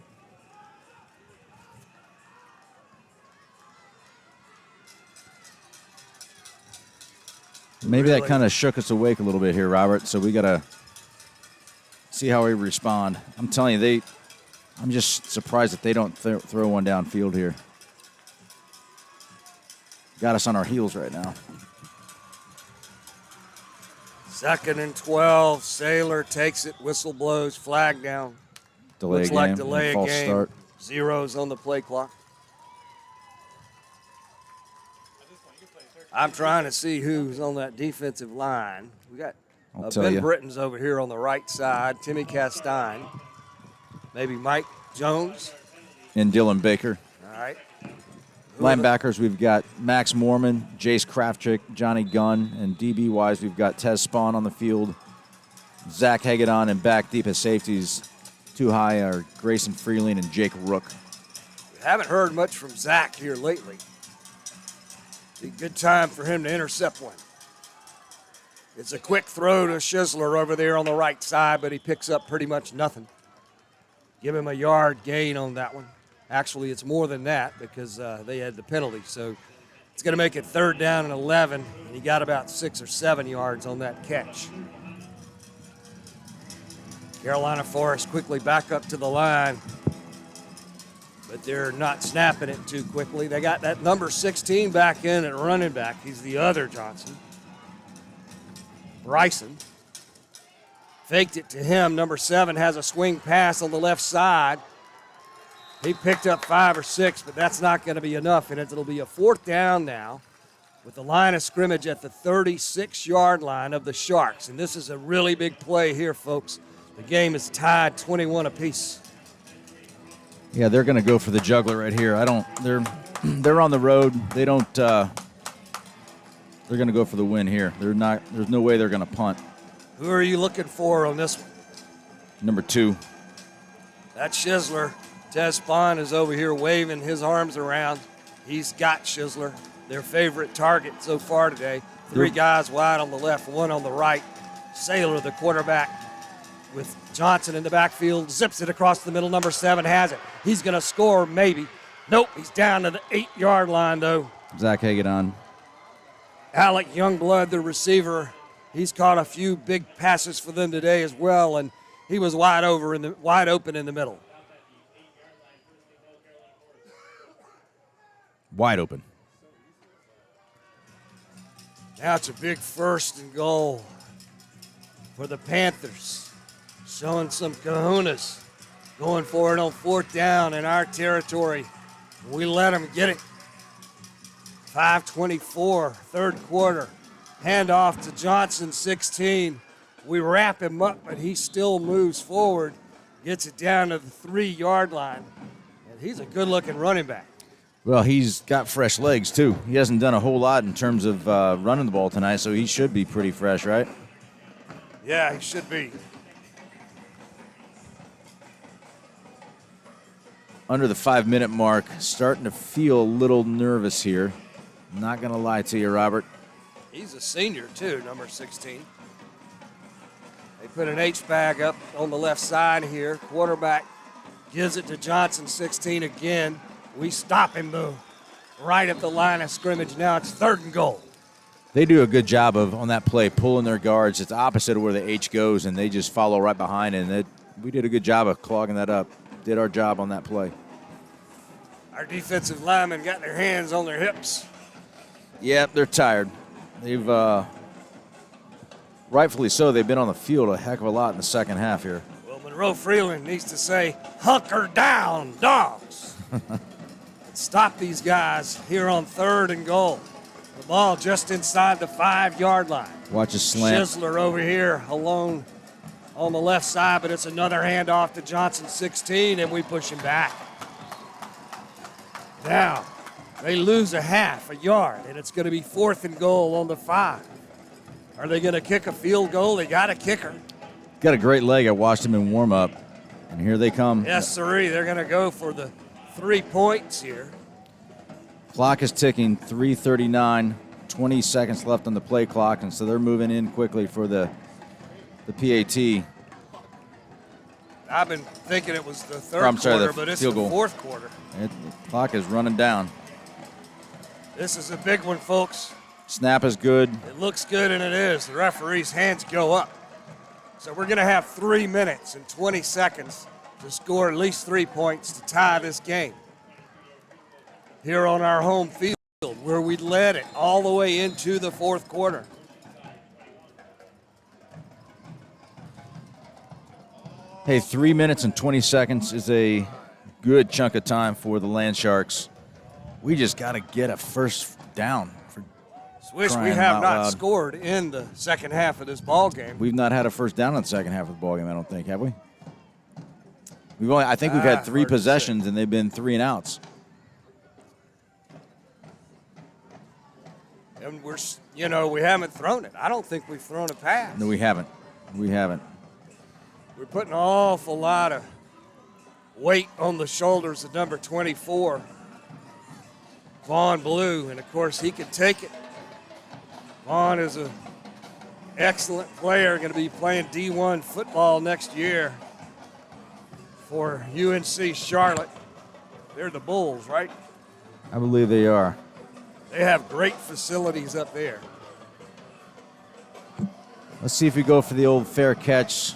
Maybe that kind of shook us awake a little bit here, Robert, so we got to see how we respond. I'm telling you, I'm just surprised that they don't throw one downfield here. Got us on our heels right now. Second and 12. Saylor takes it. Whistle blows. Flag down. Delay Looks a game. like delay a False game. start. Zeros on the play clock. I'm trying to see who's on that defensive line. We got I'll tell Ben you. Britton's over here on the right side. Timmy Castine. Maybe Mike Jones. And Dylan Baker. All right. Linebackers, we've got Max Mormon, Jace Krafchick, Johnny Gunn, and DB-wise, we've got Tez Spawn on the field, Zach Hagedon, and back deep as safeties. Too high are Grayson Freeling and Jake Rook. We haven't heard much from Zach here lately. Be a good time for him to intercept one. It's a quick throw to Schizler over there on the right side, but he picks up pretty much nothing. Give him a yard gain on that one. Actually, it's more than that because they had the penalty. So it's going to make it third down and 11, and he got about 6 or 7 yards on that catch. Carolina Forest quickly back up to the line, but they're not snapping it too quickly. They got that number 16 back in at running back. He's the other Johnson. Bryson. Faked it to him. Number 7 has a swing pass on the left side. He picked up 5 or 6, but that's not going to be enough, and it'll be a fourth down now with the line of scrimmage at the 36-yard line of the Sharks. And this is a really big play here, folks. The game is tied 21 apiece. Yeah, they're going to go for the juggler right here. They're on the road. They don't. They're going to go for the win here. There's no way they're going to punt. Who are you looking for on this one? Number 2. That's Schizler. Tez Spawn is over here waving his arms around. He's got Schizler, their favorite target so far today. 3 guys wide on the left, 1 on the right. Saylor, the quarterback, with Johnson in the backfield, zips it across the middle. Number 7 has it. He's going to score, maybe. Nope, he's down to the 8-yard line, though. Zach Hagedon. Alec Youngblood, the receiver, he's caught a few big passes for them today as well, and he was wide open in the middle. Wide open. Now it's a big first and goal for the Panthers. Showing some kahunas. Going for it on fourth down in our territory. We let them get it. 5:24, third quarter. Handoff to Johnson, 16. We wrap him up, but he still moves forward. Gets it down to the 3-yard line. And he's a good-looking running back. Well, he's got fresh legs, too. He hasn't done a whole lot in terms of running the ball tonight, so he should be pretty fresh, right? Yeah, he should be. Under the 5-minute mark, starting to feel a little nervous here. Not going to lie to you, Robert. He's a senior, too, number 16. They put an H-bag up on the left side here. Quarterback gives it to Johnson, 16 again. We stop him, though, right at the line of scrimmage. Now it's third and goal. They do a good job of, on that play, pulling their guards. It's opposite of where the H goes, and they just follow right behind it. And we did a good job of clogging that up. Did our job on that play. Our defensive linemen got their hands on their hips. Yep, they're tired. They've, rightfully so, they've been on the field a heck of a lot in the second half here. Well, Monroe Freeland needs to say, hunker down, dogs. Stop these guys here on third and goal. The ball just inside the 5-yard line. Watch a slant. Schizler over here alone on the left side, but it's another handoff to Johnson, 16, and we push him back. Now, they lose a half, a yard, and it's going to be 4th and goal on the 5. Are they going to kick a field goal? They got a kicker. Got a great leg. I watched him in warm-up, and here they come. Yes, sirree. They're going to go for the 3 points here. Clock is ticking, 3:39, 20 seconds left on the play clock, and so they're moving in quickly for the PAT. I've been thinking it was the third quarter, but it's the fourth quarter. The clock is running down. This is a big one, folks. Snap is good. It looks good, and it is. The referee's hands go up. So we're going to have 3 minutes and 20 seconds to score at least 3 points to tie this game. Here on our home field, where we led it all the way into the fourth quarter. Hey, 3 minutes and 20 seconds is a good chunk of time for the Landsharks. We just got to get a first down. Swish, we have not scored in the second half of this ball game. We've not had a first down in the second half of the ball game, I don't think, have we? I think we've had 3 possessions, and they've been 3 and outs. And we haven't thrown it. I don't think we've thrown a pass. No, we haven't. We haven't. We're putting an awful lot of weight on the shoulders of number 24, Vaughn Blue, and of course he can take it. Vaughn is an excellent player, going to be playing D1 football next year for UNC Charlotte. They're the Bulls, right? I believe they are. They have great facilities up there. Let's see if we go for the old fair catch.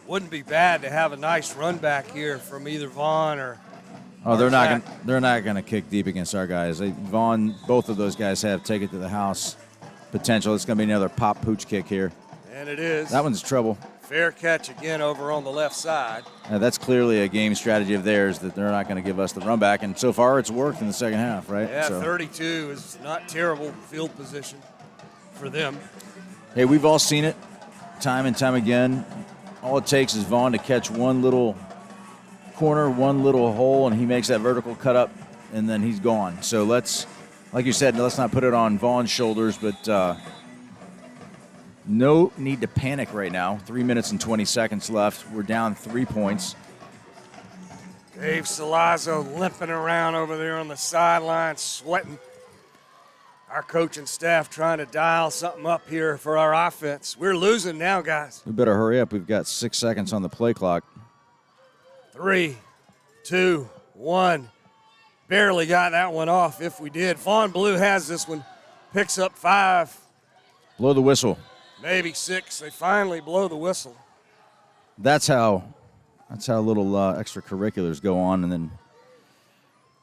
Wouldn't be bad to have a nice run back here from either Vaughn or. Oh, they're not going to kick deep against our guys. Vaughn, both of those guys have take it to the house potential. It's going to be another pop pooch kick here. And it is. That one's trouble. Fair catch again over on the left side. That's clearly a game strategy of theirs that they're not going to give us the run back, and so far it's worked in the second half, right? Yeah, 32 is not terrible field position for them. Hey, we've all seen it time and time again. All it takes is Vaughn to catch one little corner, one little hole, and he makes that vertical cut up, and then he's gone. So let's, like you said, let's not put it on Vaughn's shoulders, but no need to panic right now. 3 minutes and 20 seconds left. We're down 3 points. Dave Salazzo limping around over there on the sideline, sweating. Our coaching staff trying to dial something up here for our offense. We're losing now, guys. We better hurry up. We've got 6 seconds on the play clock. 3, 2, 1. Barely got that one off if we did. Vaughn Blue has this one. Picks up 5. Blow the whistle. Maybe 6. They finally blow the whistle. That's how little extracurriculars go on. And then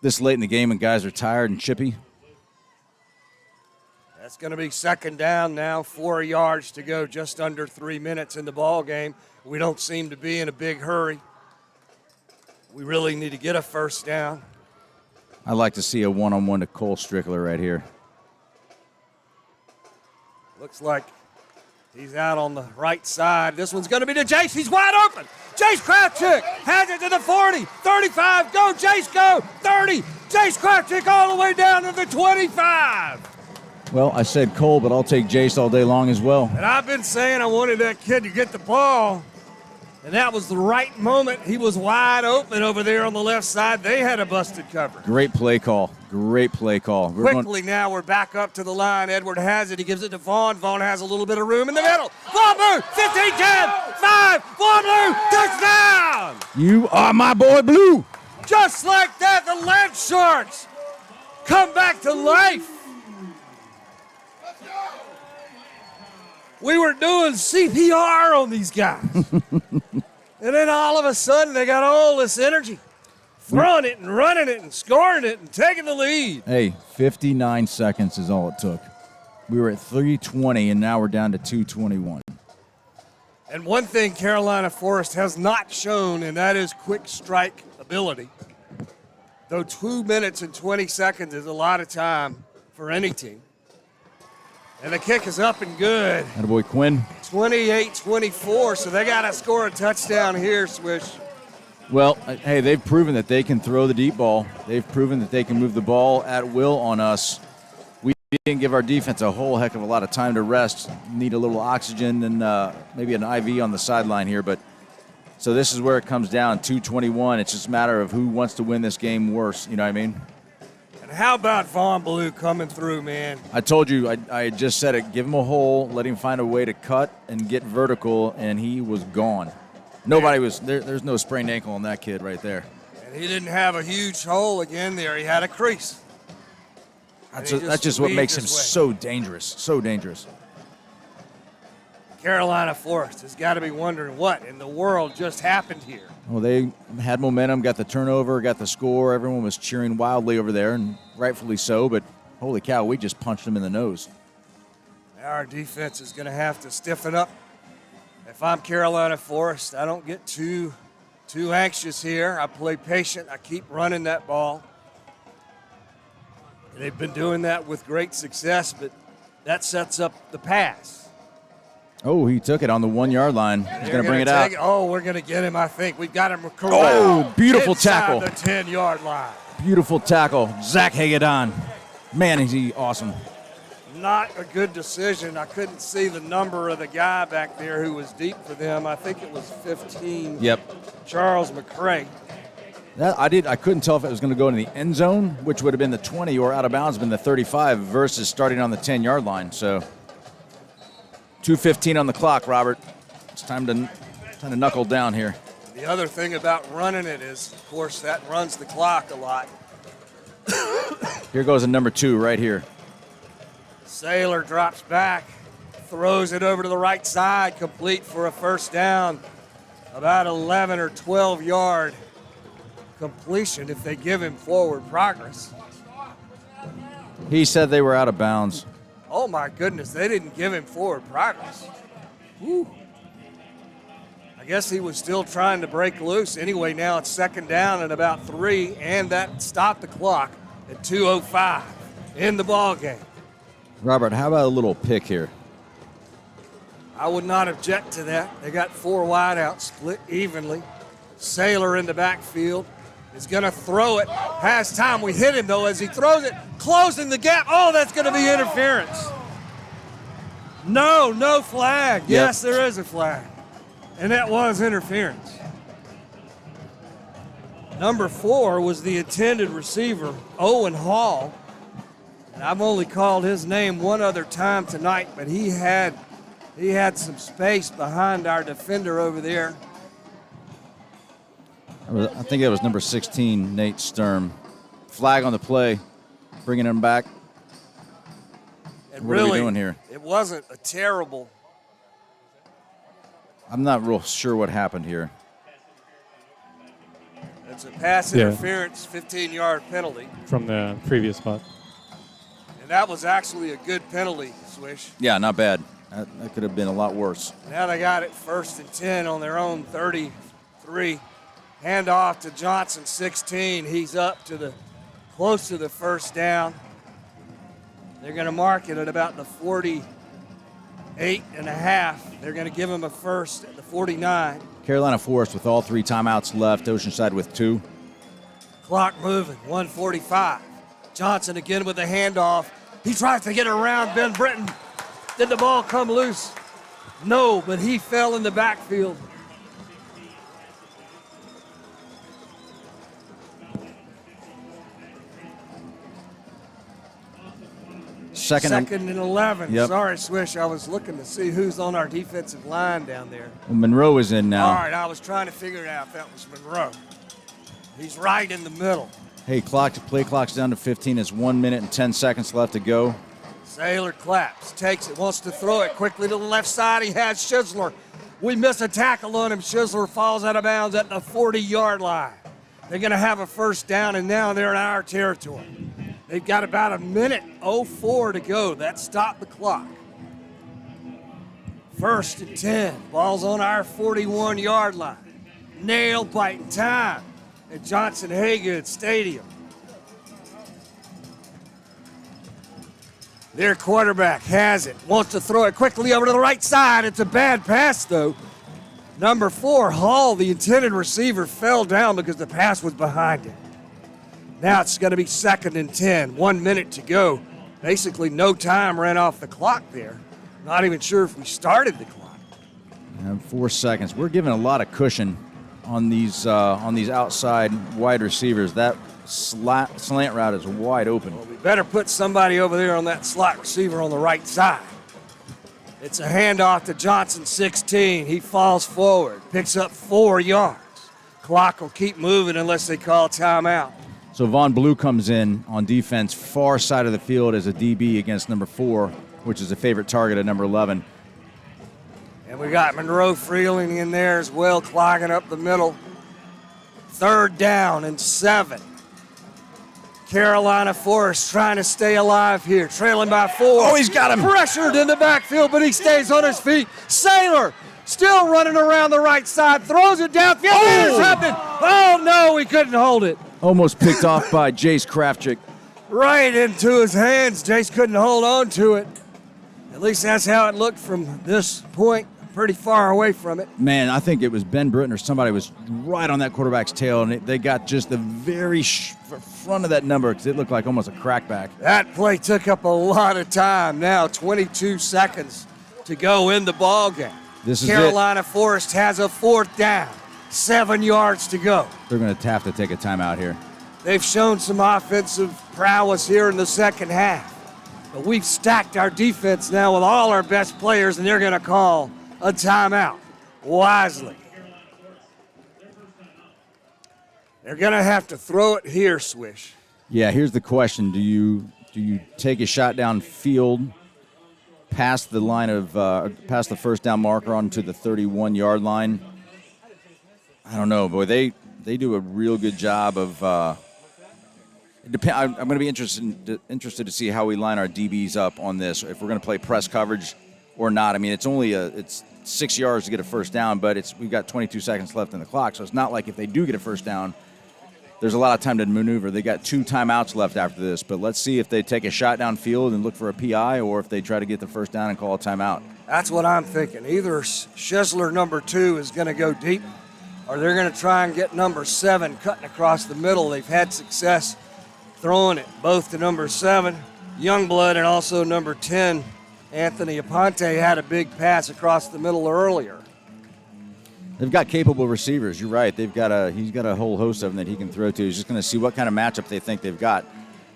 this late in the game when guys are tired and chippy. That's going to be second down now. 4 yards to go, just under 3 minutes in the ball game. We don't seem to be in a big hurry. We really need to get a first down. I'd like to see a one-on-one to Cole Strickler right here. Looks like he's out on the right side. This one's going to be to Jace. He's wide open. Jace Kravchuk has it to the 40, 35. Go, Jace, go. 30. Jace Kravchuk all the way down to the 25. Well, I said Cole, but I'll take Jace all day long as well. And I've been saying I wanted that kid to get the ball. And that was the right moment. He was wide open over there on the left side. They had a busted cover. Great play call. Great play call. Now we're back up to the line. Edward has it. He gives it to Vaughn. Vaughn has a little bit of room in the middle. Vaughn Blue, 15, 10, 5. Vaughn Blue, touchdown. You are my boy Blue. Just like that, the Landsharks come back to life. We were doing CPR on these guys. And then all of a sudden, they got all this energy. Throwing it and running it and scoring it and taking the lead. Hey, 59 seconds is all it took. We were at 3:20, and now we're down to 2:21. And one thing Carolina Forest has not shown, and that is quick strike ability. Though 2 minutes and 20 seconds is a lot of time for any team. And the kick is up and good. Attaboy Quinn. 28-24, so they got to score a touchdown here, Swish. Well, hey, they've proven that they can throw the deep ball. They've proven that they can move the ball at will on us. We didn't give our defense a whole heck of a lot of time to rest. Need a little oxygen and maybe an IV on the sideline here. But so this is where it comes down, 2:21. It's just a matter of who wants to win this game worse. You know what I mean? And how about Von Blue coming through, man? I told you, I just said it. Give him a hole, let him find a way to cut and get vertical, and he was gone. Nobody was there. There's no sprained ankle on that kid right there. And he didn't have a huge hole again there. He had a crease. That's just what makes him so dangerous. So dangerous. Carolina Forest has got to be wondering what in the world just happened here. Well, they had momentum, got the turnover, got the score. Everyone was cheering wildly over there, and rightfully so. But holy cow, we just punched them in the nose. Our defense is going to have to stiffen up. If I'm Carolina Forest, I don't get too anxious here. I play patient. I keep running that ball. And they've been doing that with great success, but that sets up the pass. Oh, he took it on the 1 yard line. He's going to bring it out. We're going to get him, I think. We've got him corralled. Oh, beautiful tackle. Inside the 10-yard line. Beautiful tackle. Zach Hagedon. Man, is he awesome. Not a good decision. I couldn't see the number of the guy back there who was deep for them. I think it was 15. Yep. Charles McCray. I couldn't tell if it was going to go in the end zone, which would have been the 20, or out of bounds been the 35, versus starting on the 10-yard line. So 2:15 on the clock, Robert. It's time to knuckle down here. The other thing about running it is, of course, that runs the clock a lot. Here goes a number 2 right here. Saylor drops back, throws it over to the right side, complete for a first down. About 11 or 12-yard completion if they give him forward progress. He said they were out of bounds. Oh, my goodness, they didn't give him forward progress. Whew. I guess he was still trying to break loose. Anyway, now it's second down and about 3, and that stopped the clock at 2:05 in the ball game. Robert, how about a little pick here? I would not object to that. They got 4 wideouts split evenly. Saylor in the backfield is going to throw it. Has time. We hit him, though, as he throws it, closing the gap. Oh, that's going to be interference. No flag. Yep. Yes, there is a flag. And that was interference. Number 4 was the intended receiver, Owen Hall. And I've only called his name one other time tonight, but he had some space behind our defender over there. I think that was number 16, Nate Sturm. Flag on the play, bringing him back. And what really, are we doing here? It wasn't a terrible. I'm not real sure what happened here. It's a pass interference, 15-yard penalty. From the previous spot. And that was actually a good penalty, Swish. Yeah, not bad. That could have been a lot worse. Now they got it 1st and 10 on their own 33. Hand off to Johnson, 16. He's up to close to the first down. They're going to mark it at about the 48 and a half. They're going to give him a first at the 49. Carolina Forest with all 3 timeouts left. Oceanside with 2. Clock moving, 1:45. Johnson again with the handoff. He tries to get around Ben Britton. Did the ball come loose? No, but he fell in the backfield. Second and 11. Yep. Sorry, Swish. I was looking to see who's on our defensive line down there. Monroe is in now. All right, I was trying to figure it out if that was Monroe. He's right in the middle. Hey, play clock's down to 15. It's 1 minute and 10 seconds left to go. Saylor claps, takes it, wants to throw it quickly to the left side. He has Schizler. We miss a tackle on him. Schizler falls out of bounds at the 40-yard line. They're going to have a first down, and now they're in our territory. They've got about a minute 04 to go. That stopped the clock. 1st and 10. Ball's on our 41-yard line. Nail-biting time at Johnson Haygood Stadium. Their quarterback has it, wants to throw it quickly over to the right side. It's a bad pass, though. Number 4, Hall, the intended receiver, fell down because the pass was behind him. Now it's going to be 2nd and 10, 1 minute to go. Basically, no time ran off the clock there. Not even sure if we started the clock. And 4 seconds. We're giving a lot of cushion on these outside wide receivers. That slant route is wide open. Well, we better put somebody over there on that slot receiver on the right side. It's a handoff to Johnson, 16. He falls forward, picks up 4 yards. Clock will keep moving unless they call timeout. So Von Blue comes in on defense, far side of the field as a DB against number 4, which is a favorite target at number 11. And we got Monroe Freeling in there as well, clogging up the middle. 3rd down and 7. Carolina Forest trying to stay alive here, trailing by 4. Oh, he's got him. Pressured in the backfield, but he stays on his feet. Saylor still running around the right side, throws it downfield. Oh, intercepted. Oh, no, he couldn't hold it. Almost picked off by Jace Krafchick. Right into his hands. Jace couldn't hold on to it. At least that's how it looked from this point, pretty far away from it. Man, I think it was Ben Britton or somebody was right on that quarterback's tail, and they got just the very front of that number because it looked like almost a crackback. That play took up a lot of time. Now 22 seconds to go in the ball game. This is Carolina Forest has a 4th down, 7 yards to go. They're going to have to take a timeout here. They've shown some offensive prowess here in the second half. But we've stacked our defense now with all our best players, and they're going to call a timeout wisely. They're going to have to throw it here, Swish. Yeah, here's the question. Do you take a shot downfield past the line of past the first down marker onto the 31-yard line? I don't know, boy. They do a real good job of I'm going to be interested to see how we line our DBs up on this, if we're going to play press coverage or not. I mean, it's 6 yards to get a first down, but we've got 22 seconds left in the clock, so it's not like if they do get a first down, there's a lot of time to maneuver. They got 2 timeouts left after this, but let's see if they take a shot downfield and look for a PI, or if they try to get the first down and call a timeout. That's what I'm thinking. Either Schisler number 2 is going to go deep, or they're going to try and get number 7 cutting across the middle. They've had success throwing it both to number 7, Youngblood, and also number 10, Anthony Aponte, had a big pass across the middle earlier. They've got capable receivers. You're right. He's got a whole host of them that he can throw to. He's just going to see what kind of matchup they think they've got.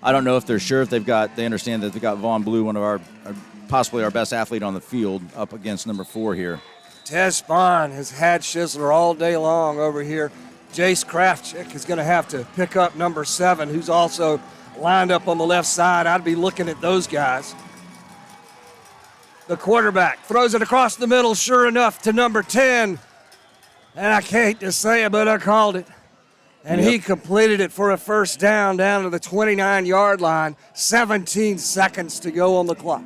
I don't know if they're sure if they understand that they've got Von Blue, one of our possibly our best athlete on the field, up against number 4 here. Tez Spahn has had Schisler all day long over here. Jace Krafchick is going to have to pick up number 7, who's also lined up on the left side. I'd be looking at those guys. The quarterback throws it across the middle, sure enough, to number 10. And I hate to say it, but I called it. And he completed it for a first down to the 29-yard line. 17 seconds to go on the clock.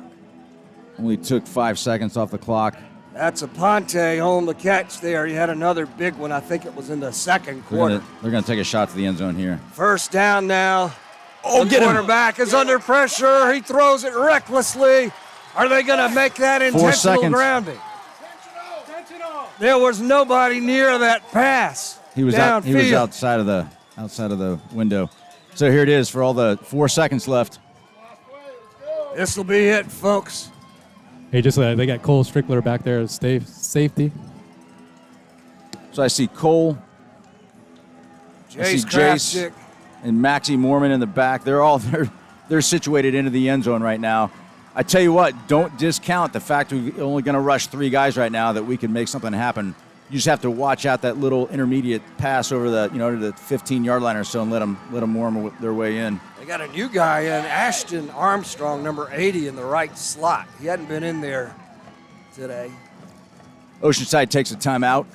Only took 5 seconds off the clock. That's Aponte on the catch there. He had another big one. I think it was in the second quarter. They're going to take a shot to the end zone here. First down now. Oh, the get him. quarterback is under pressure. He throws it recklessly. Are they going to make that 4 intentional seconds. grounding? There was nobody near that pass. He was outside of the window. So here it is for all the 4 seconds left. This will be it, folks. Hey, just they got Cole Strickler back there as safety. So I see Cole, I see Jace Jace, Krafchick. and Maxie Mormon in the back. They're situated into the end zone right now. I tell you what, don't discount the fact we're only going to rush 3 guys right now, that we can make something happen. You just have to watch out that little intermediate pass over the to the 15-yard line or so, and let them worm their way in. They got a new guy in, Ashton Armstrong, number 80 in the right slot. He hadn't been in there today. Oceanside takes a timeout,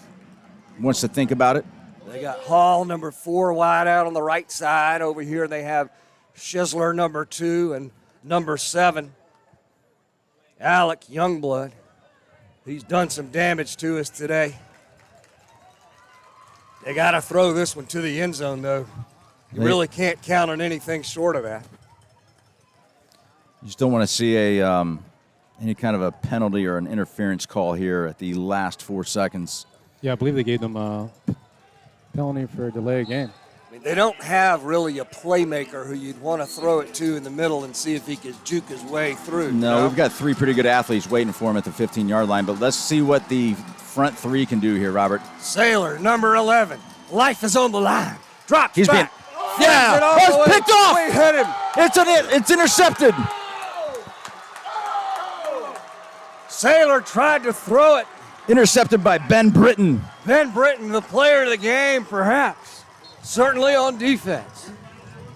wants to think about it. They got Hall, number 4, wide out on the right side. Over here they have Schisler, number 2, and number 7, Alec Youngblood. He's done some damage to us today. They got to throw this one to the end zone, though. You really can't count on anything short of that. You just don't want to see any kind of a penalty or an interference call here at the last 4 seconds. Yeah, I believe they gave them a penalty for a delay of game. I mean, they don't have really a playmaker who you'd want to throw it to in the middle and see if he could juke his way through. No, we've got 3 pretty good athletes waiting for him at the 15-yard line, but let's see what the front 3 can do here, Robert. Sailor, number 11. Life is on the line. Drops He's back. Yeah, It all oh, the way. it's picked off. We hit him. It's intercepted. Sailor tried to throw it. Intercepted by Ben Britton. Ben Britton, the player of the game, perhaps. Certainly on defense.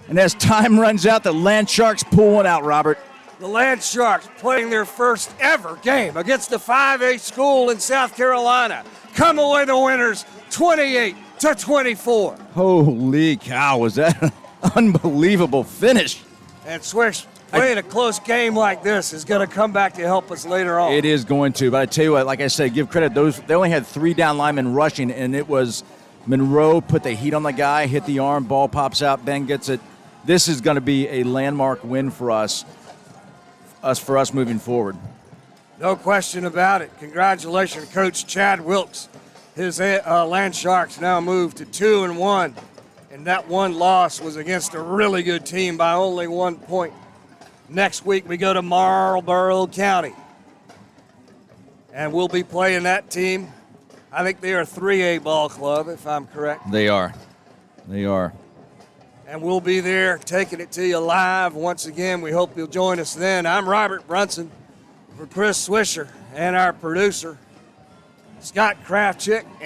And as time runs out, the Landsharks pull one out, Robert. The Landsharks playing their first ever game against the 5A school in South Carolina. Come away the winners, 28-24. Holy cow, was that an unbelievable finish. And Swish, playing a close game like this is going to come back to help us later on. It is going to, but I tell you what, like I said, give credit. They only had 3 down linemen rushing, and it was Monroe put the heat on the guy, hit the arm, ball pops out, Ben gets it. This is going to be a landmark win for us moving forward. No question about it. Congratulations, Coach Chad Wilkes. His Landsharks now moved to 2-1, and that one loss was against a really good team by only 1 point. Next week we go to Marlboro County, and we'll be playing that team. I think they are a 3A ball club, if I'm correct. They are. And we'll be there taking it to you live once again. We hope you'll join us then. I'm Robert Brunson for Chris Swisher and our producer, Scott Kraftchick.